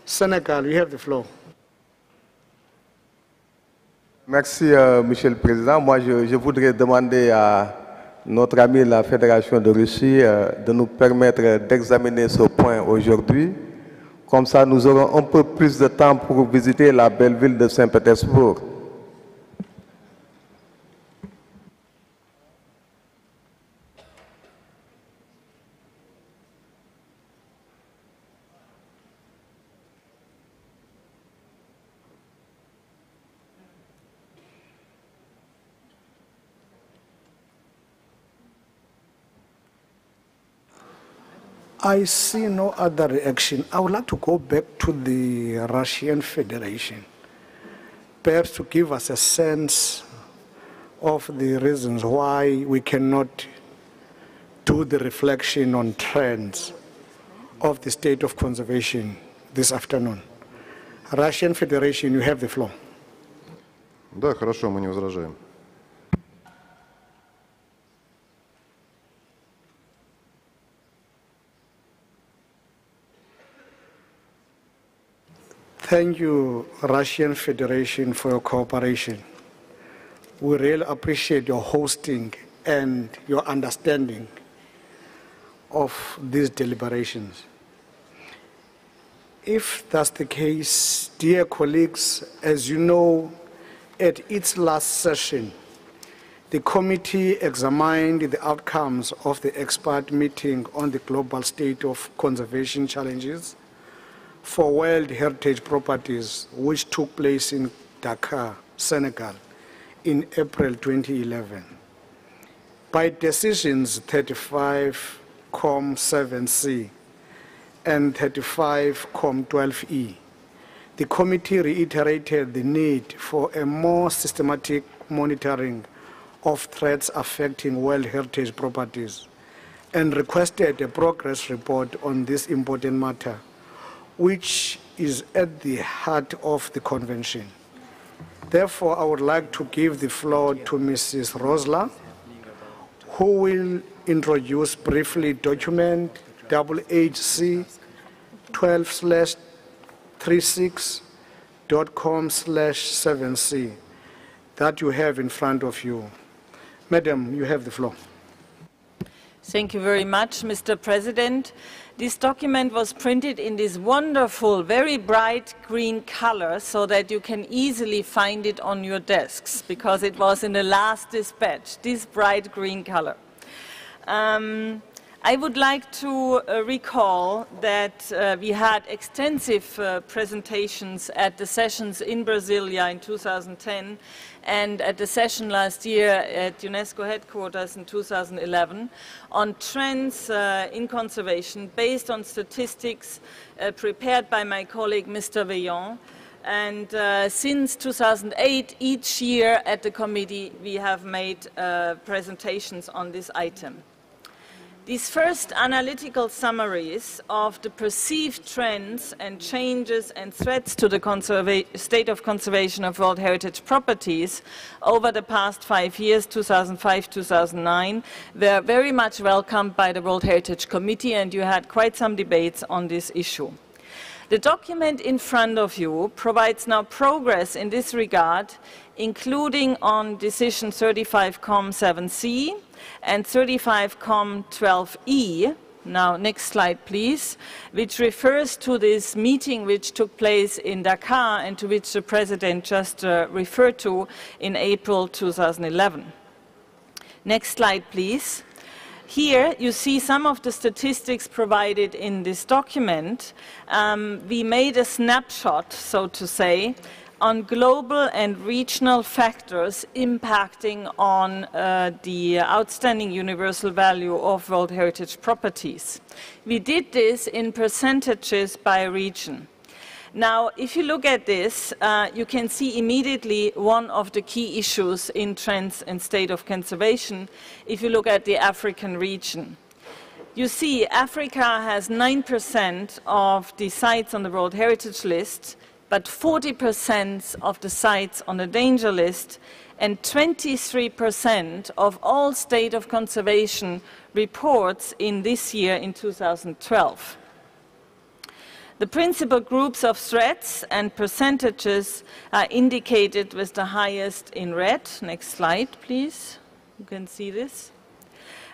Senegal, you have the floor. Merci, Monsieur le Président. Moi, je voudrais demander à notre ami la Fédération de Russie de nous permettre d'examiner ce point aujourd'hui. Comme ça, nous aurons un peu plus de temps pour visiter la belle ville de Saint-Pétersbourg. I see no other reaction. I would like to go back to the Russian Federation, perhaps to give us a sense of the reasons why we cannot do the reflection on trends of the state of conservation this afternoon. Russian Federation, you have the floor. Да, хорошо, мы не возражаем. Thank you, Russian Federation, for your cooperation. We really appreciate your hosting and your understanding of these deliberations. If that's the case, dear colleagues, as you know, at its last session, the committee examined the outcomes of the expert meeting on the global state of conservation challenges for World Heritage properties, which took place in Dakar, Senegal, in April 2011. By decisions 35-7C and 35-12E, the committee reiterated the need for a more systematic monitoring of threats affecting World Heritage properties and requested a progress report on this important matter, which is at the heart of the convention. Therefore, I would like to give the floor to Mrs. Rosler, who will introduce briefly document HHC 12/36.com/7C that you have in front of you. Madam, you have the floor. Thank you very much, Mr. President. This document was printed in this wonderful, very bright green color so that you can easily find it on your desks, because it was in the last dispatch, this bright green color. I would like to recall that we had extensive presentations at the sessions in Brasilia in 2010 and at the session last year at UNESCO headquarters in 2011 on trends in conservation based on statistics prepared by my colleague Mr. Veillon. And since 2008, each year at the committee we have made presentations on this item. These first analytical summaries of the perceived trends and changes and threats to the state of conservation of World Heritage properties over the past 5 years, 2005-2009, were very much welcomed by the World Heritage Committee, and you had quite some debates on this issue. The document in front of you provides now progress in this regard, including on decision 35-7C and 35-12E. Now, next slide, please, which refers to this meeting which took place in Dakar and to which the President just referred to in April 2011. Next slide, please. Here you see some of the statistics provided in this document. We made a snapshot, so to say, on global and regional factors impacting on the outstanding universal value of World Heritage properties. We did this in percentages by region. Now, if you look at this, you can see immediately one of the key issues in trends and state of conservation if you look at the African region. You see, Africa has 9% of the sites on the World Heritage list, but 40% of the sites on the danger list, and 23% of all state of conservation reports in this year in 2012. The principal groups of threats and percentages are indicated with the highest in red. Next slide, please. You can see this.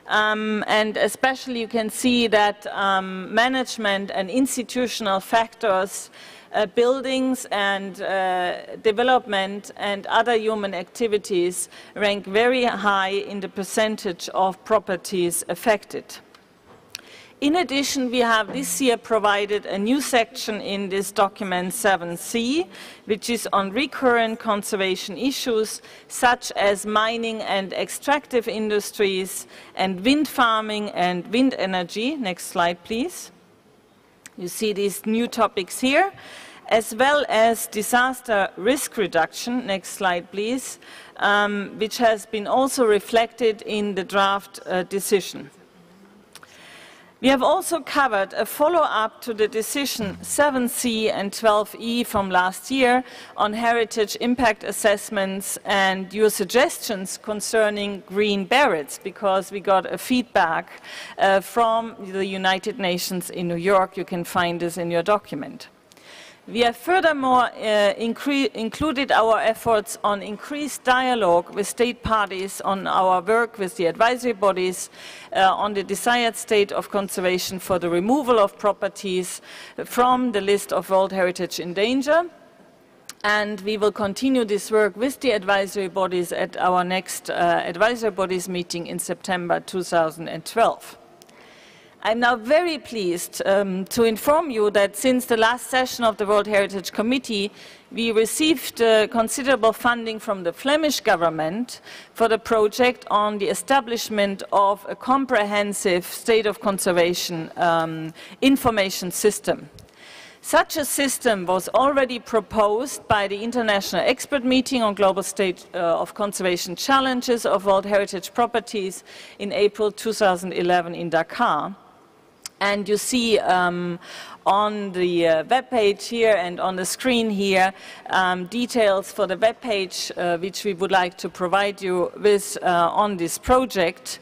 And especially you can see that management and institutional factors, buildings and development and other human activities rank very high in the percentage of properties affected. In addition, we have this year provided a new section in this document 7C, which is on recurrent conservation issues such as mining and extractive industries and wind farming and wind energy. Next slide, please. You see these new topics here, as well as disaster risk reduction. Next slide, please, which has been also reflected in the draft decision. We have also covered a follow-up to the decision 7C and 12E from last year on heritage impact assessments and your suggestions concerning green berets, because we got a feedback from the United Nations in New York. You can find this in your document. We have furthermore included our efforts on increased dialogue with state parties on our work with the advisory bodies on the desired state of conservation for the removal of properties from the list of World Heritage in danger. And we will continue this work with the advisory bodies at our next advisory bodies meeting in September 2012. I'm now very pleased to inform you that since the last session of the World Heritage Committee, we received considerable funding from the Flemish government for the project on the establishment of a comprehensive state of conservation information system. Such a system was already proposed by the International Expert Meeting on Global State of Conservation Challenges of World Heritage Properties in April 2011 in Dakar. And you see on the web page here and on the screen here details for the web page which we would like to provide you with on this project.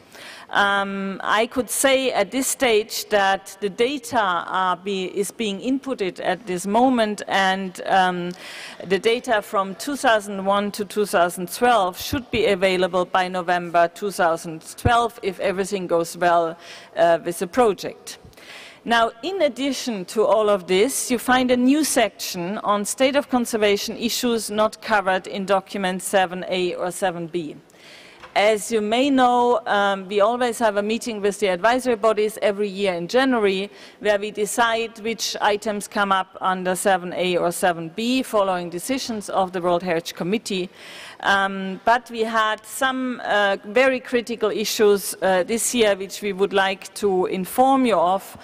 I could say at this stage that the data is being inputted at this moment, and the data from 2001 to 2012 should be available by November 2012 if everything goes well with the project. Now, in addition to all of this, you find a new section on state of conservation issues not covered in document 7A or 7B. As you may know, we always have a meeting with the advisory bodies every year in January, where we decide which items come up under 7A or 7B following decisions of the World Heritage Committee. But we had some very critical issues this year which we would like to inform you of.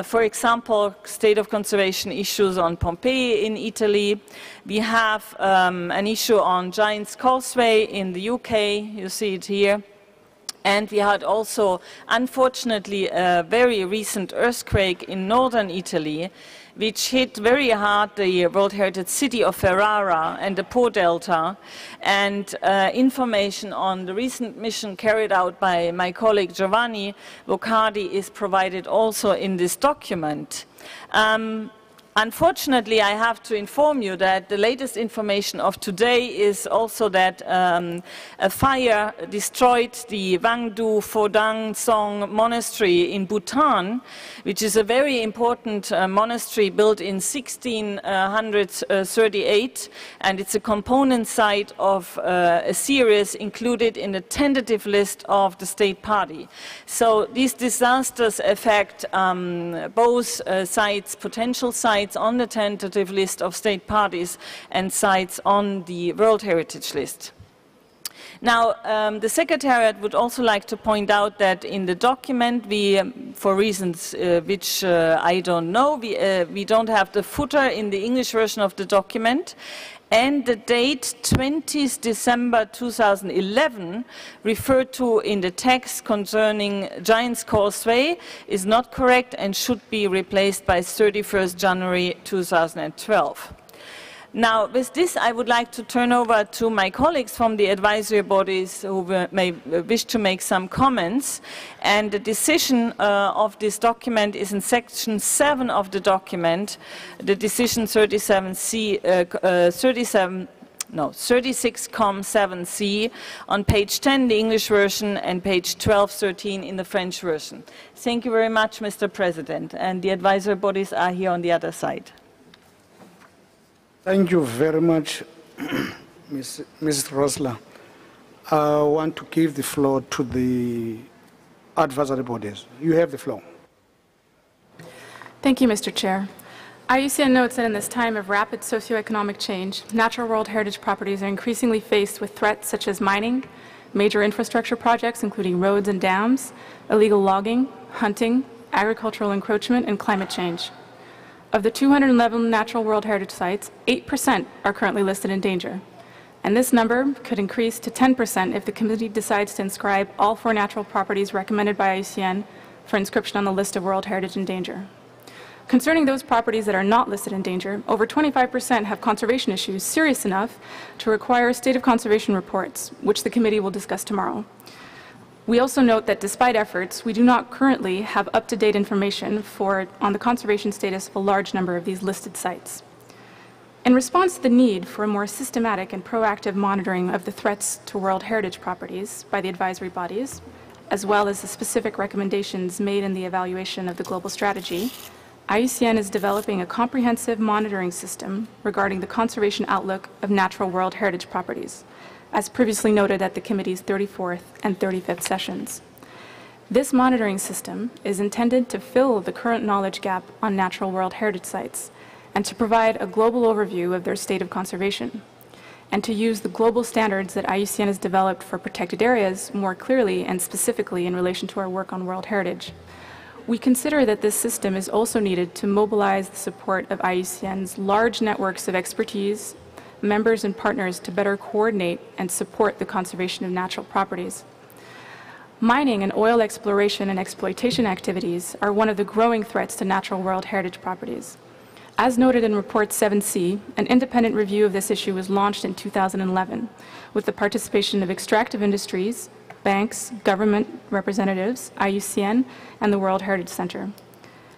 For example, state of conservation issues on Pompeii in Italy. We have an issue on Giant's Causeway in the UK, you see it here. And we had also, unfortunately, a very recent earthquake in northern Italy, which hit very hard the World Heritage City of Ferrara and the Po Delta. And information on the recent mission carried out by my colleague Giovanni Boccardi is provided also in this document. Unfortunately, I have to inform you that the latest information of today is also that a fire destroyed the Wangdu Phodang Song Monastery in Bhutan, which is a very important monastery built in 1638, and it's a component site of a series included in the tentative list of the state party. So these disasters affect both sites, potential sites on the tentative list of state parties and sites on the World Heritage List. Now, the Secretariat would also like to point out that in the document, for reasons which I don't know, we don't have the footer in the English version of the document. And the date 20th December 2011 referred to in the text concerning Giant's Causeway is not correct and should be replaced by 31st January 2012. Now, with this, I would like to turn over to my colleagues from the advisory bodies who may wish to make some comments. And the decision of this document is in section 7 of the document, the decision 36.7c on page 10, the English version, and page 1213 in the French version. Thank you very much, Mr. President. And the advisory bodies are here on the other side. Thank you very much, Mrs. Rosler. I want to give the floor to the advisory bodies. You have the floor. Thank you, Mr. Chair. IUCN notes that in this time of rapid socioeconomic change, natural World Heritage properties are increasingly faced with threats such as mining, major infrastructure projects including roads and dams, illegal logging, hunting, agricultural encroachment, and climate change. Of the 211 natural World Heritage sites, 8% are currently listed in danger. And this number could increase to 10% if the committee decides to inscribe all 4 natural properties recommended by IUCN for inscription on the list of World Heritage in danger. Concerning those properties that are not listed in danger, over 25% have conservation issues serious enough to require state of conservation reports, which the committee will discuss tomorrow. We also note that despite efforts, we do not currently have up-to-date information on the conservation status of a large number of these listed sites. In response to the need for a more systematic and proactive monitoring of the threats to World Heritage properties by the advisory bodies, as well as the specific recommendations made in the evaluation of the global strategy, IUCN is developing a comprehensive monitoring system regarding the conservation outlook of natural World Heritage properties, as previously noted at the committee's 34th and 35th sessions. This monitoring system is intended to fill the current knowledge gap on natural World Heritage sites and to provide a global overview of their state of conservation, and to use the global standards that IUCN has developed for protected areas more clearly and specifically in relation to our work on World Heritage. We consider that this system is also needed to mobilize the support of IUCN's large networks of expertise, members and partners to better coordinate and support the conservation of natural properties. Mining and oil exploration and exploitation activities are one of the growing threats to natural World Heritage properties. As noted in Report 7C, an independent review of this issue was launched in 2011 with the participation of extractive industries, banks, government representatives, IUCN, and the World Heritage Center.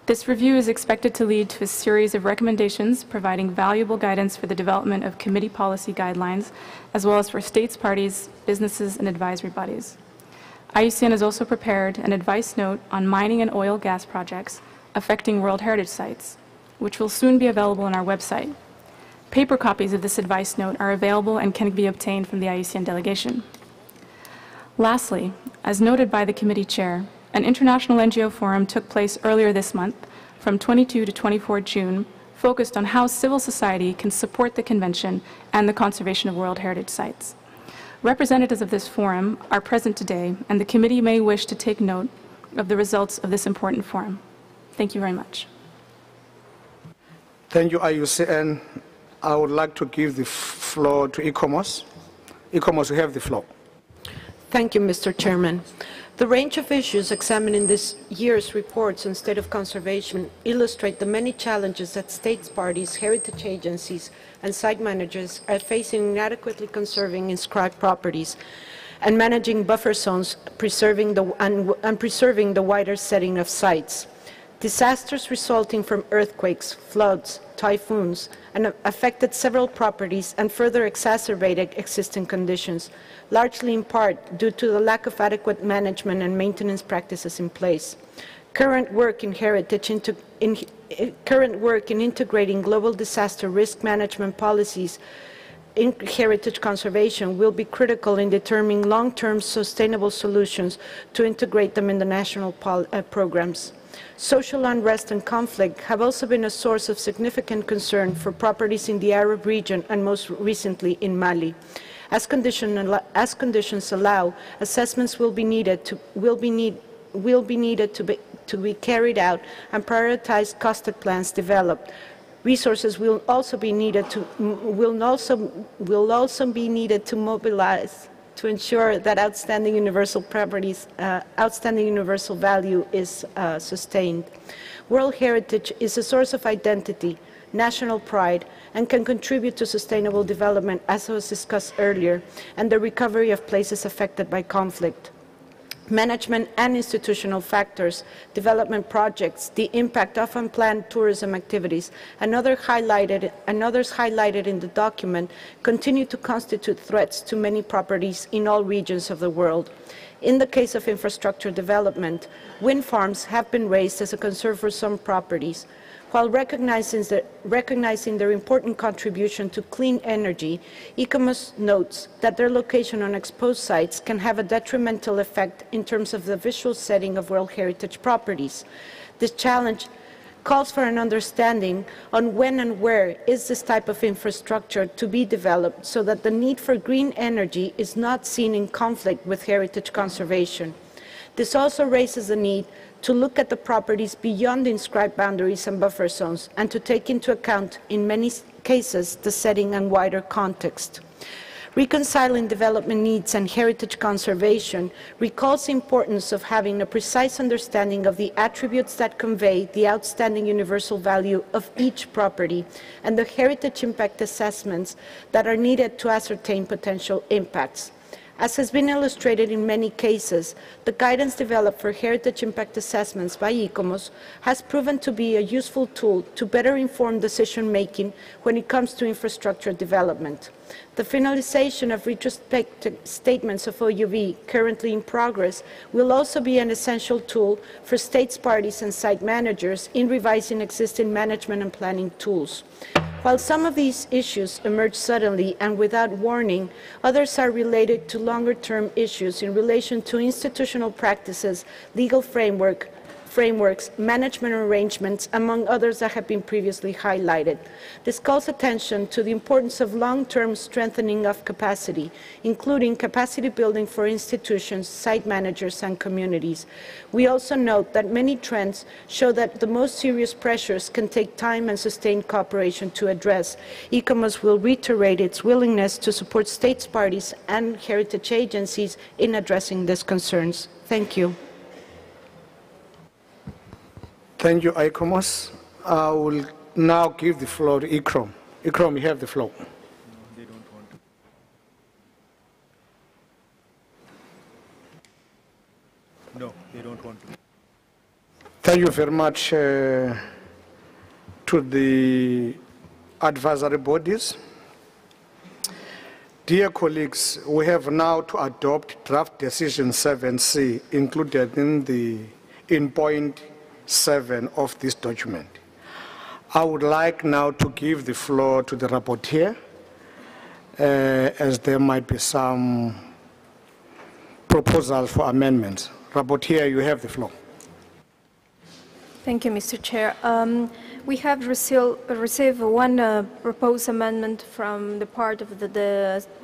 This review is expected to lead to a series of recommendations providing valuable guidance for the development of committee policy guidelines, as well as for states, parties, businesses, and advisory bodies. IUCN has also prepared an advice note on mining and oil gas projects affecting World Heritage sites, which will soon be available on our website. Paper copies of this advice note are available and can be obtained from the IUCN delegation. Lastly, as noted by the committee chair, an international NGO forum took place earlier this month from 22 to 24 June, focused on how civil society can support the Convention and the conservation of World Heritage sites. Representatives of this forum are present today, and the committee may wish to take note of the results of this important forum. Thank you very much. Thank you, IUCN. I would like to give the floor to ICOMOS. ICOMOS, you have the floor. Thank you, Mr. Chairman. The range of issues examined in this year's reports on state of conservation illustrate the many challenges that states, parties, heritage agencies, and site managers are facing in adequately conserving inscribed properties and managing buffer zones, preserving the wider setting of sites. Disasters resulting from earthquakes, floods, typhoons, and affected several properties and further exacerbated existing conditions, largely in part due to the lack of adequate management and maintenance practices in place. Current work in integrating global disaster risk management policies in heritage conservation will be critical in determining long-term sustainable solutions to integrate them in the national programs. Social unrest and conflict have also been a source of significant concern for properties in the Arab region and most recently in Mali. As conditions allow, assessments will be needed to be carried out and prioritized costed plans developed. Resources will also be needed to mobilize to ensure that outstanding universal value is sustained. World Heritage is a source of identity, national pride, and can contribute to sustainable development, as was discussed earlier, and the recovery of places affected by conflict. Management and institutional factors, development projects, the impact of unplanned tourism activities, and others highlighted in the document continue to constitute threats to many properties in all regions of the world. In the case of infrastructure development, wind farms have been raised as a concern for some properties. While recognizing their important contribution to clean energy, ICOMOS notes that their location on exposed sites can have a detrimental effect in terms of the visual setting of World Heritage properties. This challenge calls for an understanding on when and where is this type of infrastructure to be developed so that the need for green energy is not seen in conflict with heritage conservation. This also raises the need to look at the properties beyond the inscribed boundaries and buffer zones and to take into account, in many cases, the setting and wider context. Reconciling development needs and heritage conservation recalls the importance of having a precise understanding of the attributes that convey the outstanding universal value of each property and the heritage impact assessments that are needed to ascertain potential impacts. As has been illustrated in many cases, the guidance developed for heritage impact assessments by ICOMOS has proven to be a useful tool to better inform decision-making when it comes to infrastructure development. The finalization of retrospective statements of OUV currently in progress will also be an essential tool for states, parties, and site managers in revising existing management and planning tools. While some of these issues emerge suddenly and without warning, others are related to longer-term issues in relation to institutional practices, legal frameworks, management arrangements, among others that have been previously highlighted. This calls attention to the importance of long-term strengthening of capacity, including capacity building for institutions, site managers, and communities. We also note that many trends show that the most serious pressures can take time and sustained cooperation to address. ICOMOS will reiterate its willingness to support states parties and heritage agencies in addressing these concerns. Thank you. Thank you, ICOMOS. I will now give the floor to Ikrom. Ikrom, you have the floor. No, they don't want to. Thank you very much to the advisory bodies. Dear colleagues, we have now to adopt draft decision 7C included in point 7 of this document. I would like now to give the floor to the rapporteur, as there might be some proposals for amendments. Rapporteur, you have the floor. Thank you, Mr. Chair. We have received one proposed amendment from the part of the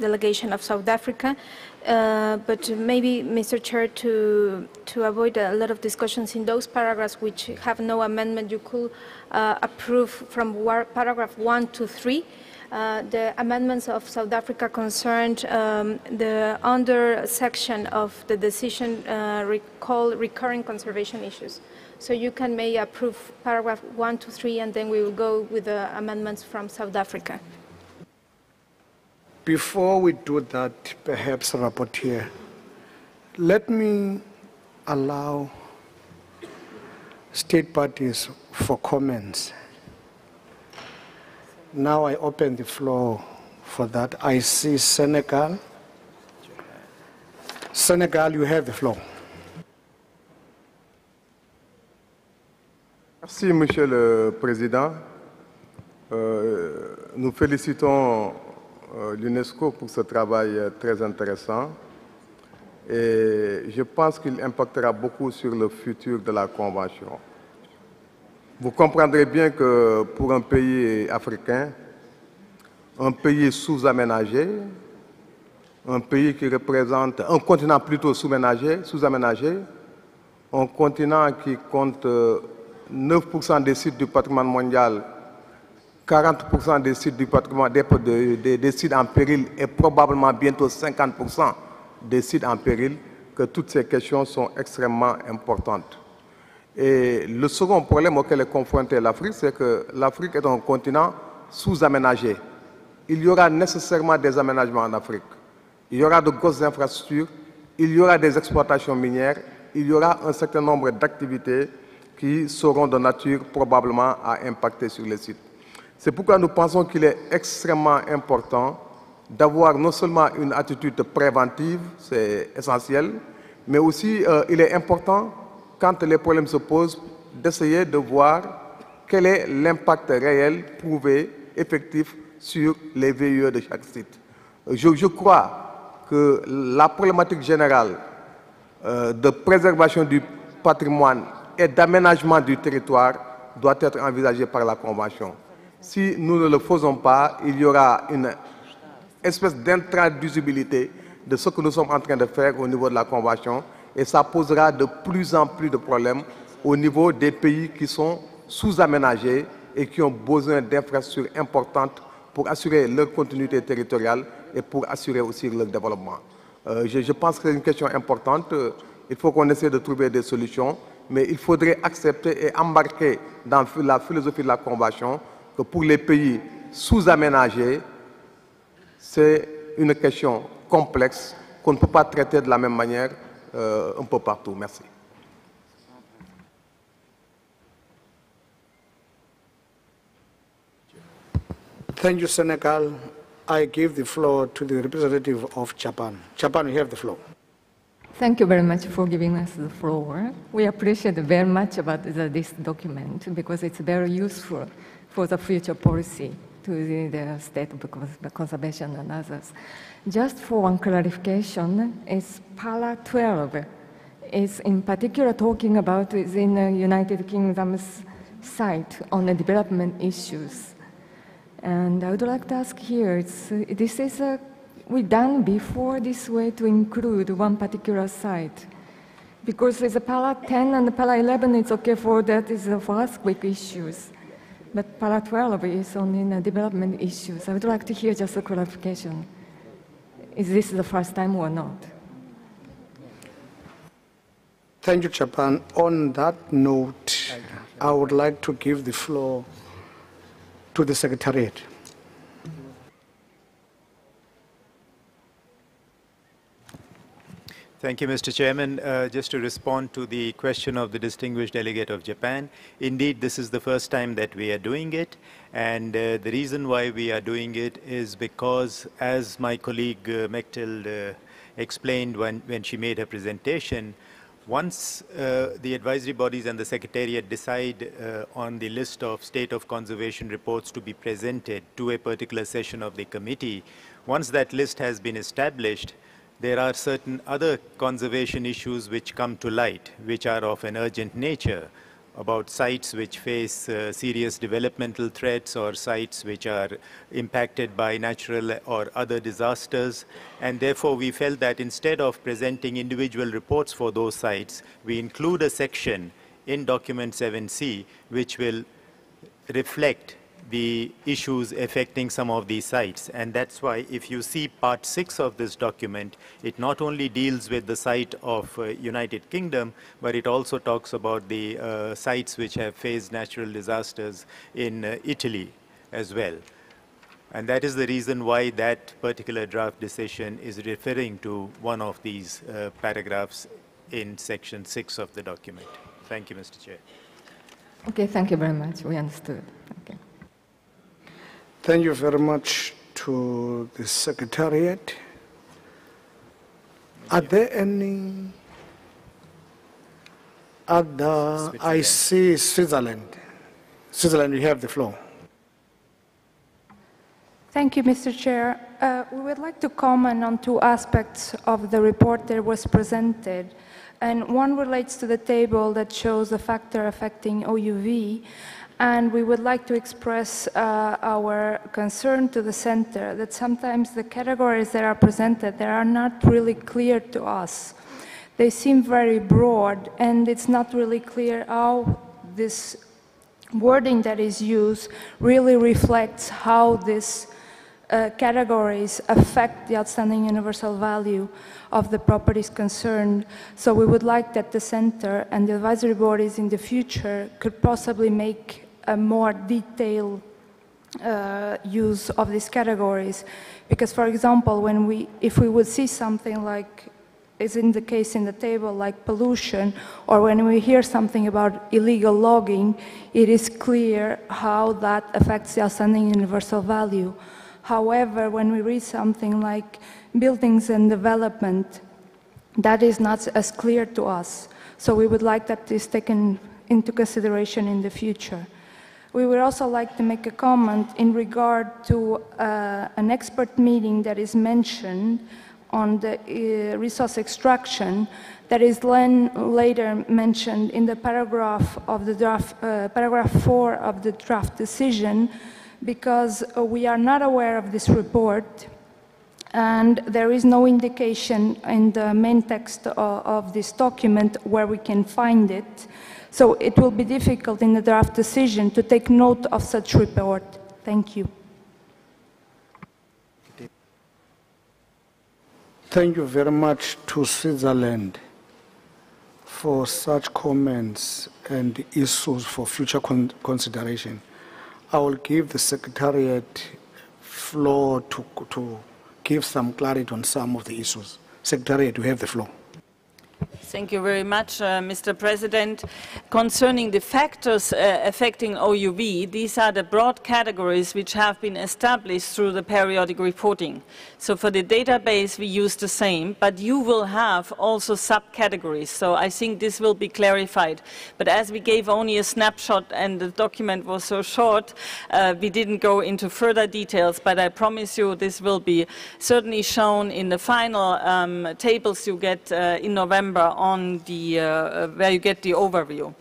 delegation of South Africa, but maybe, Mr. Chair, to avoid a lot of discussions in those paragraphs which have no amendment, you could approve from paragraph 1 to 3. The amendments of South Africa concerned the under section of the decision called recurring conservation issues. So you may approve paragraph 1 to 3, and then we will go with the amendments from South Africa. Before we do that, perhaps, rapporteur, let me allow state parties for comments. Now I open the floor for that. I see Senegal. Senegal, you have the floor. Merci, Monsieur le Président. Nous félicitons l'UNESCO pour ce travail très intéressant et je pense qu'il impactera beaucoup sur le futur de la Convention. Vous comprendrez bien que pour un pays africain, un pays sous-aménagé, un pays qui représente un continent plutôt sous-aménagé, un continent qui compte 9% des sites du patrimoine mondial, 40% des sites du patrimoine des sites en péril et probablement bientôt 50% des sites en péril, que toutes ces questions sont extrêmement importantes. Et le second problème auquel est confrontée l'Afrique, c'est que l'Afrique est un continent sous-aménagé. Il y aura nécessairement des aménagements en Afrique. Il y aura de grosses infrastructures, il y aura des exploitations minières, il y aura un certain nombre d'activités qui seront de nature probablement à impacter sur les sites. C'est pourquoi nous pensons qu'il est extrêmement important d'avoir non seulement une attitude préventive, c'est essentiel, mais aussi il est important, quand les problèmes se posent, d'essayer de voir quel est l'impact réel, prouvé, effectif sur les VIE de chaque site. Je crois que la problématique générale de préservation du patrimoine et d'aménagement du territoire doit être envisagée par la Convention. Si nous ne le faisons pas, il y aura une espèce d'intraduisibilité de ce que nous sommes en train de faire au niveau de la Convention et ça posera de plus en plus de problèmes au niveau des pays qui sont sous-aménagés et qui ont besoin d'infrastructures importantes pour assurer leur continuité territoriale et pour assurer aussi leur développement. Je pense que c'est une question importante. Il faut qu'on essaie de trouver des solutions, mais il faudrait accepter et embarquer dans la philosophie de la Convention que pour les pays sous-aménagés, c'est une question complexe qu'on ne peut pas traiter de la même manière un peu partout. Merci. Thank you, Senegal. I give the floor to the representative of Japan. Japan, you have the floor. Thank you very much for giving us the floor. We appreciate very much about this document because it's very useful for the future policy to the state of conservation and others. Just for one clarification, it's para 12. It's in particular talking about within the United Kingdom's site on the development issues. And I would like to ask here, this is we done before this way to include one particular site? Because there's a para 10 and the para 11, it's okay for that is for earthquake issues. But para 12 is only in the development issues. I would like to hear just a clarification. Is this the first time or not? Thank you, Chairman. On that note, I would like to give the floor to the Secretariat. Thank you, Mr. Chairman. Just to respond to the question of the distinguished delegate of Japan, indeed, this is the first time that we are doing it. And the reason why we are doing it is because, as my colleague Mechthild explained when she made her presentation, once the advisory bodies and the Secretariat decide on the list of state of conservation reports to be presented to a particular session of the committee, once that list has been established, there are certain other conservation issues which come to light, which are of an urgent nature, about sites which face serious developmental threats or sites which are impacted by natural or other disasters. And therefore, we felt that instead of presenting individual reports for those sites, we include a section in document 7C which will reflect the issues affecting some of these sites. And that's why if you see part 6 of this document, it not only deals with the site of United Kingdom, but it also talks about the sites which have faced natural disasters in Italy as well. And that is the reason why that particular draft decision is referring to one of these paragraphs in section 6 of the document. Thank you, Mr. Chair. Okay, thank you very much. We understood. Okay. Thank you very much to the Secretariat. Are there any other? I see Switzerland. Switzerland, you have the floor. Thank you, Mr. Chair. We would like to comment on two aspects of the report that was presented. And one relates to the table that shows the factor affecting OUV. And we would like to express our concern to the center that sometimes the categories that are presented, they are not really clear to us. They seem very broad, and it's not really clear how this wording that is used really reflects how these categories affect the outstanding universal value of the properties concerned. So we would like that the center and the advisory bodies in the future could possibly make a more detailed use of these categories. Because, for example, if we would see something like is in the case in the table, like pollution, or when we hear something about illegal logging, it is clear how that affects the outstanding universal value. However, when we read something like buildings and development, that is not as clear to us. So we would like that is taken into consideration in the future. We would also like to make a comment in regard to an expert meeting that is mentioned on the resource extraction that is later mentioned in the paragraph of the draft, paragraph 4 of the draft decision, because we are not aware of this report and there is no indication in the main text of this document where we can find it. So it will be difficult in the draft decision to take note of such report. Thank you. Thank you very much to Switzerland for such comments and issues for future consideration. I will give the Secretariat floor to give some clarity on some of the issues. Secretariat, you have the floor. Thank you very much, Mr. President. Concerning the factors affecting OUV, these are the broad categories which have been established through the periodic reporting. So for the database, we use the same, but you will have also subcategories. So I think this will be clarified. But as we gave only a snapshot and the document was so short, we didn't go into further details, but I promise you this will be certainly shown in the final tables you get in November on the, where you get the overview.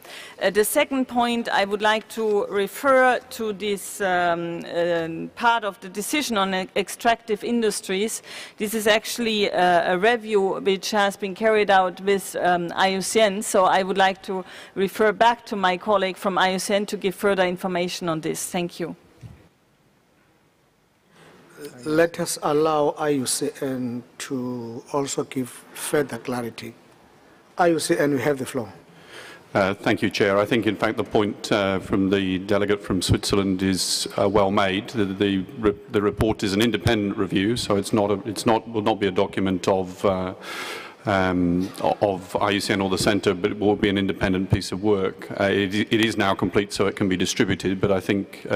The second point, I would like to refer to this part of the decision on extractive industries. This is actually a review which has been carried out with IUCN, so I would like to refer back to my colleague from IUCN to give further information on this. Thank you. Let us allow IUCN to also give further clarity. IUCN, you have the floor. Thank you, Chair. I think, in fact, the point from the delegate from Switzerland is well made. The report is an independent review, so will not be a document of IUCN or the Centre, but it will be an independent piece of work. It is now complete, so it can be distributed. But I think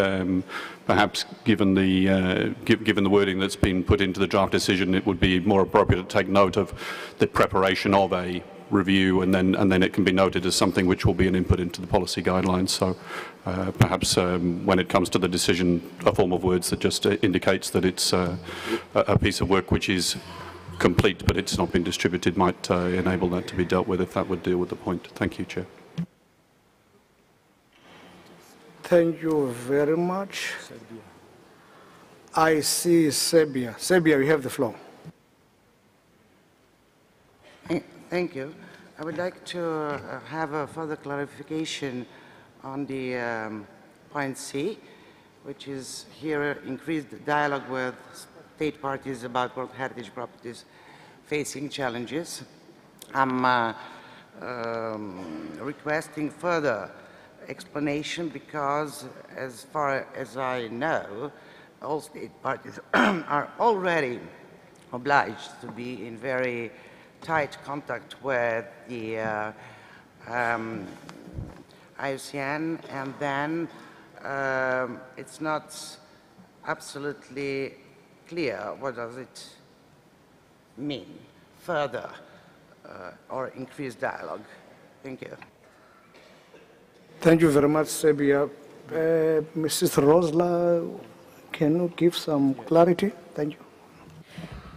perhaps, given the wording that's been put into the draft decision, it would be more appropriate to take note of the preparation of a review, and then it can be noted as something which will be an input into the policy guidelines. So perhaps when it comes to the decision, a form of words that just indicates that it's a piece of work which is complete, but it's not been distributed, might enable that to be dealt with, if that would deal with the point. Thank you, Chair. Thank you very much. I see Serbia. Serbia, you have the floor. Thank you. I would like to have a further clarification on the point C, which is here increased dialogue with state parties about World Heritage properties facing challenges. I'm requesting further explanation because, as far as I know, all state parties are already obliged to be in very tight contact with the IUCN, and then it's not absolutely clear what does it mean, further or increased dialogue. Thank you. Thank you very much, Serbia. Mrs. Rosla, can you give some clarity? Thank you.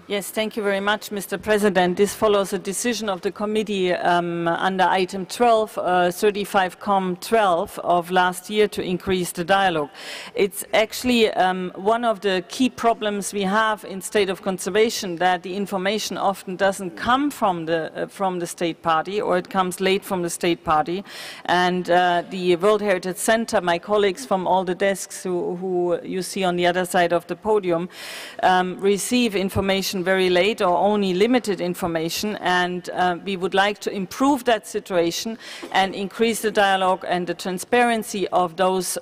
Yes, thank you very much, Mr. President. This follows a decision of the committee under item 12, 35Com12 of last year to increase the dialogue. It's actually one of the key problems we have in state of conservation, that the information often doesn't come from the state party, or it comes late from the state party. And the World Heritage Center, my colleagues from all the desks who you see on the other side of the podium, receive information very late or only limited information, and we would like to improve that situation and increase the dialogue and the transparency of those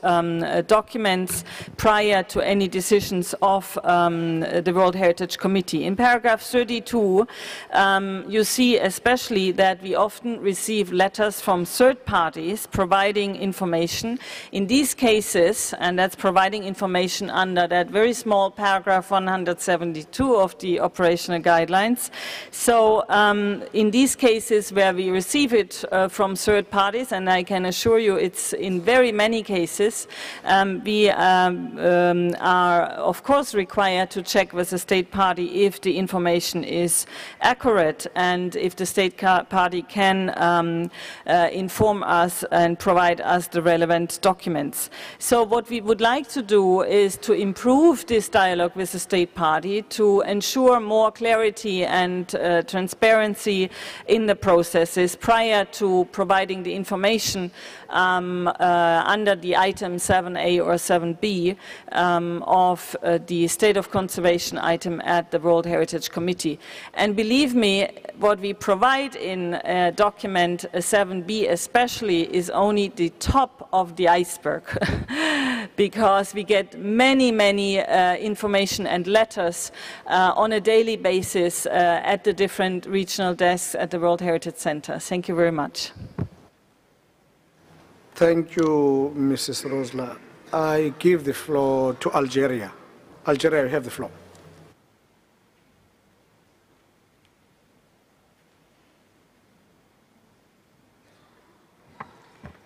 documents prior to any decisions of the World Heritage Committee. In paragraph 32, you see especially that we often receive letters from third parties providing information. In these cases, and that's providing information under that very small paragraph 172 of the operational guidelines. So in these cases where we receive it from third parties, and I can assure you it's in very many cases, we are of course required to check with the state party if the information is accurate and if the state party can inform us and provide us the relevant documents. So what we would like to do is to improve this dialogue with the state party to ensure more clarity and transparency in the processes prior to providing the information under the item 7A or 7B of the state of conservation item at the World Heritage Committee. And believe me, what we provide in document 7B especially is only the top of the iceberg because we get many information and letters on a daily basis at the different regional desks at the World Heritage Center. Thank you very much. Thank you, Mrs. Rosla. I give the floor to Algeria. Algeria, you have the floor.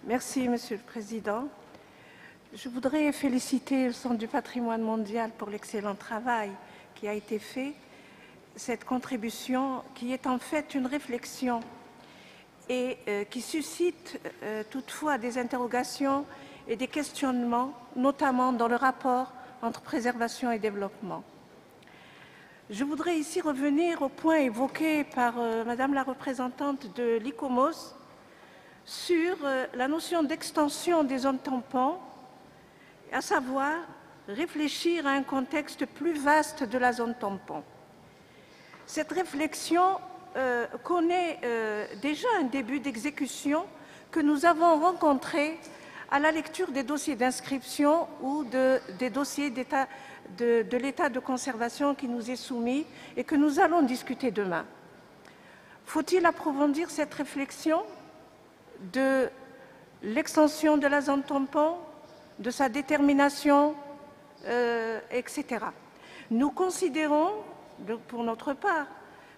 Merci, Monsieur le Président. Je voudrais féliciter le Centre du patrimoine mondial pour l'excellent travail qui a été fait, cette contribution qui est en fait une réflexion et qui suscite toutefois des interrogations et des questionnements, notamment dans le rapport entre préservation et développement. Je voudrais ici revenir au point évoqué par Madame la représentante de l'ICOMOS sur la notion d'extension des zones tampons, à savoir réfléchir à un contexte plus vaste de la zone tampon. Cette réflexion connaît déjà un début d'exécution que nous avons rencontré à la lecture des dossiers d'inscription ou des dossiers de l'état de conservation qui nous est soumis et que nous allons discuter demain. Faut-il approfondir cette réflexion de l'extension de la zone tampon, de sa détermination, etc. Nous considérons, pour notre part,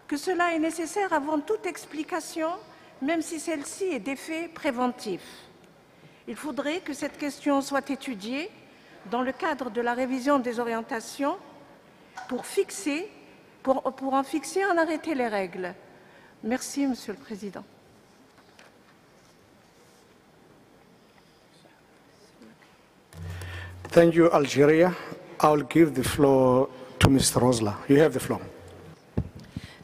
que cela est nécessaire avant toute explication, même si celle-ci est d'effet préventif. Il faudrait que cette question soit étudiée dans le cadre de la révision des orientations pour en fixer, en arrêter les règles. Merci, Monsieur le Président. Thank you, Algeria. I'll give the floor to Mr. Rosla. You have the floor.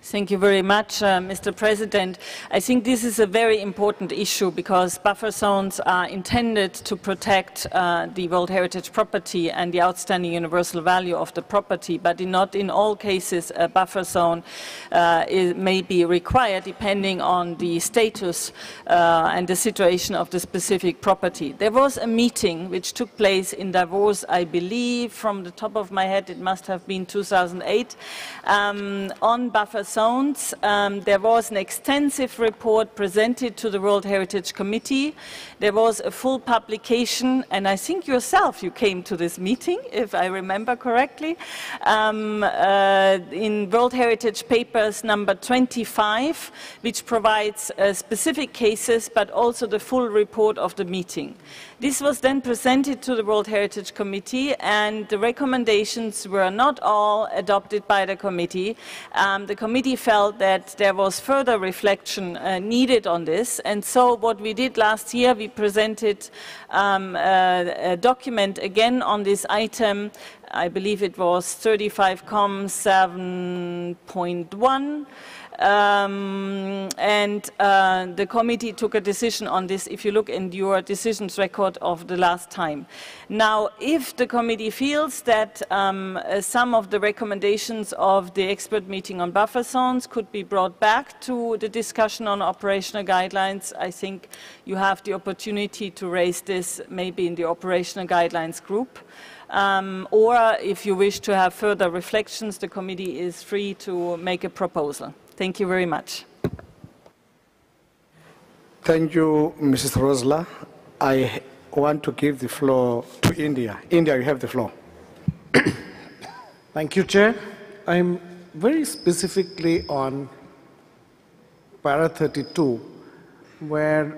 Thank you very much, Mr. President. I think this is a very important issue because buffer zones are intended to protect the World Heritage property and the outstanding universal value of the property, but not in all cases a buffer zone may be required depending on the status and the situation of the specific property. There was a meeting which took place in Davos, I believe, from the top of my head, it must have been 2008, on buffer zones. There was an extensive report presented to the World Heritage Committee. There was a full publication, and I think yourself you came to this meeting, if I remember correctly, in World Heritage Papers number 25, which provides specific cases, but also the full report of the meeting. This was then presented to the World Heritage Committee, and the recommendations were not all adopted by the committee. The committee felt that there was further reflection needed on this, and so what we did last year, we presented a document again on this item. I believe it was 35Com 7.1. The committee took a decision on this if you look in your decisions record of the last time. Now, if the committee feels that some of the recommendations of the expert meeting on buffer zones could be brought back to the discussion on operational guidelines, I think you have the opportunity to raise this maybe in the operational guidelines group. Or if you wish to have further reflections, the committee is free to make a proposal. Thank you very much. Thank you, Mrs. Rosla. I want to give the floor to India. India, you have the floor. Thank you, Chair. I'm very specifically on Para 32, where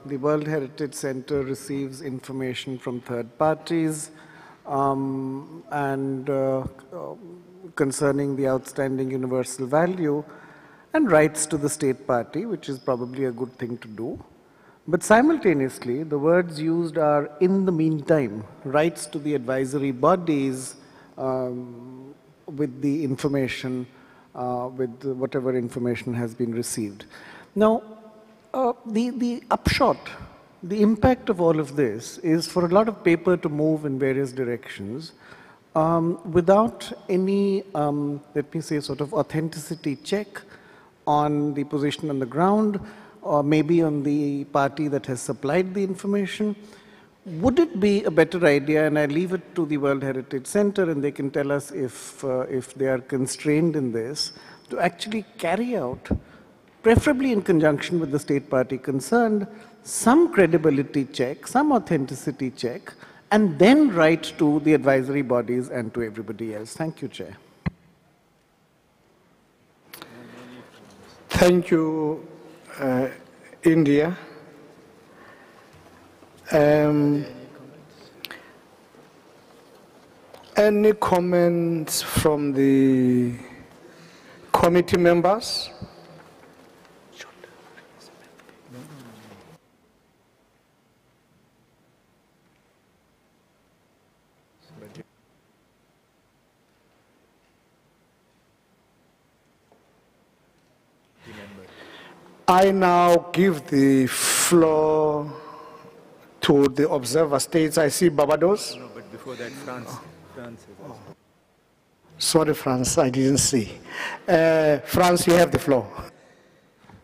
the World Heritage Center receives information from third parties concerning the outstanding universal value and rights to the state party, which is probably a good thing to do. But simultaneously, the words used are, in the meantime, rights to the advisory bodies with the information, with whatever information has been received. Now, the upshot, the impact of all of this is for a lot of paper to move in various directions without any, let me say, sort of authenticity check on the position on the ground, or maybe on the party that has supplied the information, would it be a better idea, and I leave it to the World Heritage Center and they can tell us if they are constrained in this, to actually carry out, preferably in conjunction with the state party concerned, some credibility check, some authenticity check, and then write to the advisory bodies and to everybody else. Thank you, Chair. Thank you, India. Any comments from the committee members? I now give the floor to the observer states. I see Barbados. No, but before that, France. Sorry, France, I didn't see. France, you have the floor.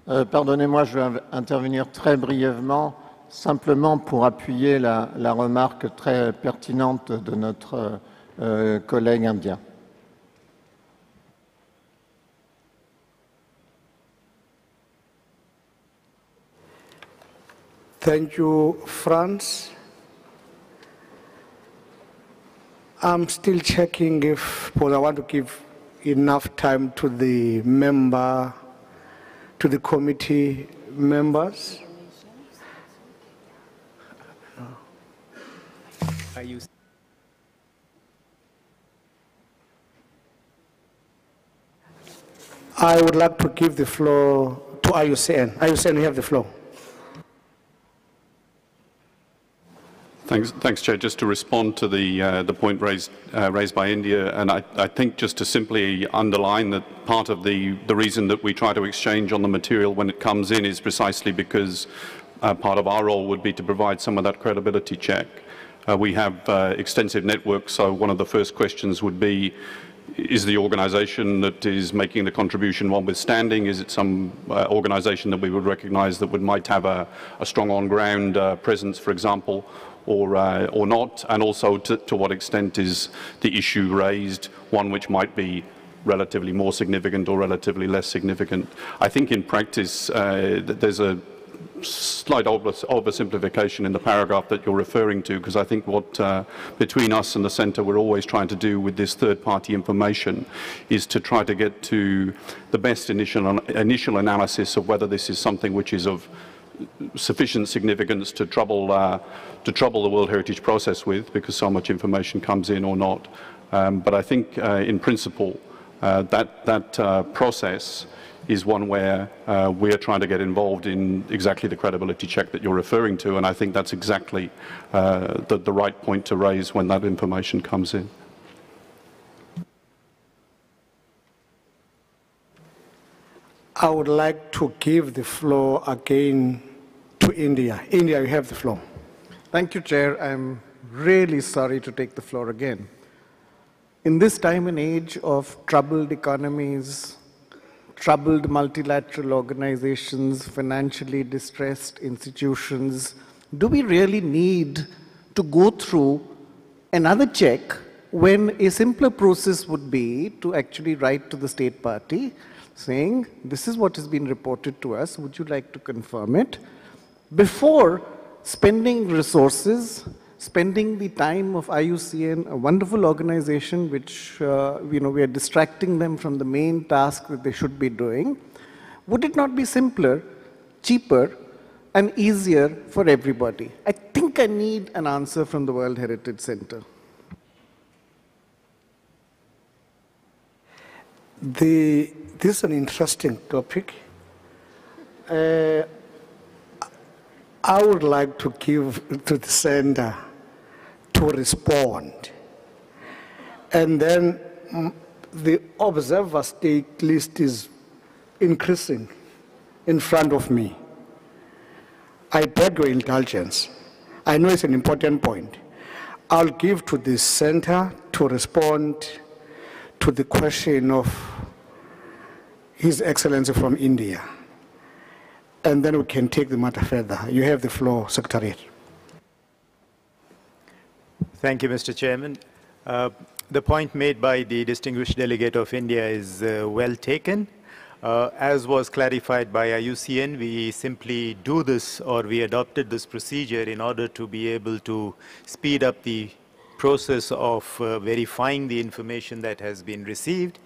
Pardonnez-moi, je vais intervenir très brièvement, simplement pour appuyer la remarque très pertinente de notre collègue indien. Thank you, France. I'm still checking if, because I want to give enough time to the member, to the committee members. I would like to give the floor to IUCN. IUCN, you have the floor. Thanks, Chair. Just to respond to the point raised by India, and I think just to simply underline that part of the reason that we try to exchange on the material when it comes in is precisely because part of our role would be to provide some of that credibility check. We have extensive networks, so one of the first questions would be, is the organisation that is making the contribution one with standing? Is it some organisation that we would recognise that might have a strong on-ground presence, for example, or not? And also to what extent is the issue raised one which might be relatively more significant or relatively less significant? I think in practice there's a slight oversimplification in the paragraph that you're referring to, because I think what between us and the Centre we're always trying to do with this third-party information is to try to get to the best initial analysis of whether this is something which is of sufficient significance to trouble the World Heritage process with, because so much information comes in, or not. But I think in principle that process is one where we are trying to get involved in exactly the credibility check that you're referring to, and I think that's exactly the right point to raise when that information comes in. I would like to give the floor again to India. India, you have the floor. Thank you, Chair. I'm really sorry to take the floor again. In this time and age of troubled economies, troubled multilateral organizations, financially distressed institutions, do we really need to go through another check when a simpler process would be to actually write to the state party saying, this is what has been reported to us, would you like to confirm it? Before spending resources, spending the time of IUCN, a wonderful organization which we are distracting them from the main task that they should be doing, would it not be simpler, cheaper, and easier for everybody? I think I need an answer from the World Heritage Center. This is an interesting topic. I would like to give to the Center to respond. And then the observer state list is increasing in front of me. I beg your indulgence. I know it's an important point. I'll give to the Center to respond to the question of His Excellency from India. And then we can take the matter further. You have the floor, Secretariat. Thank you, Mr. Chairman. The point made by the distinguished delegate of India is well taken. As was clarified by IUCN, we simply do this, or we adopted this procedure in order to be able to speed up the process of verifying the information that has been received.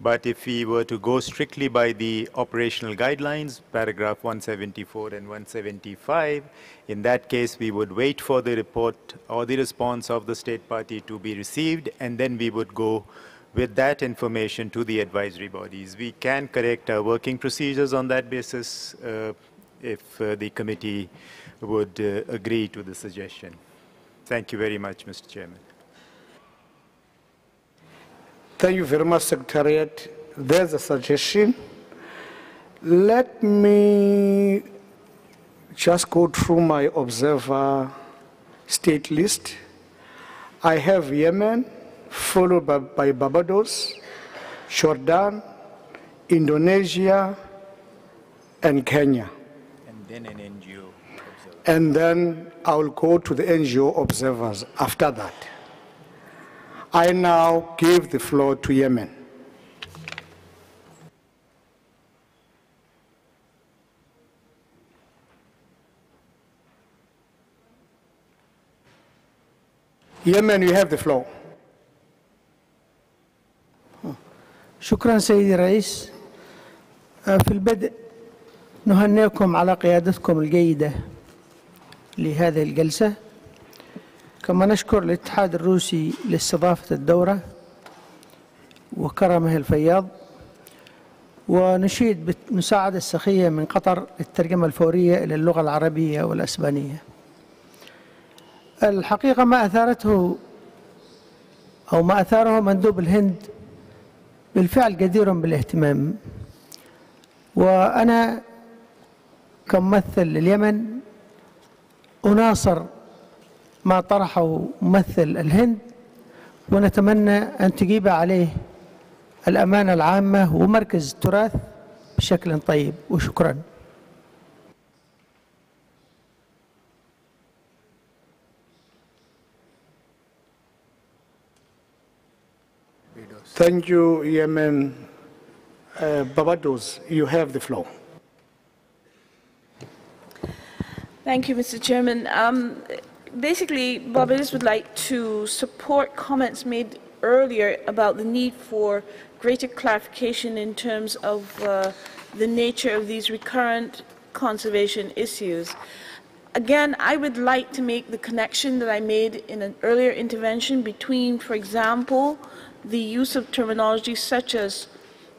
But if we were to go strictly by the operational guidelines, paragraph 174 and 175, in that case we would wait for the report or the response of the state party to be received, and then we would go with that information to the advisory bodies. We can correct our working procedures on that basis if the committee would agree to the suggestion. Thank you very much, Mr. Chairman. Thank you very much, Secretariat. There's a suggestion. Let me just go through my observer state list. I have Yemen, followed by Barbados, Jordan, Indonesia, and Kenya. And then an NGO observer. And then I will go to the NGO observers after that. I now give the floor to Yemen. Yemen, you have the floor. شكرا سيدي الرئيس. في البدء نهنئكم على قيادتكم الجيدة لهذه الجلسة، كما نشكر الاتحاد الروسي لاستضافة الدورة وكرمه الفياض، ونشيد بالمساعدة السخية من قطر للترجمة الفورية إلى اللغة العربية والأسبانية. الحقيقة ما أثاره مندوب الهند بالفعل جدير بالاهتمام، وأنا كممثل لليمن أناصر ما طرحه ممثل الهند، ونتمنى أن تجيب عليه الأمانة العامة ومركز التراث بشكل طيب، وشكرا. Thank you, Yemen. Barbados, you have the floor. Thank you, Mr. Chairman. Basically, Barbados would like to support comments made earlier about the need for greater clarification in terms of the nature of these recurrent conservation issues. Again, I would like to make the connection that I made in an earlier intervention between, for example, the use of terminology such as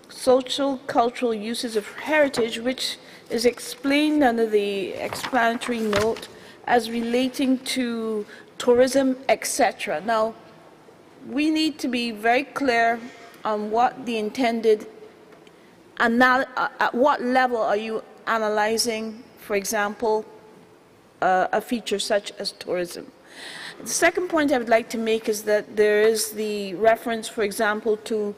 social, cultural uses of heritage, which is explained under the explanatory note as relating to tourism, etc. Now, we need to be very clear on what the intended, at what level are you analyzing, for example, a feature such as tourism. The second point I would like to make is that there is the reference, for example, to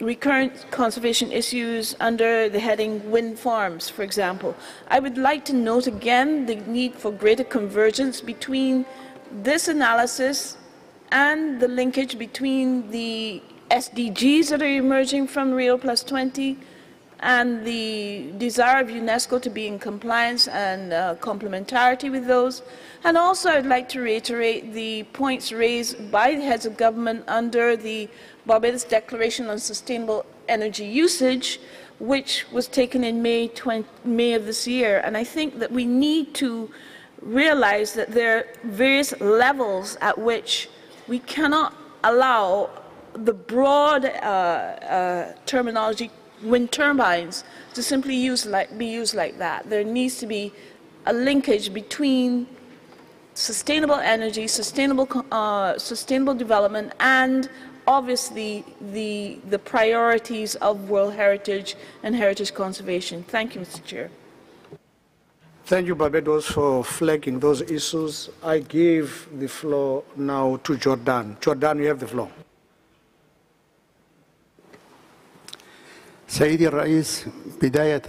recurrent conservation issues under the heading wind farms, for example. I would like to note again the need for greater convergence between this analysis and the linkage between the SDGs that are emerging from Rio+20 and the desire of UNESCO to be in compliance and complementarity with those. And also I'd like to reiterate the points raised by the heads of government under the Barbados Declaration on Sustainable Energy Usage, which was taken in May of this year. And I think that we need to realize that there are various levels at which we cannot allow the broad terminology wind turbines to simply be used like that. There needs to be a linkage between sustainable energy, sustainable development, and obviously the priorities of World Heritage and heritage conservation. Thank you, Mr. Chair. Thank you, Barbados, for flagging those issues. I give the floor now to Jordan. Jordan, you have the floor. سيدي الرئيس، بداية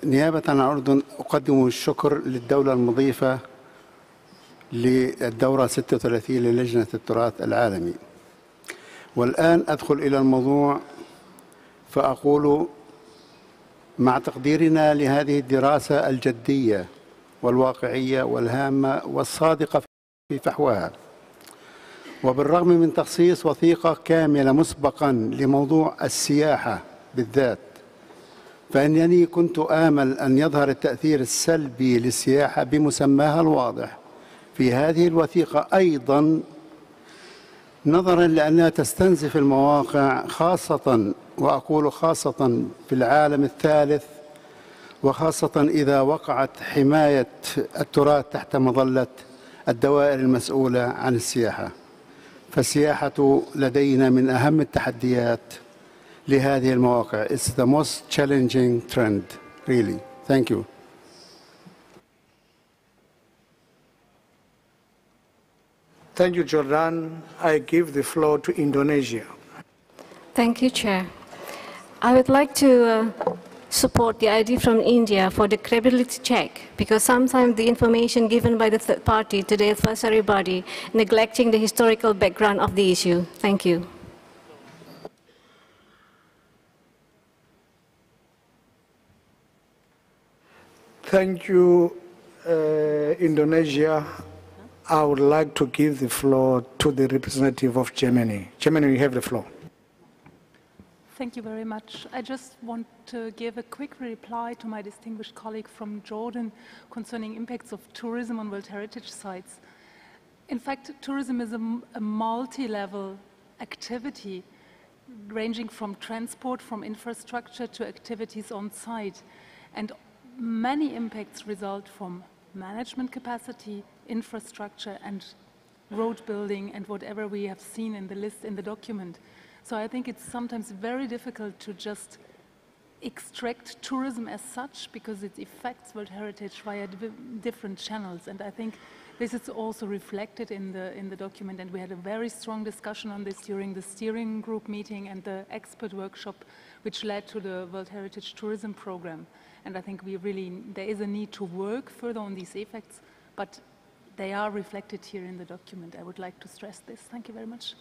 نيابة عن الأردن أقدم الشكر للدولة المضيفة للدورة 36 للجنة التراث العالمي. والآن أدخل إلى الموضوع فأقول مع تقديرنا لهذه الدراسة الجدية والواقعية والهامة والصادقة في فحواها، وبالرغم من تخصيص وثيقة كاملة مسبقا لموضوع السياحة بالذات، فإنني كنت آمل أن يظهر التأثير السلبي للسياحة بمسماها الواضح في هذه الوثيقة أيضا، نظرا لأنها تستنزف المواقع خاصة، وأقول خاصة في العالم الثالث، وخاصة إذا وقعت حماية التراث تحت مظلة الدوائر المسؤولة عن السياحة. فالسياحة لدينا من أهم التحديات لهذه المواقع. It's the most challenging trend, really. Thank you. Thank you, Jordan. I give the floor to Indonesia. Thank you, Chair. I would like to support the idea from India for the credibility check, because sometimes the information given by the third party to the advisory body neglecting the historical background of the issue. Thank you. Thank you, Indonesia. I would like to give the floor to the representative of Germany. Germany, you have the floor. Thank you very much. I just want to give a quick reply to my distinguished colleague from Jordan concerning impacts of tourism on World Heritage Sites. In fact, tourism is a multi-level activity ranging from transport, from infrastructure to activities on site. And many impacts result from management capacity, infrastructure, and road building, and whatever we have seen in the list in the document. So I think it's sometimes very difficult to just extract tourism as such, because it affects World Heritage via different channels. And I think this is also reflected in the document, and we had a very strong discussion on this during the steering group meeting and the expert workshop, which led to the World Heritage Tourism Program. And I think there is a need to work further on these effects, but they are reflected here in the document. I would like to stress this. Thank you very much.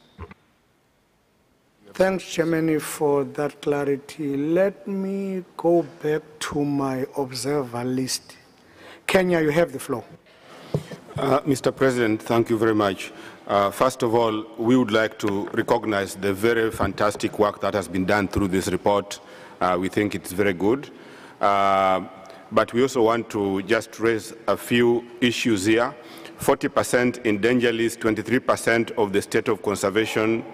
Thanks, Germany, for that clarity. Let me go back to my observer list. Kenya, you have the floor. Mr. President, thank you very much. First of all, we would like to recognize the very fantastic work that has been done through this report. We think it's very good. But we also want to just raise a few issues here. 40% in danger list, 23% of the state of conservation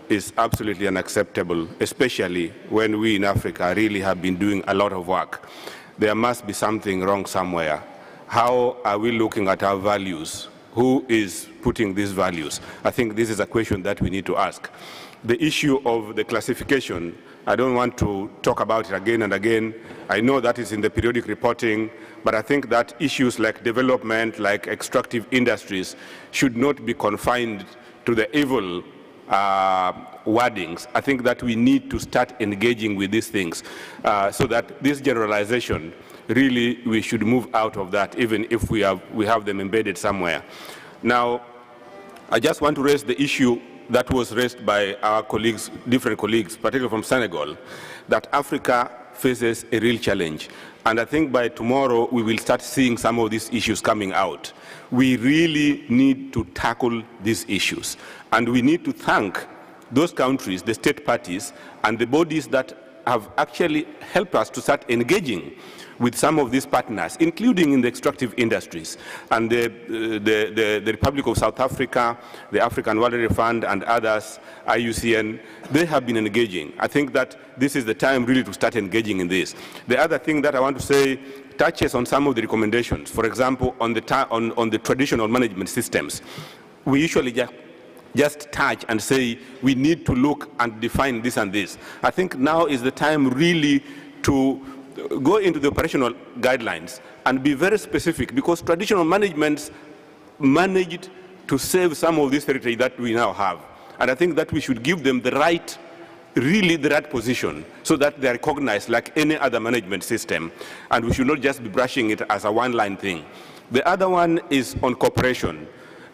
is absolutely unacceptable, especially when we in Africa really have been doing a lot of work. There must be something wrong somewhere. How are we looking at our values? Who is putting these values? I think this is a question that we need to ask. The issue of the classification, I don't want to talk about it again and again. I know that is in the periodic reporting, but I think that issues like development, like extractive industries, should not be confined to the evil wordings. I think that we need to start engaging with these things so that this generalization, really, we should move out of that, even if we have them embedded somewhere. Now, I just want to raise the issue that was raised by our colleagues, different colleagues, particularly from Senegal, that Africa faces a real challenge. And I think by tomorrow, we will start seeing some of these issues coming out. We really need to tackle these issues. And we need to thank those countries, the state parties, and the bodies that have actually helped us to start engaging with some of these partners, including in the extractive industries. And the Republic of South Africa, the African World Fund, and others, IUCN, they have been engaging. I think that this is the time really to start engaging in this. The other thing that I want to say touches on some of the recommendations. For example, on the traditional management systems. We usually just touch and say, we need to look and define this and this. I think now is the time really to go into the operational guidelines and be very specific, because traditional managements managed to save some of this heritage that we now have. And I think that we should give them the right, really the right position, so that they are recognized like any other management system. And we should not just be brushing it as a one-line thing. The other one is on cooperation.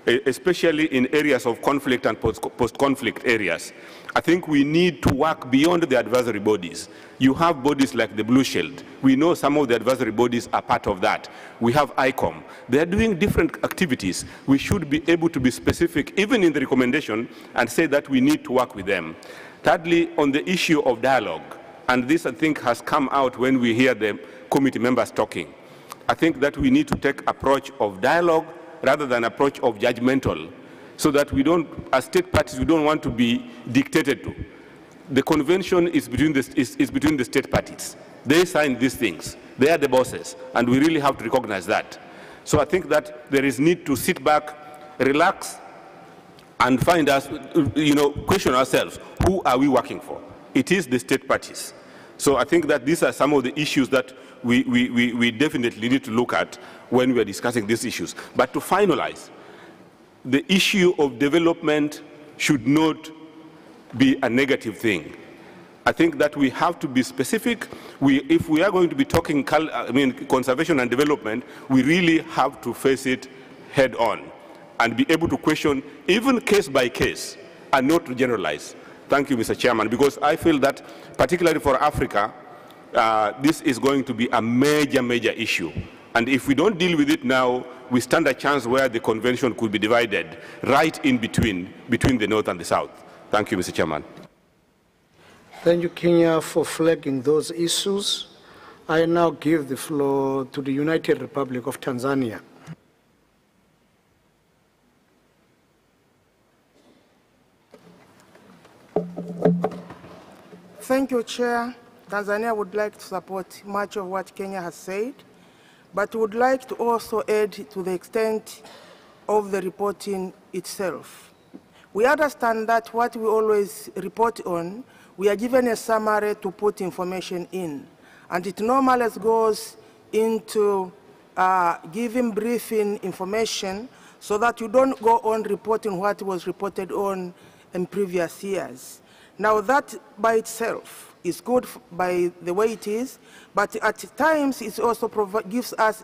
especially in areas of conflict and post-conflict areas. I think we need to work beyond the advisory bodies. You have bodies like the Blue Shield. We know some of the advisory bodies are part of that. We have ICOM. They are doing different activities. We should be able to be specific, even in the recommendation, and say that we need to work with them. Thirdly, on the issue of dialogue, and this I think has come out when we hear the committee members talking. I think that we need to take approach of dialogue rather than approach of judgmental, so that we don't, as state parties, we don't want to be dictated to. The convention is between the state parties. They sign these things. They are the bosses, and we really have to recognize that. So I think that there is need to sit back, relax, and find us, question ourselves, who are we working for? It is the state parties. So I think that these are some of the issues that we definitely need to look at when we are discussing these issues. But to finalize, the issue of development should not be a negative thing. I think that we have to be specific. If we are going to be talking conservation and development, we really have to face it head on and be able to question even case by case and not to generalize. Thank you, Mr. Chairman, because I feel that particularly for Africa, this is going to be a major, major issue. And if we don't deal with it now, we stand a chance where the convention could be divided right in between the North and the South. Thank you, Mr. Chairman. Thank you, Kenya, for flagging those issues. I now give the floor to the United Republic of Tanzania. Thank you, Chair. Tanzania would like to support much of what Kenya has said, but would like to also add to the extent of the reporting itself. We understand that what we always report on, we are given a summary to put information in, and it normally goes into giving briefing information so that you don't go on reporting what was reported on in previous years. Now that by itself is good by the way it is, but at times it also gives us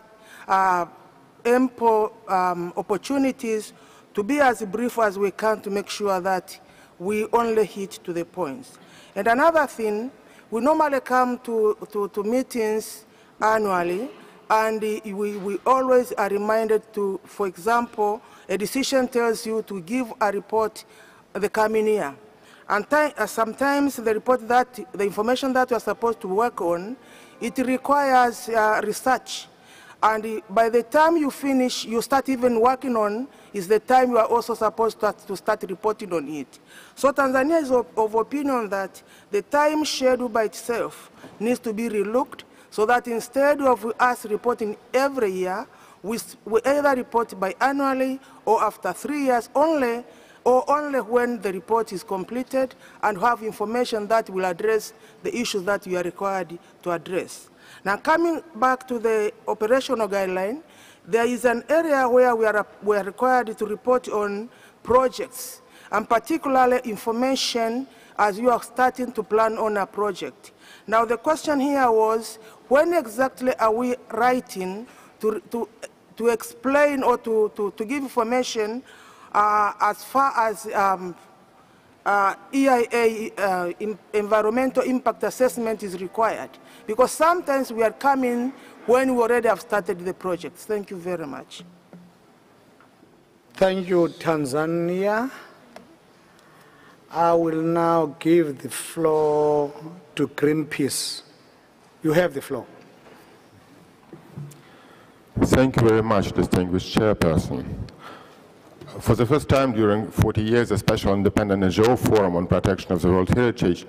ample opportunities to be as brief as we can to make sure that we only hit to the points. And another thing, we normally come to meetings annually, and we always are reminded to, for example, a decision tells you to give a report the coming year. And sometimes the report that, the information that you are supposed to work on, it requires research. And by the time you finish, you start even working on, is the time you are also supposed to start reporting on it. So Tanzania is of opinion that the time schedule by itself needs to be relooked, so that instead of us reporting every year, we either report biannually or after 3 years only, or only when the report is completed and have information that will address the issues that you are required to address. Now, coming back to the operational guideline, there is an area where we are required to report on projects, and particularly information as you are starting to plan on a project. Now, the question here was, when exactly are we writing to explain or to give information as far as EIA, environmental impact assessment, is required? Because sometimes we are coming when we already have started the projects. Thank you very much. Thank you, Tanzania. I will now give the floor to Greenpeace. You have the floor. Thank you very much, distinguished chairperson. For the first time during 40 years, a special independent NGO forum on protection of the World Heritage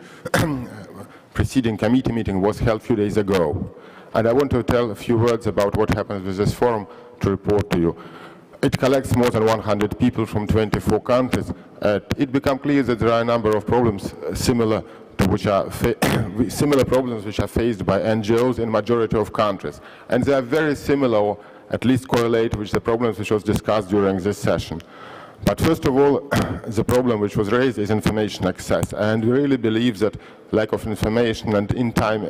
preceding committee meeting was held a few days ago. And I want to tell a few words about what happens with this forum to report to you. It collects more than 100 people from 24 countries. It became clear that there are a number of problems similar problems which are faced by NGOs in majority of countries. And they are very similar, or at least correlate with the problems which was discussed during this session. But first of all, the problem which was raised is information access. And we really believe that lack of information and in time,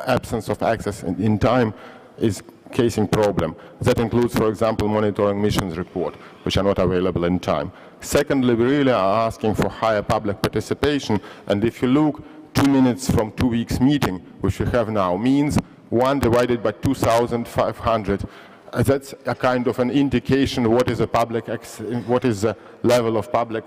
absence of access in time is casing problem. That includes, for example, monitoring missions report, which are not available in time. Secondly, we really are asking for higher public participation, and if you look, 2 minutes from 2 weeks meeting, which we have now, means 1 divided by 2,500. That's a kind of an indication what is the level of public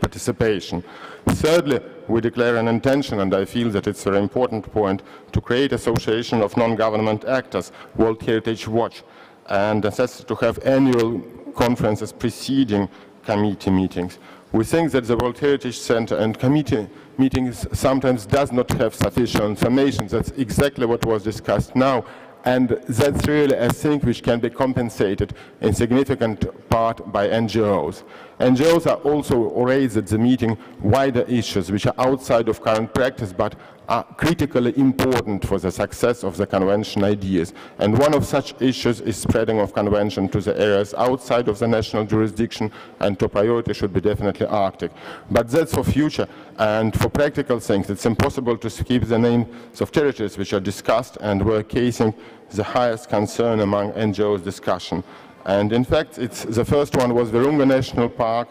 participation. Thirdly, we declare an intention, and I feel that it's a very important point, to create association of non-government actors, World Heritage Watch, and that's to have annual conferences preceding committee meetings. We think that the World Heritage Center and committee meetings sometimes does not have sufficient information. That's exactly what was discussed now. And that's really a thing which can be compensated in significant part by NGOs. NGOs are also raised at the meeting wider issues which are outside of current practice but are critically important for the success of the convention ideas. And one of such issues is spreading of convention to the areas outside of the national jurisdiction, and top priority should be definitely Arctic. But that's for future, and for practical things it's impossible to skip the names of territories which are discussed and were casing the highest concern among NGOs discussion. And in fact, the first one was Virunga National Park,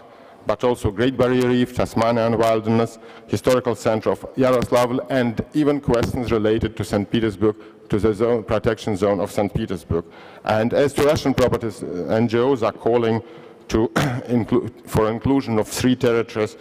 but also Great Barrier Reef, Tasmanian Wilderness, Historical Center of Yaroslavl, and even questions related to St. Petersburg, to the protection zone of St. Petersburg. And as to Russian properties, NGOs are calling for inclusion of 3 territories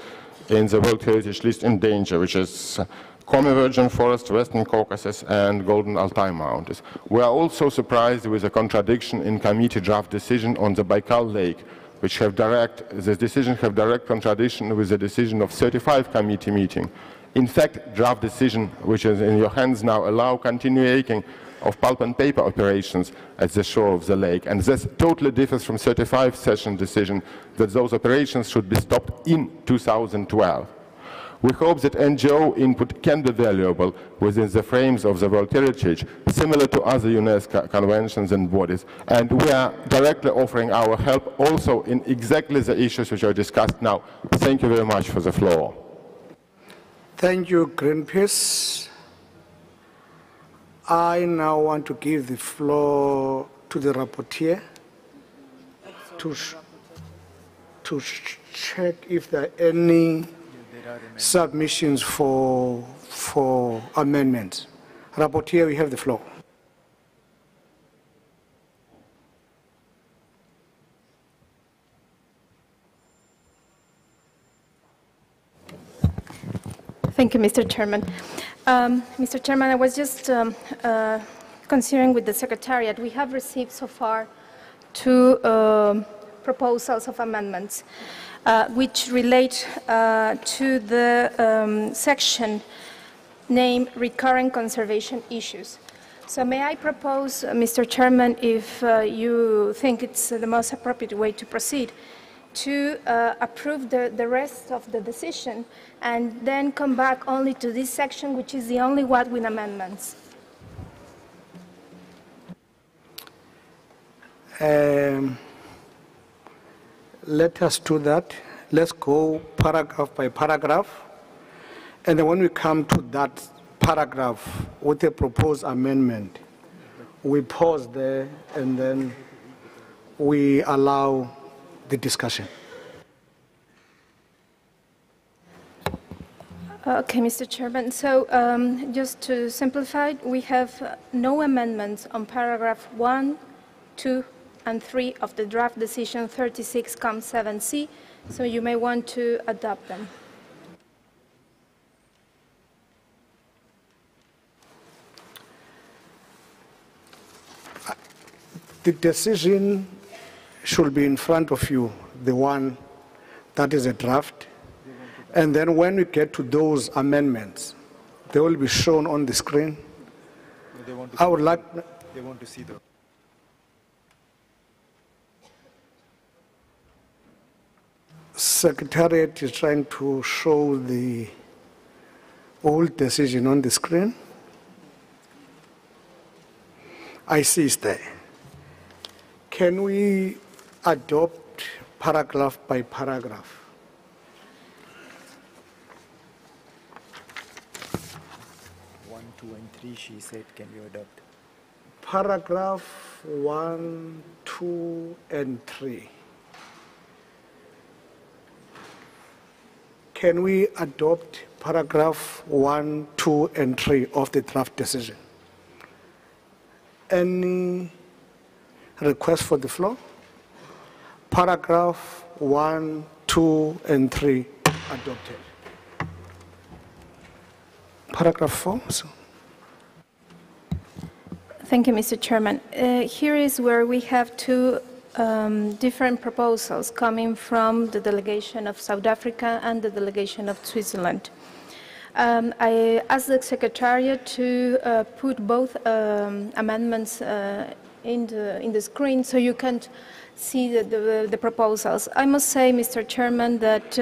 in the World Heritage List in danger, which is Komi Virgin Forest, Western Caucasus, and Golden Altai Mountains. We are also surprised with a contradiction in committee draft decision on the Baikal Lake, which the decision have direct contradiction with the decision of 35 committee meeting. In fact, draft decision, which is in your hands now, allow continuing of pulp and paper operations at the shore of the lake. And this totally differs from 35 session decision that those operations should be stopped in 2012. We hope that NGO input can be valuable within the frames of the World Heritage, similar to other UNESCO conventions and bodies. And we are directly offering our help also in exactly the issues which are discussed now. Thank you very much for the floor. Thank you, Greenpeace. I now want to give the floor to the rapporteur to check if there are any submissions for amendments. Rapporteur, you have the floor. Thank you, Mr. Chairman. Mr. Chairman, I was just considering with the Secretariat, we have received so far 2 proposals of amendments which relate to the section named Recurring Conservation Issues. So may I propose, Mr. Chairman, if you think it's the most appropriate way to proceed, to approve the rest of the decision and then come back only to this section, which is the only one with amendments. Let us do that. Let's go paragraph by paragraph. And then when we come to that paragraph with a proposed amendment, we pause there and then we allow the discussion. Okay, Mr. Chairman. So just to simplify, we have no amendments on paragraph 1, 2, and 3 of the draft decision 36-7C, so you may want to adopt them. The decision should be in front of you, the one that is a draft. And then when we get to those amendments, they will be shown on the screen. I would like... They want to see the... Secretariat is trying to show the old decision on the screen. I see it's there. Can we adopt paragraph by paragraph? One, 2, and 3, she said, can you adopt? Paragraph 1, 2, and 3. Can we adopt paragraph 1, 2, and 3 of the draft decision? Any request for the floor? Paragraph 1, 2, and 3 adopted. Paragraph 4. Thank you, Mr. Chairman. Here is where we have two different proposals coming from the delegation of South Africa and the delegation of Switzerland. I asked the Secretariat to put both amendments in the screen so you can see the proposals. I must say, Mr. Chairman, that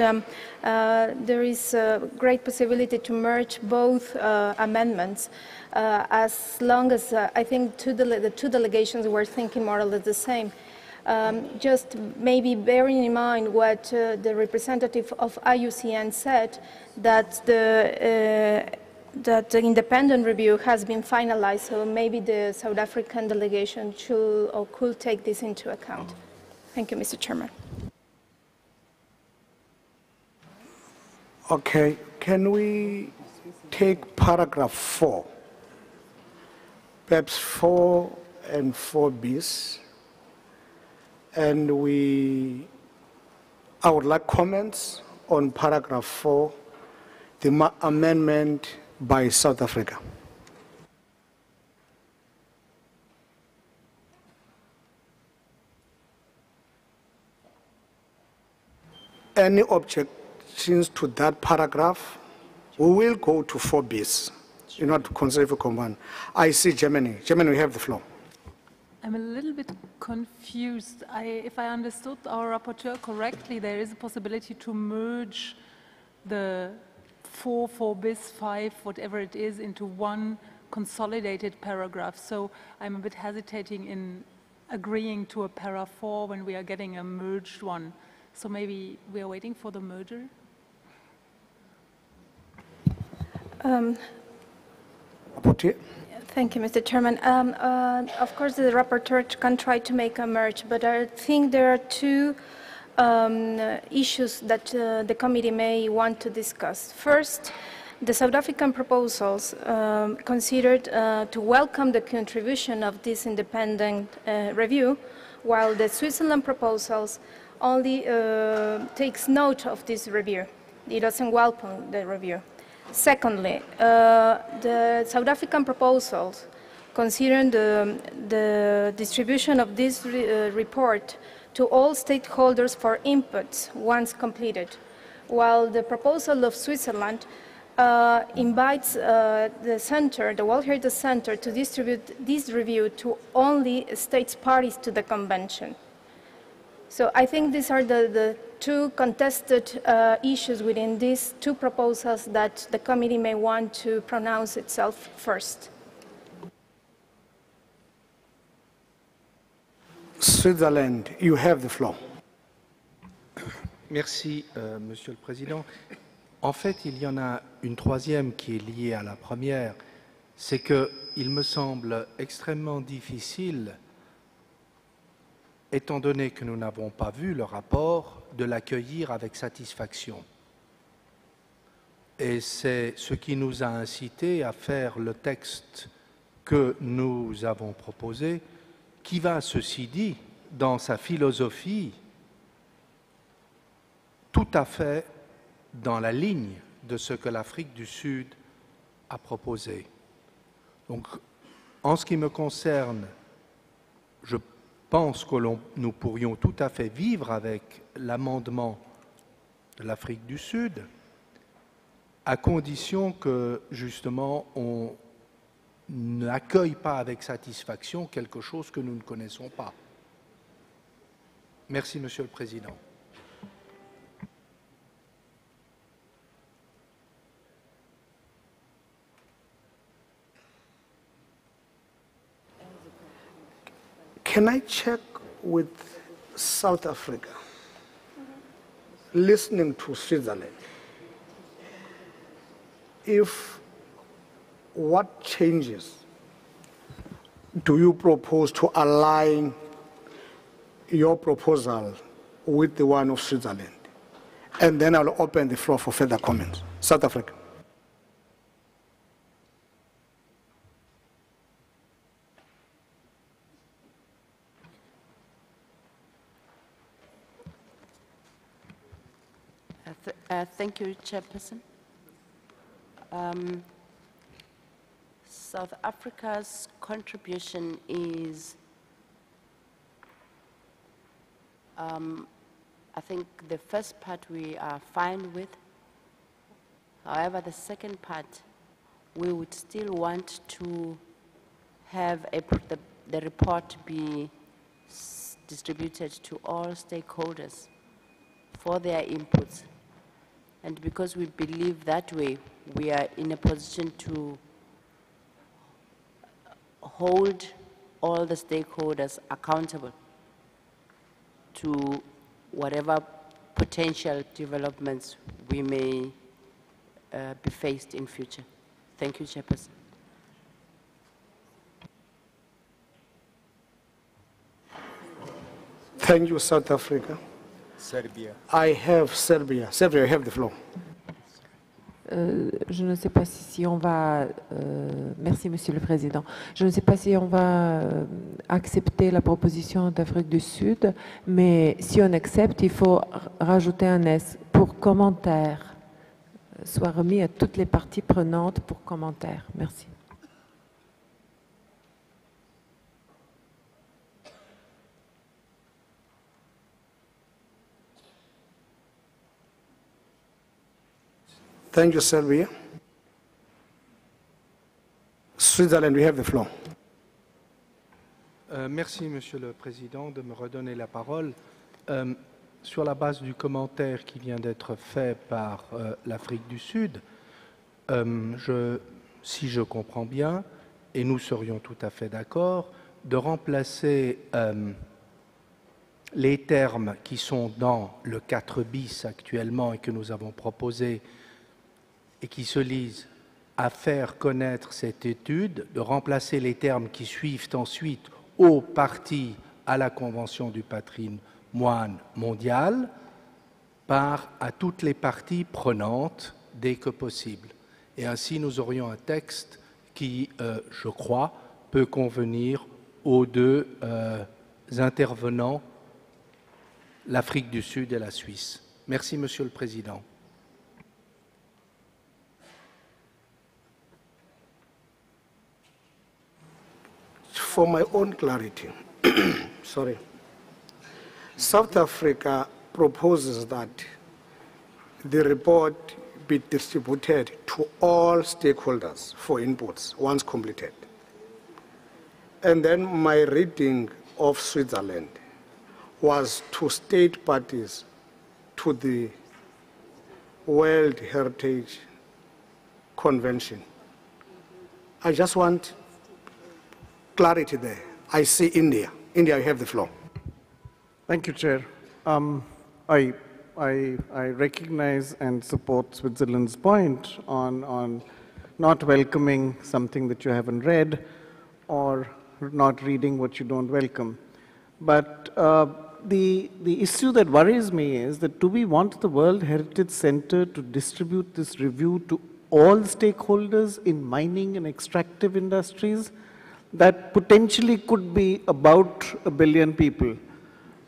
there is a great possibility to merge both amendments as long as I think the two delegations were thinking more or less the same. Just maybe bearing in mind what the representative of IUCN said, that the independent review has been finalized, so maybe the South African delegation should or could take this into account. Thank you, Mr. Chairman. Okay, can we take paragraph 4, perhaps 4 and 4 bis, and I would like comments on paragraph 4, the amendment by South Africa. Any objections to that paragraph? We will go to 4 bis in order to consider for command. I see Germany. Germany, we have the floor. I'm a little bit confused. If I understood our rapporteur correctly, there is a possibility to merge the 4 bis, 5, whatever it is, into one consolidated paragraph. So I'm a bit hesitating in agreeing to a para 4 when we are getting a merged one. So maybe we are waiting for the merger? Thank you, Mr. Chairman. Of course, the rapporteur can try to make a merge, but I think there are two issues that the committee may want to discuss. First, the South African proposals considered to welcome the contribution of this independent review, while the Switzerland proposals only takes note of this review. It doesn't welcome the review. Secondly, the South African proposals, considering the distribution of this report to all stakeholders for inputs once completed, while the proposal of Switzerland invites the center, the World Heritage Center, to distribute this review to only states parties to the convention. So I think these are the two contested issues within these two proposals that the committee may want to pronounce itself first. Switzerland, you have the floor. Merci, Monsieur le Président. En fait, il y en a une troisième qui est liée à la première. C'est qu'il me semble extrêmement difficile, étant donné que nous n'avons pas vu le rapport, de l'accueillir avec satisfaction. Et c'est ce qui nous a incités à faire le texte que nous avons proposé, qui va, ceci dit, dans sa philosophie, tout à fait dans la ligne de ce que l'Afrique du Sud a proposé. Donc, en ce qui me concerne, je pense que nous pourrions tout à fait vivre avec l'amendement de l'Afrique du Sud, à condition que, justement, on n'accueille pas avec satisfaction quelque chose que nous ne connaissons pas. Merci, Monsieur le Président. Can I check with South Africa, listening to Switzerland, if what changes do you propose to align your proposal with the one of Switzerland? And then I'll open the floor for further comments. South Africa. Thank you, Chairperson. South Africa's contribution is, I think the first part we are fine with. However, the second part, we would still want to have the report be distributed to all stakeholders for their inputs. And because we believe that way, we are in a position to hold all the stakeholders accountable to whatever potential developments we may be faced in future. Thank you, Chairperson. Thank you, South Africa. Serbia. I have Serbia. Serbia, you have the floor. Je ne sais pas si on va... merci, Monsieur le Président. Je ne sais pas si on va accepter la proposition d'Afrique du Sud, mais si on accepte, il faut rajouter un S pour commentaire, soit remis à toutes les parties prenantes pour commentaire. Merci. Thank you, Serbia. Switzerland, we have the floor. Merci, Monsieur le Président, de me redonner la parole. Sur la base du commentaire qui vient d'être fait par l'Afrique du Sud, si je comprends bien, et nous serions tout à fait d'accord, de remplacer les termes qui sont dans le 4 bis actuellement et que nous avons proposé et qui se lisent à faire connaître cette étude, de remplacer les termes qui suivent ensuite aux parties à la Convention du patrimoine mondial par à toutes les parties prenantes dès que possible. Et ainsi, nous aurions un texte qui, je crois, peut convenir aux deux intervenants, l'Afrique du Sud et la Suisse. Merci, Monsieur le Président. For my own clarity, sorry, South Africa proposes that the report be distributed to all stakeholders for inputs once completed. And then my reading of Switzerland was to state parties to the World Heritage Convention. I just want clarity there. I see India. India, you have the floor. Thank you, Chair. I recognize and support Switzerland's point on not welcoming something that you haven't read or not reading what you don't welcome. But the issue that worries me is that do we want the World Heritage Center to distribute this review to all stakeholders in mining and extractive industries? That potentially could be about 1 billion people.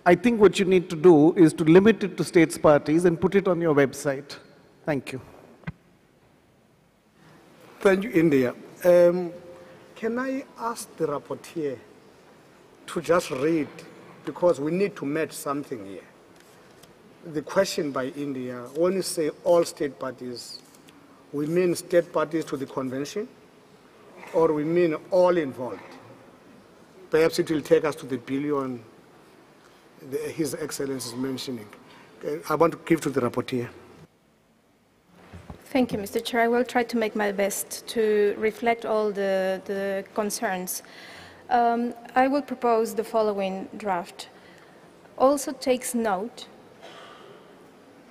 I think what you need to do is to limit it to states parties and put it on your website. Thank you. Thank you, India. Can I ask the rapporteur to just read, because we need to match something here. The question by India, when you say all state parties, we mean state parties to the convention? Or we mean all involved? Perhaps it will take us to the billion His Excellency is mentioning. I want to give to the rapporteur. Thank you, Mr. Chair. I will try to make my best to reflect all the concerns. I will propose the following draft. Also takes note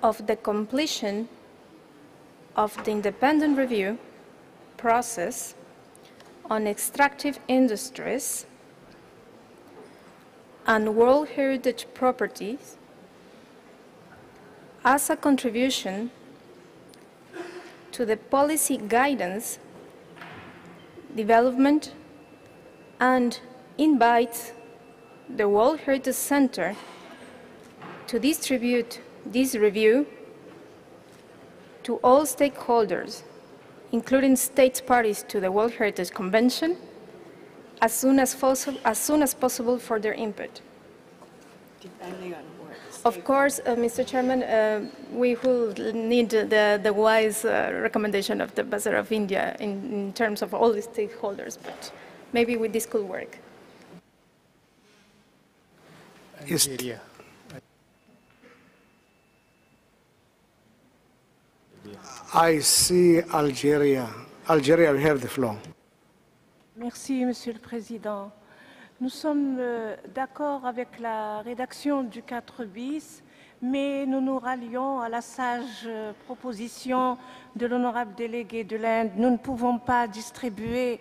of the completion of the independent review process on extractive industries and World Heritage properties as a contribution to the policy guidance, development, and invites the World Heritage Center to distribute this review to all stakeholders, including states parties to the World Heritage Convention, as soon as possible for their input. Of course, Mr. Chairman, we will need the wise recommendation of the Ambassador of India in terms of all the stakeholders, but maybe with this could work. Algeria. I see Algeria. Algeria, we have the floor. Merci, Monsieur le Président. Nous sommes d'accord avec la rédaction du 4 bis, mais nous nous rallions à la sage proposition de l'honorable délégué de l'Inde. Nous ne pouvons pas distribuer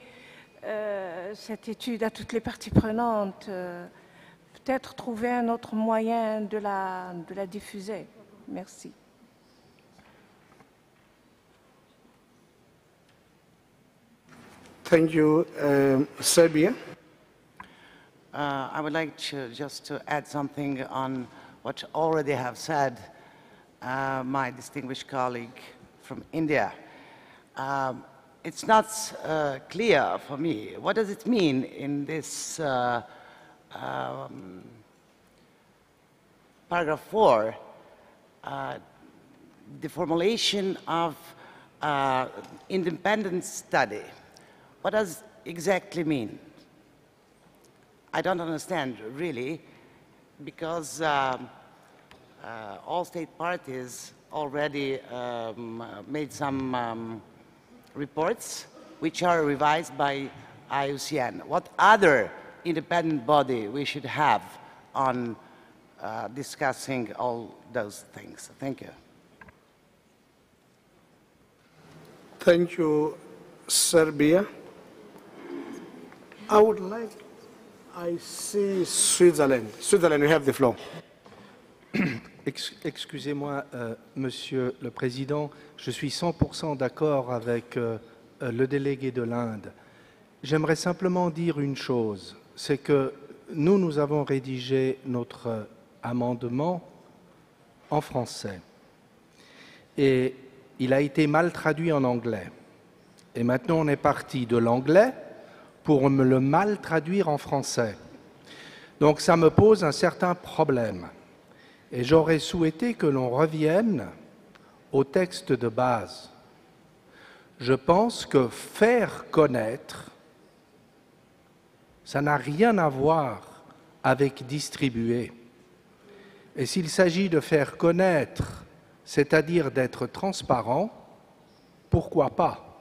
cette étude à toutes les parties prenantes. Peut-être trouver un autre moyen de la diffuser. Merci. Thank you. Serbia. I would like just to add something on what already have said my distinguished colleague from India. It's not clear for me, what does it mean in this paragraph 4, the formulation of independent study. What does exactly mean? I don't understand, really, because all state parties already made some reports which are revised by IUCN. What other independent body we should have on discussing all those things? Thank you. Thank you, Serbia. I would like, I see Switzerland. Switzerland, you have the floor. Excusez-moi, Monsieur le Président, je suis 100% d'accord avec le délégué de l'Inde. J'aimerais simplement dire une chose, c'est que nous avons rédigé notre amendement en français et il a été mal traduit en anglais. Et maintenant, on est parti de l'anglais pour me le mal traduire en français. Donc, ça me pose un certain problème. Et j'aurais souhaité que l'on revienne au texte de base. Je pense que faire connaître, ça n'a rien à voir avec distribuer. Et s'il s'agit de faire connaître, c'est-à-dire d'être transparent, pourquoi pas?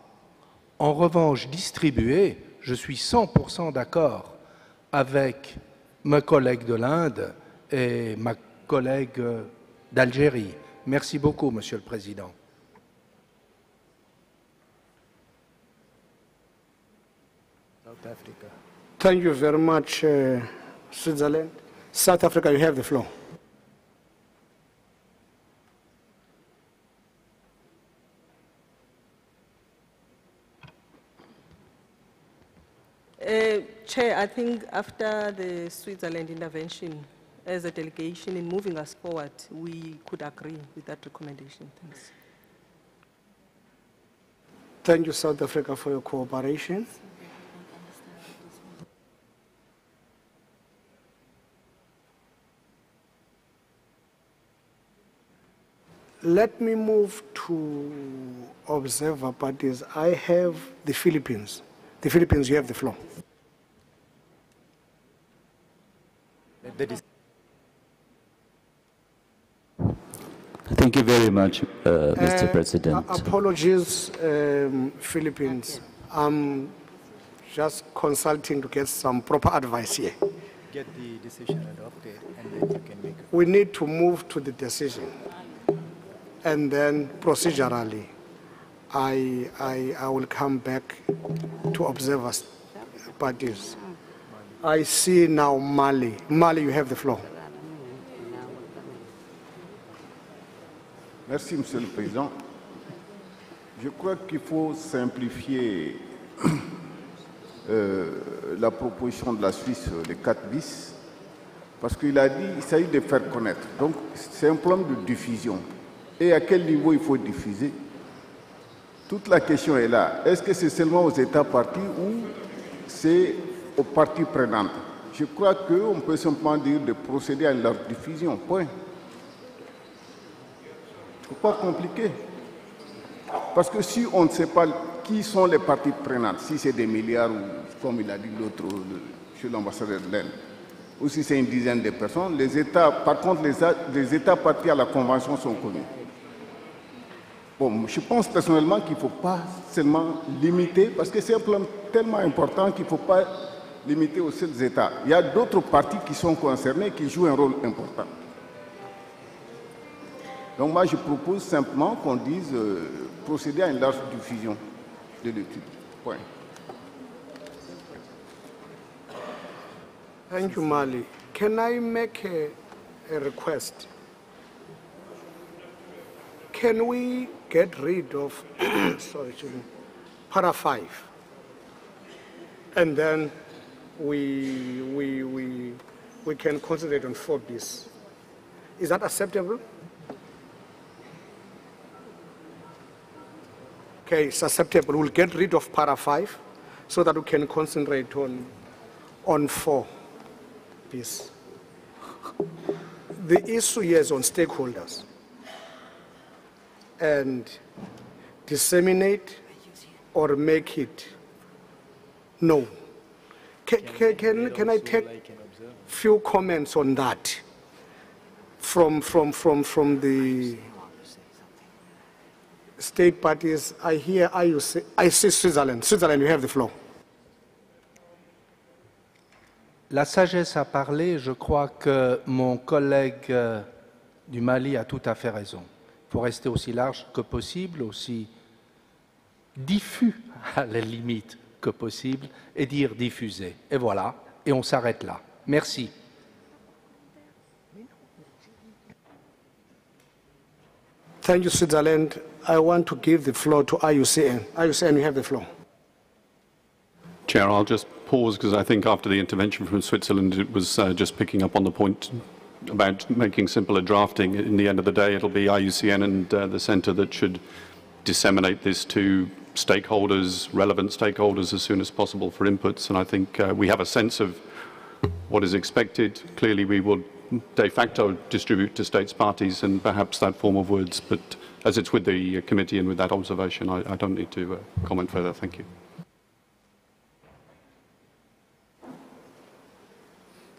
En revanche, distribuer, je suis 100% d'accord avec ma collègue de l'Inde et ma collègue d'Algérie. Merci beaucoup, Monsieur le Président. South Africa. Thank you very much, Switzerland. South Africa, you have the floor. Chair, I think after the Switzerland intervention as a delegation in moving us forward, we could agree with that recommendation. Thanks. Thank you, South Africa, for your cooperation. Let me move to observer parties. I have the Philippines. The Philippines, you have the floor. Thank you very much, Mr. President. Apologies, Philippines. I'm just consulting to get some proper advice here. Get the decision adopted, and then you can make it. We need to move to the decision. And then procedurally, I will come back to observers parties. I see now Mali. Mali, you have the floor. Merci, Monsieur le Président. Je crois qu'il faut simplifier la proposition de la Suisse, les 4 bis, parce qu'il a dit qu'il s'agit de faire connaître. Donc, c'est un problème de diffusion. Et à quel niveau il faut diffuser? Toute la question est là. Est-ce que c'est seulement aux États partis ou c'est aux parties prenantes? Je crois qu'on peut simplement dire de procéder à leur diffusion. Point. Il ne faut pas compliquer. Parce que si on ne sait pas qui sont les parties prenantes, si c'est des milliards ou comme il a dit l'autre chez l'ambassadeur de l'Inde, ou si c'est une dizaine de personnes, les États, par contre, les États partis à la Convention sont connus. Bon, je pense personnellement qu'il ne faut pas seulement limiter, parce que c'est un problème tellement important qu'il ne faut pas limiter aux seuls États. Il y a d'autres partis qui sont concernés, qui jouent un rôle important. Donc moi, je propose simplement qu'on dise procéder à une large diffusion de l'étude. Point. Thank you, Mali. Can I make a request? Can we get rid of, sorry, para 5, and then we can concentrate on 4 bis? Is that acceptable? Okay, it's acceptable. We'll get rid of para 5 so that we can concentrate on 4 bis. The issue here is on stakeholders and disseminate or make it known. Can I take few comments on that from the state parties? I hear IUC, I see Switzerland. Switzerland, you have the floor. La sagesse a parlé, je crois que mon collègue du Mali a tout à fait raison. Il faut rester aussi large que possible, aussi diffus à la limite que possible, et dire diffuser. Et voilà, et on s'arrête là. Merci. Thank you, Switzerland. I want to give the floor to IUCN. IUCN, you have the floor. Chair, I'll just pause because I think after the intervention from Switzerland, it was just picking up on the point about making simpler drafting. In the end of the day, it'll be IUCN and the Centre that should disseminate this to stakeholders, relevant stakeholders, as soon as possible for inputs. And I think we have a sense of what is expected. Clearly, we will de facto distribute to states parties and perhaps that form of words. But as it's with the committee and with that observation, I don't need to comment further. Thank you.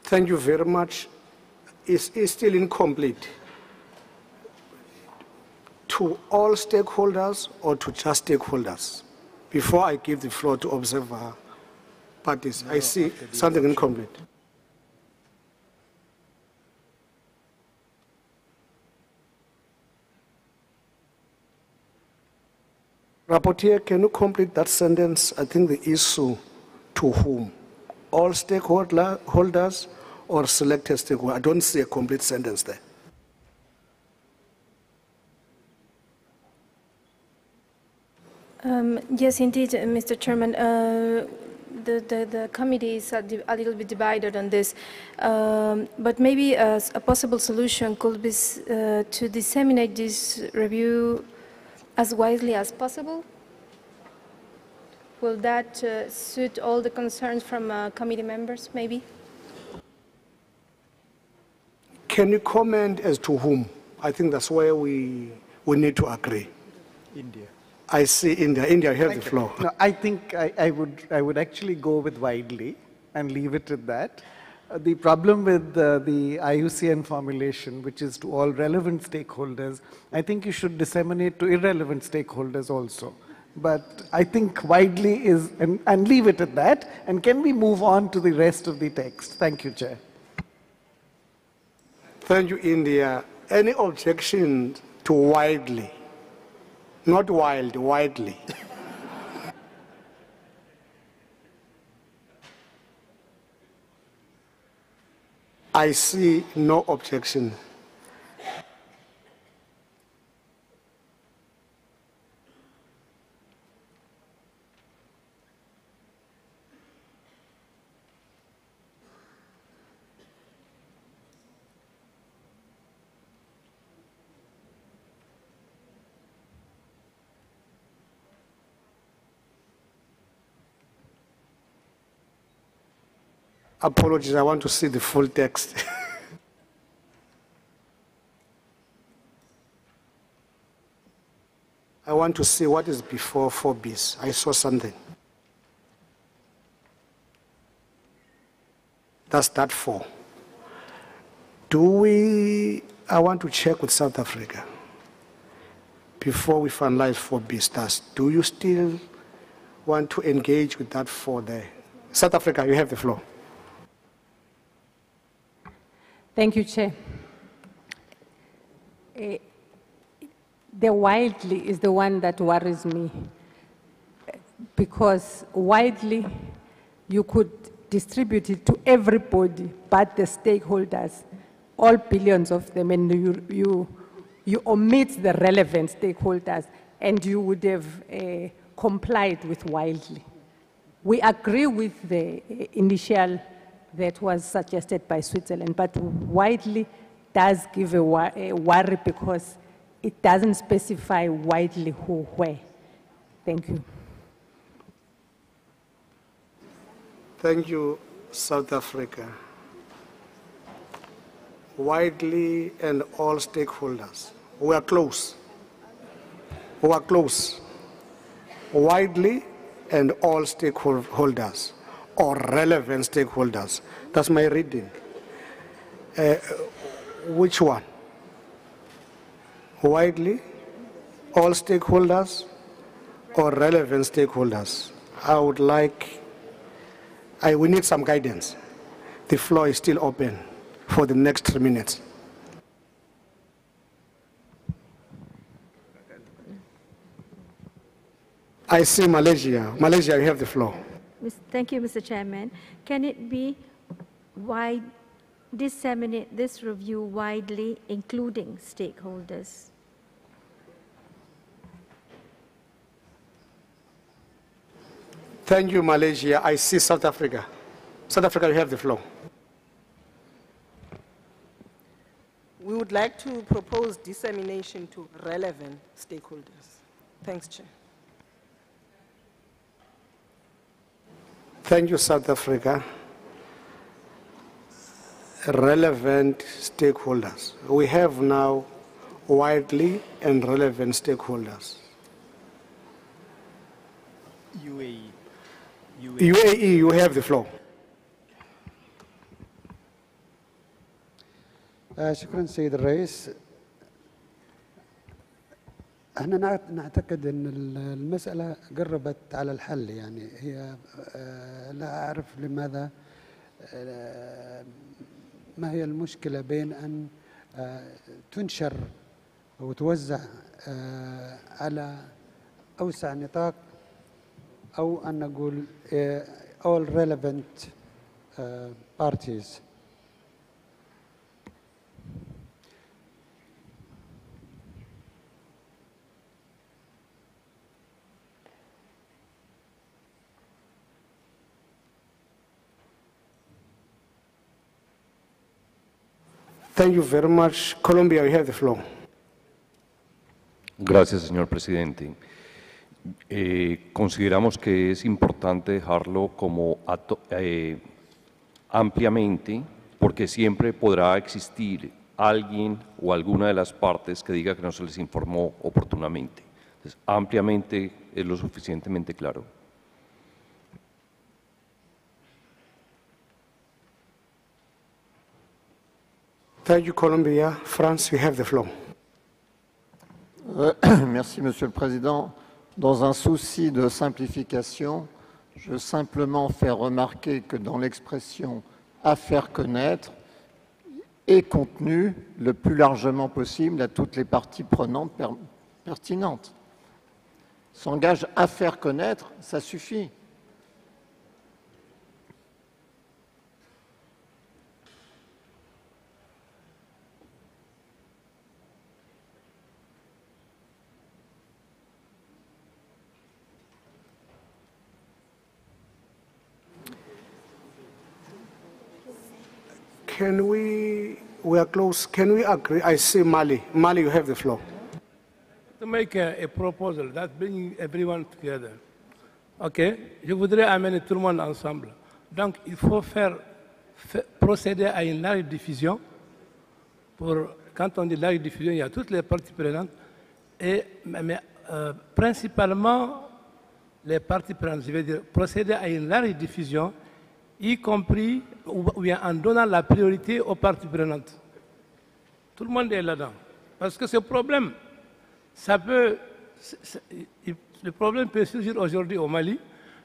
Thank you very much. It's still incomplete. To all stakeholders or to just stakeholders? Before I give the floor to observer parties, I see something incomplete. Rapporteur, can you complete that sentence? I think the issue to whom? All stakeholders or selected stakeholders? I don't see a complete sentence there. Yes, indeed, Mr. Chairman. The committee is a little bit divided on this, but maybe a possible solution could be to disseminate this review as widely as possible. Will that suit all the concerns from committee members, maybe? Can you comment as to whom? I think that's where we need to agree. India. I see India. India, you have the floor. No, I think I would actually go with widely and leave it at that. The problem with the IUCN formulation, which is to all relevant stakeholders, I think you should disseminate to irrelevant stakeholders also. But I think widely is, and leave it at that. And can we move on to the rest of the text? Thank you, Chair. Thank you, India. Any objection to widely? Not wild, widely. I see no objection. Apologies, I want to see the full text. I want to see what is before 4Bs. I saw something. That's that 4. I want to check with South Africa before we finalize 4B. Do you still want to engage with that 4 there? South Africa, you have the floor. Thank you, Chair. The widely is the one that worries me, because widely you could distribute it to everybody but the stakeholders, all billions of them, and you omit the relevant stakeholders, and you would have complied with widely. We agree with the initial that was suggested by Switzerland, but widely does give a worry because it doesn't specify widely who, where. Thank you. Thank you, South Africa. Widely and all stakeholders. We are close. We are close. Widely and all stakeholders, or relevant stakeholders. That's my reading. Which one? Widely, all stakeholders, or relevant stakeholders? I would like, we need some guidance. The floor is still open for the next 3 minutes. I see Malaysia. Malaysia, you have the floor. Thank you, Mr. Chairman. Can it be disseminate this review widely, including stakeholders? Thank you, Malaysia. I see South Africa. South Africa, you have the floor. We would like to propose dissemination to relevant stakeholders. Thanks, Chair. Thank you, South Africa. Relevant stakeholders. We have now widely and relevant stakeholders. UAE, you have the floor. شكرا سيد الرئيس. احنا نعتقد ان المسألة قربت على الحل، يعني هي لا اعرف لماذا ما هي المشكلة بين ان تنشر وتوزع على اوسع نطاق او ان نقول all relevant parties. Thank you very much. Colombia, you have the floor. Gracias, señor presidente. Consideramos que es importante dejarlo como ampliamente, porque siempre podrá existir alguien o alguna de las partes que diga que no se les informó oportunamente. Entonces, ampliamente es lo suficientemente claro. Thank you, Colombia. France, you have the floor. Merci, Monsieur le Président. Dans un souci de simplification, je veux simplement faire remarquer que dans l'expression « à faire connaître » est contenu le plus largement possible à toutes les parties prenantes pertinentes. s'engage à faire connaître, ça suffit. We are close, can we agree? I see Mali. Mali, you have the floor. To make a proposal that brings everyone together. OK, je voudrais amener tout le monde ensemble. Donc, il faut procéder à une large diffusion. Quand on dit large diffusion, il y a toutes les parties prenantes. Mais principalement, les parties prenantes, je veux dire, procéder à une large diffusion, y compris ou bien en donnant la priorité aux parties prenantes. Tout le monde est là-dedans. Parce que ce problème, le problème peut surgir aujourd'hui au Mali,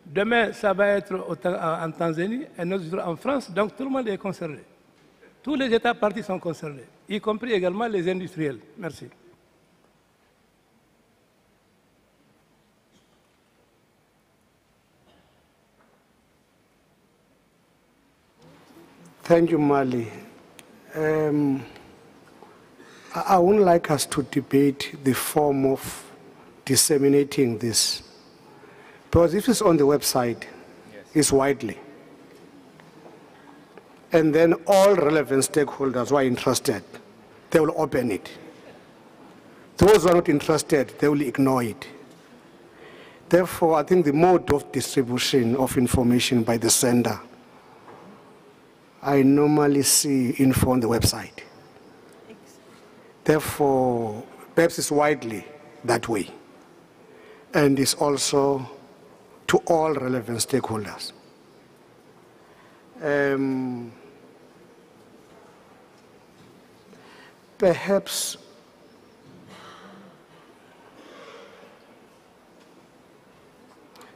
demain ça va être en Tanzanie, un autre jour en France, donc tout le monde est concerné. Tous les États parties sont concernés, y compris également les industriels. Merci. Thank you, Mali. I wouldn't like us to debate the form of disseminating this. Because if it's on the website, it's widely. And then all relevant stakeholders who are interested, they will open it. Those who are not interested, they will ignore it. Therefore, I think the mode of distribution of information by the sender, I normally see info on the website. Therefore, perhaps it's widely that way. And it's also to all relevant stakeholders. Perhaps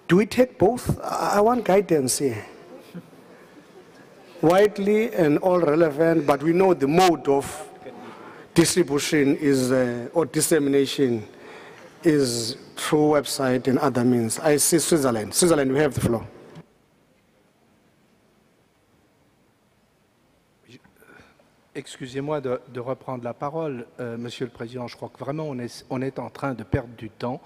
do we take both? I want guidance here. Widely and all relevant, but we know the mode of distribution is, or dissemination is through website and other means. I see Switzerland. Switzerland, you have the floor. Excusez-moi de reprendre la parole, Monsieur le Président. Je crois que vraiment on est en train de perdre du temps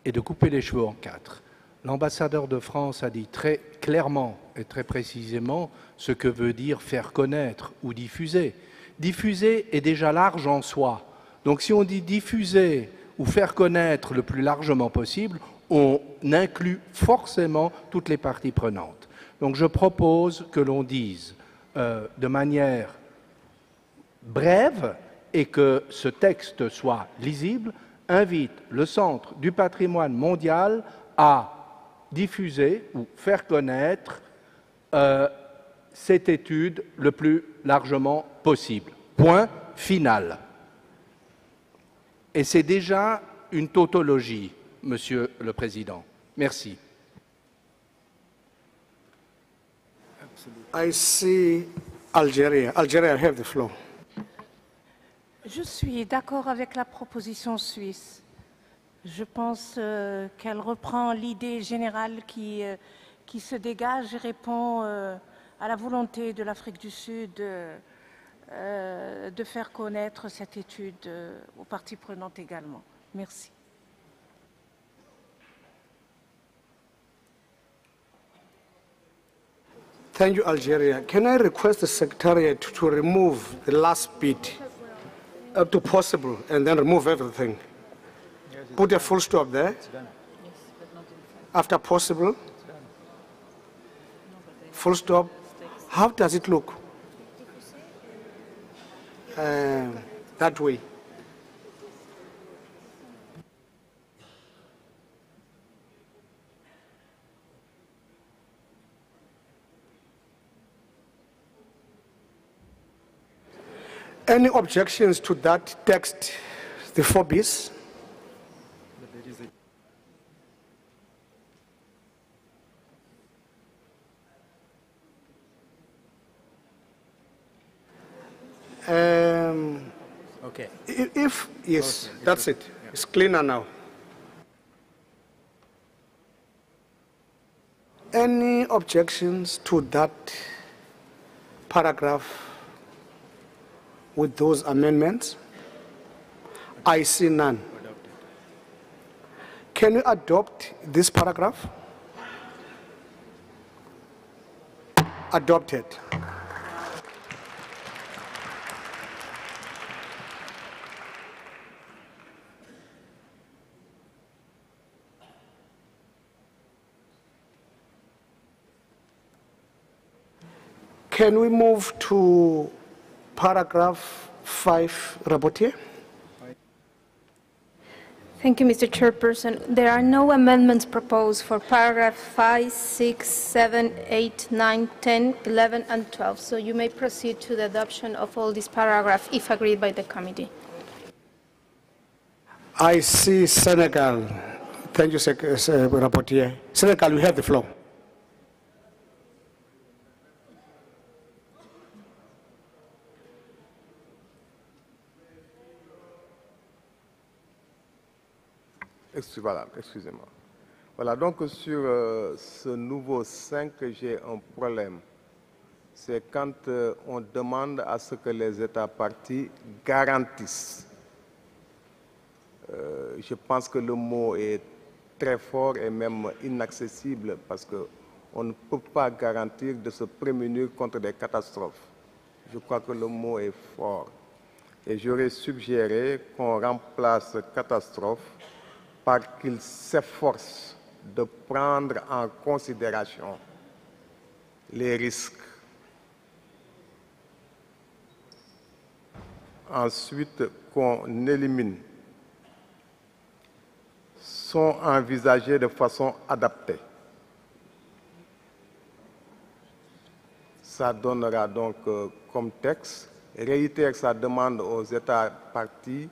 et de couper les cheveux en quatre. L'ambassadeur de France a dit très clairement et très précisément ce que veut dire faire connaître ou diffuser. Diffuser est déjà large en soi. Donc si on dit diffuser ou faire connaître le plus largement possible, on inclut forcément toutes les parties prenantes. Donc je propose que l'on dise de manière brève et que ce texte soit lisible, invite le Centre du patrimoine mondial à diffuser ou faire connaître cette étude le plus largement possible. Point final. Et c'est déjà une tautologie, Monsieur le Président. Merci. I see Algeria. Algeria, have the floor. Je suis d'accord avec la proposition suisse. Je pense qu'elle reprend l'idée générale qui se dégage et répond à la volonté de l'Afrique du Sud de faire connaître cette étude aux parties prenantes également. Merci. Thank you, Algeria. Can I request the Secretariat to remove the last bit up to possible and then remove everything? Put a full stop there. After possible. Full stop. How does it look? That way. Any objections to that text, the 4 bis? Okay. If yes, that's it. It's cleaner now. Any objections to that paragraph with those amendments? I see none. Can you adopt this paragraph? Adopted. Can we move to paragraph 5, Rapporteur? Thank you, Mr. Chairperson. There are no amendments proposed for paragraph 5, 6, 7, 8, 9, 10, 11, and 12. So you may proceed to the adoption of all these paragraphs if agreed by the committee. I see Senegal. Thank you, Rapporteur. Senegal, you have the floor. Voilà, excusez-moi. Voilà, donc sur ce nouveau 5, j'ai un problème. C'est quand on demande à ce que les États partis garantissent. Je pense que le mot est très fort et même inaccessible parce qu'on ne peut pas garantir de se prémunir contre des catastrophes. Je crois que le mot est fort. Et j'aurais suggéré qu'on remplace catastrophe par qu'il s'efforce de prendre en considération les risques. Ensuite, qu'on élimine, sont envisagés de façon adaptée. Ça donnera donc comme texte, réitère sa demande aux États partis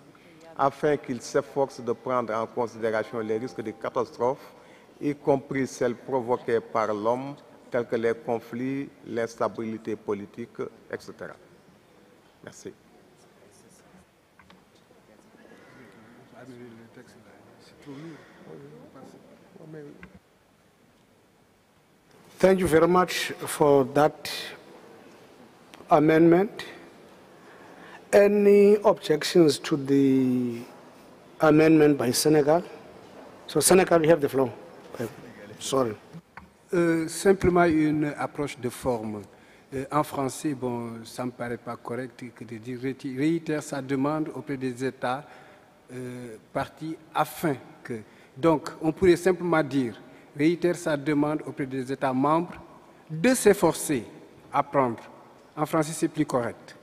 afin qu'ils s'efforcent de prendre en considération les risques de catastrophes, y compris celles provoquées par l'homme, tels que les conflits, l'instabilité politique, etc. Merci. Thank you very much for that amendment. Any objections to the amendment by Senegal? So Senegal, you have the floor. Sorry. Simplement une approche de forme. En français, bon, ça ne me paraît pas correct que de dire réitère sa demande auprès des États partis afin que. Donc, on pourrait simplement dire réitère sa demande auprès des États membres de s'efforcer à prendre. En français, c'est plus correct.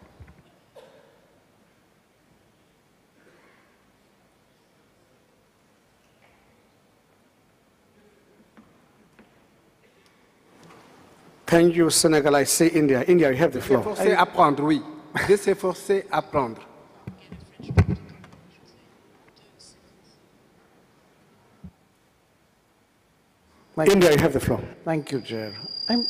Thank you, Senegal. I say India. India, you have the floor. S'efforcer à prendre, oui. De s'efforcer à prendre. India, you have the floor. Thank you, Chair. I'm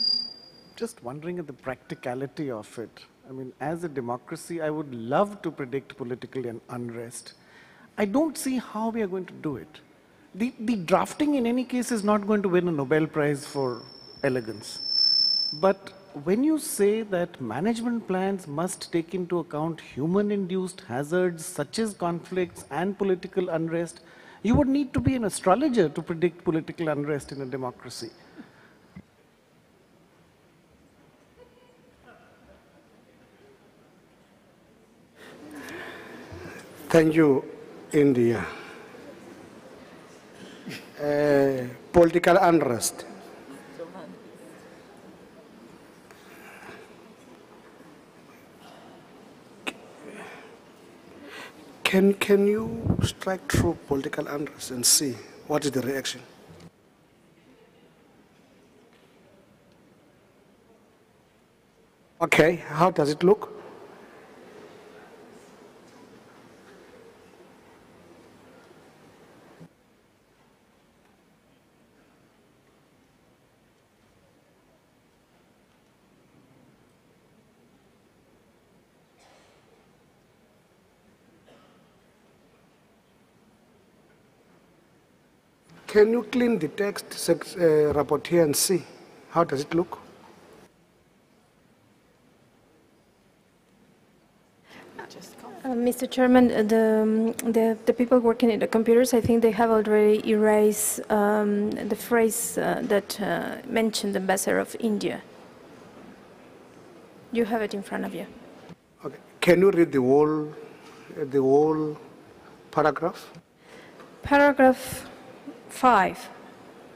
just wondering at the practicality of it. I mean, as a democracy, I would love to predict political unrest. I don't see how we are going to do it. The drafting, in any case, is not going to win a Nobel Prize for elegance. But when you say that management plans must take into account human-induced hazards such as conflicts and political unrest, you would need to be an astrologer to predict political unrest in a democracy. Thank you, India. Political unrest. Can you strike through political unrest and see what is the reaction? Okay, how does it look? Can you clean the text, Rapporteur, and see? How does it look? Mr. Chairman, the people working at the computers, I think they have already erased the phrase that mentioned the ambassador of India. You have it in front of you. Okay. Can you read the whole paragraph? Paragraph 5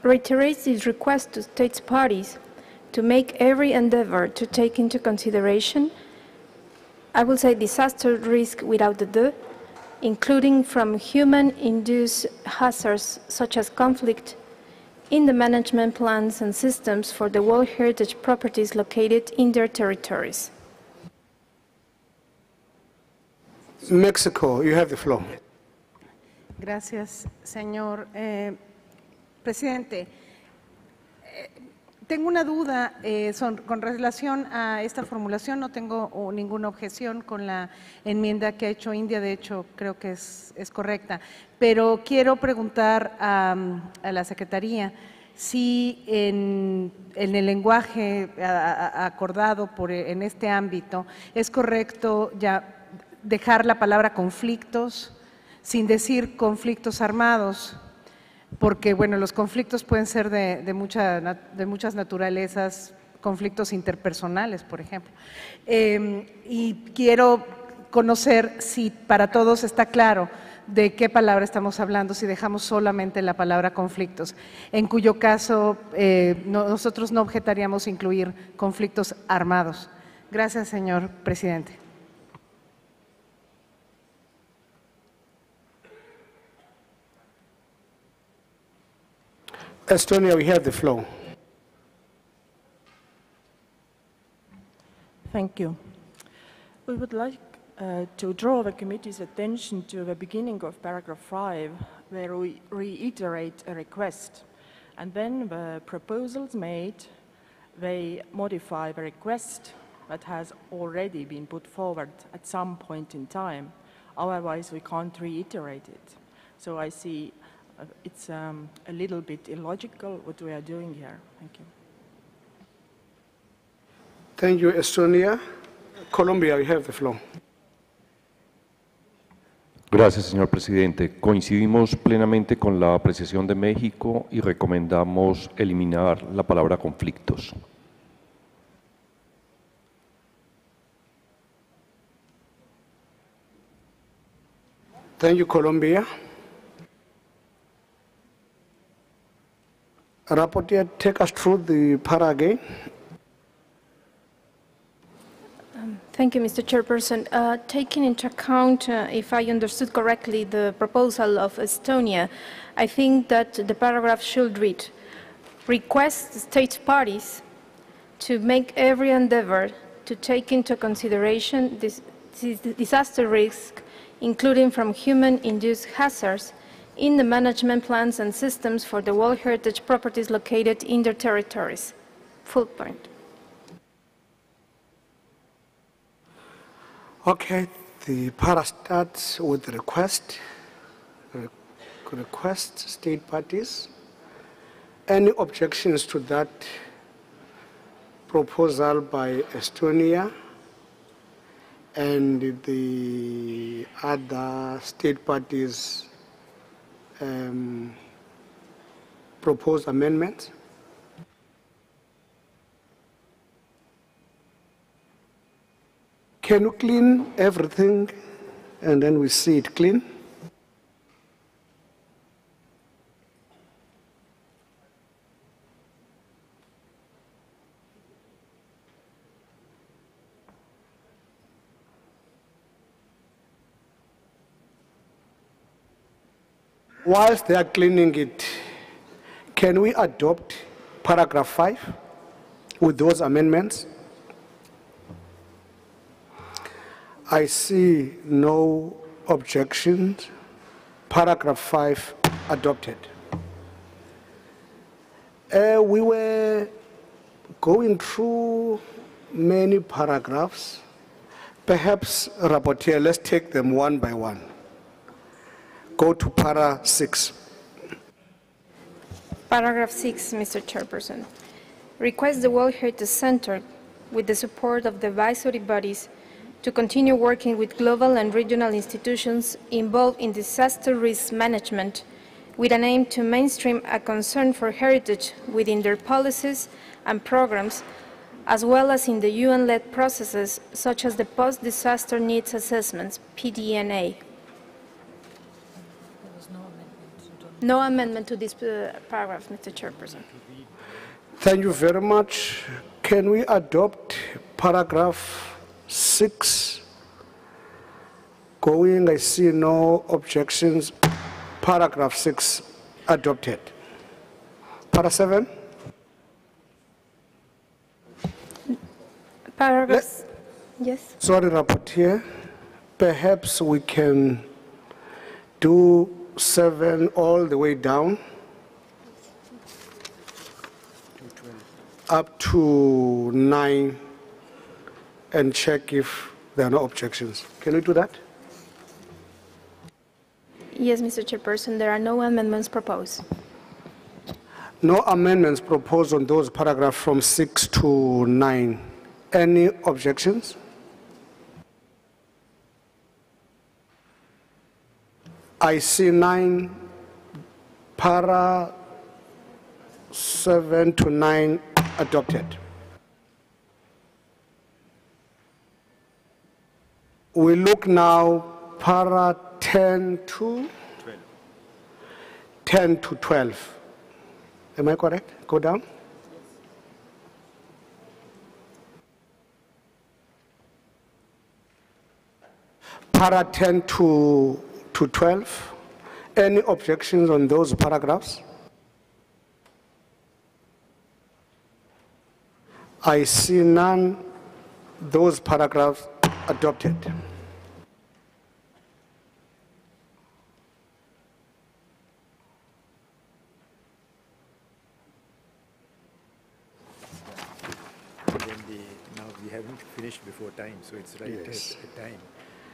reiterates its request to state parties to make every endeavor to take into consideration, I will say, disaster risk without the "the", including from human-induced hazards such as conflict in the management plans and systems for the World Heritage properties located in their territories. Mexico, you have the floor. Gracias, señor presidente. Tengo una duda con relación a esta formulación. No tengo ninguna objeción con la enmienda que ha hecho India. De hecho, creo que es correcta. Pero quiero preguntar a la Secretaría si en el lenguaje acordado en este ámbito es correcto ya dejar la palabra conflictos sin decir conflictos armados, porque bueno, los conflictos pueden ser de muchas naturalezas, conflictos interpersonales, por ejemplo. Y quiero conocer si para todos está claro de qué palabra estamos hablando, si dejamos solamente la palabra conflictos, en cuyo caso nosotros no objetaríamos incluir conflictos armados. Gracias, señor presidente. Estonia, we have the floor. Thank you. We would like to draw the committee's attention to the beginning of paragraph 5, where we reiterate a request. And then the proposals made, they modify the request that has already been put forward at some point in time. Otherwise, we can't reiterate it. So I see it's a little bit illogical what we are doing here. Thank you. Thank you, Estonia. Colombia, you have the floor. Gracias, señor presidente. Coincidimos plenamente con la apreciación de México y recomendamos eliminar la palabra conflictos. Thank you, Colombia. Rapporteur, take us through the para again. Thank you, Mr. Chairperson. Taking into account, if I understood correctly, the proposal of Estonia, I think that the paragraph should read, request state parties to make every endeavor to take into consideration this disaster risk, including from human-induced hazards, in the management plans and systems for the World Heritage properties located in their territories. Full point. Okay, the para starts with request state parties. Any objections to that proposal by Estonia and the other state parties proposed amendments? Can you clean everything and then we see it clean? Whilst they are cleaning it, can we adopt paragraph 5 with those amendments? I see no objections. Paragraph 5 adopted. We were going through many paragraphs. Perhaps, Rapporteur, let's take them one by one. Go to para 6. Paragraph 6, Mr. Chairperson. requests the World Heritage Center, with the support of the advisory bodies, to continue working with global and regional institutions involved in disaster risk management, with an aim to mainstream a concern for heritage within their policies and programs, as well as in the UN-led processes such as the Post-Disaster Needs Assessments, PDNA. No amendment to this paragraph, Mr. Chairperson. Thank you very much. Can we adopt paragraph 6? Going, I see no objections. Paragraph 6 adopted. Para 7? Paragraphs, yes. Sorry, Rapporteur. Perhaps we can do 7 all the way down up to 9 and check if there are no objections. Can we do that? Yes, Mr. Chairperson, there are no amendments proposed. No amendments proposed on those paragraphs from 6 to 9. Any objections? I see 9, para 7 to 9 adopted. We look now para 10 to 12. Am I correct? Go down. Para 10 to 12. Any objections on those paragraphs? I see none. Those paragraphs adopted. Now we haven't finished before time, so it's right Yes. at time.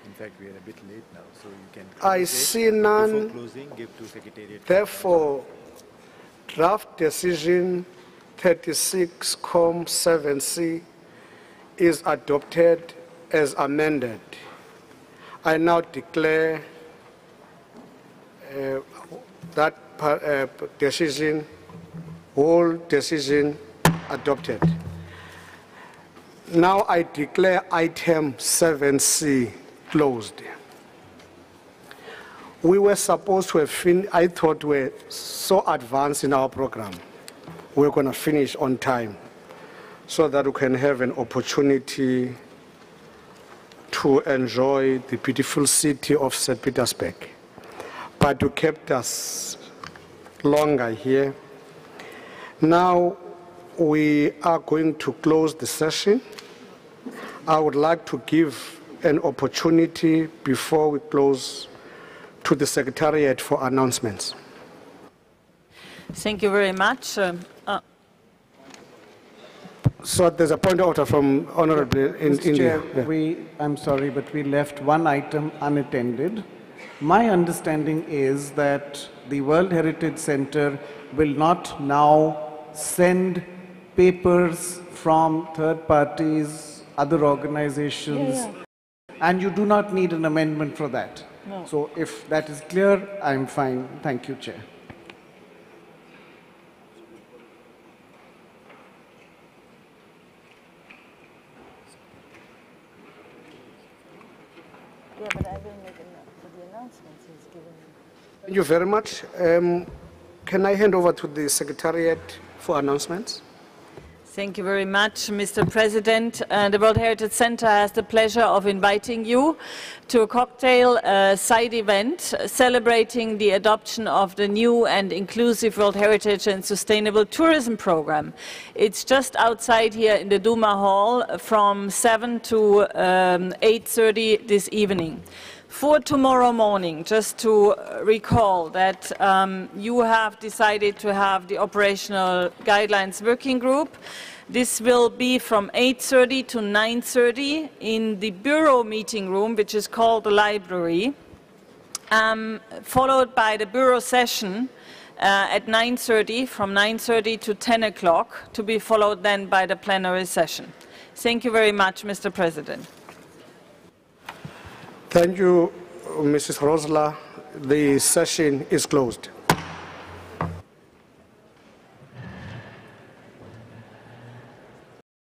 In fact, we are a bit late now, so you can. I close see it. none. Before closing, give to Secretariat. Therefore, draft decision 36(7)(c) is adopted as amended. I now declare that decision, whole decision adopted. Now I declare item 7C closed. We were supposed to have finished, I thought we were so advanced in our program. We were going to finish on time so that we can have an opportunity to enjoy the beautiful city of St. Petersburg. But you kept us longer here. Now we are going to close the session. I would like to give an opportunity before we close to the Secretariat for announcements. Thank you very much. So there's a point of order from Honorable Mr. India. Chair, I'm sorry, but we left one item unattended. My understanding is that the World Heritage Center will not now send papers from third parties, other organizations, and you do not need an amendment for that. No. So if that is clear, I'm fine. Thank you, Chair. Yeah, but I will make for the announcements he's given. Thank you very much. Can I hand over to the Secretariat for announcements? Thank you very much, Mr. President. The World Heritage Center has the pleasure of inviting you to a cocktail side event celebrating the adoption of the new and inclusive World Heritage and Sustainable Tourism Program. It's just outside here in the Duma Hall from 7 to 8:30 this evening. For tomorrow morning, just to recall that you have decided to have the operational guidelines working group. This will be from 8:30 to 9:30 in the bureau meeting room, which is called the library, followed by the bureau session at 9:30, from 9:30 to 10 o'clock, to be followed then by the plenary session. Thank you very much, Mr. President. Thank you, Mrs. Rosler. The session is closed.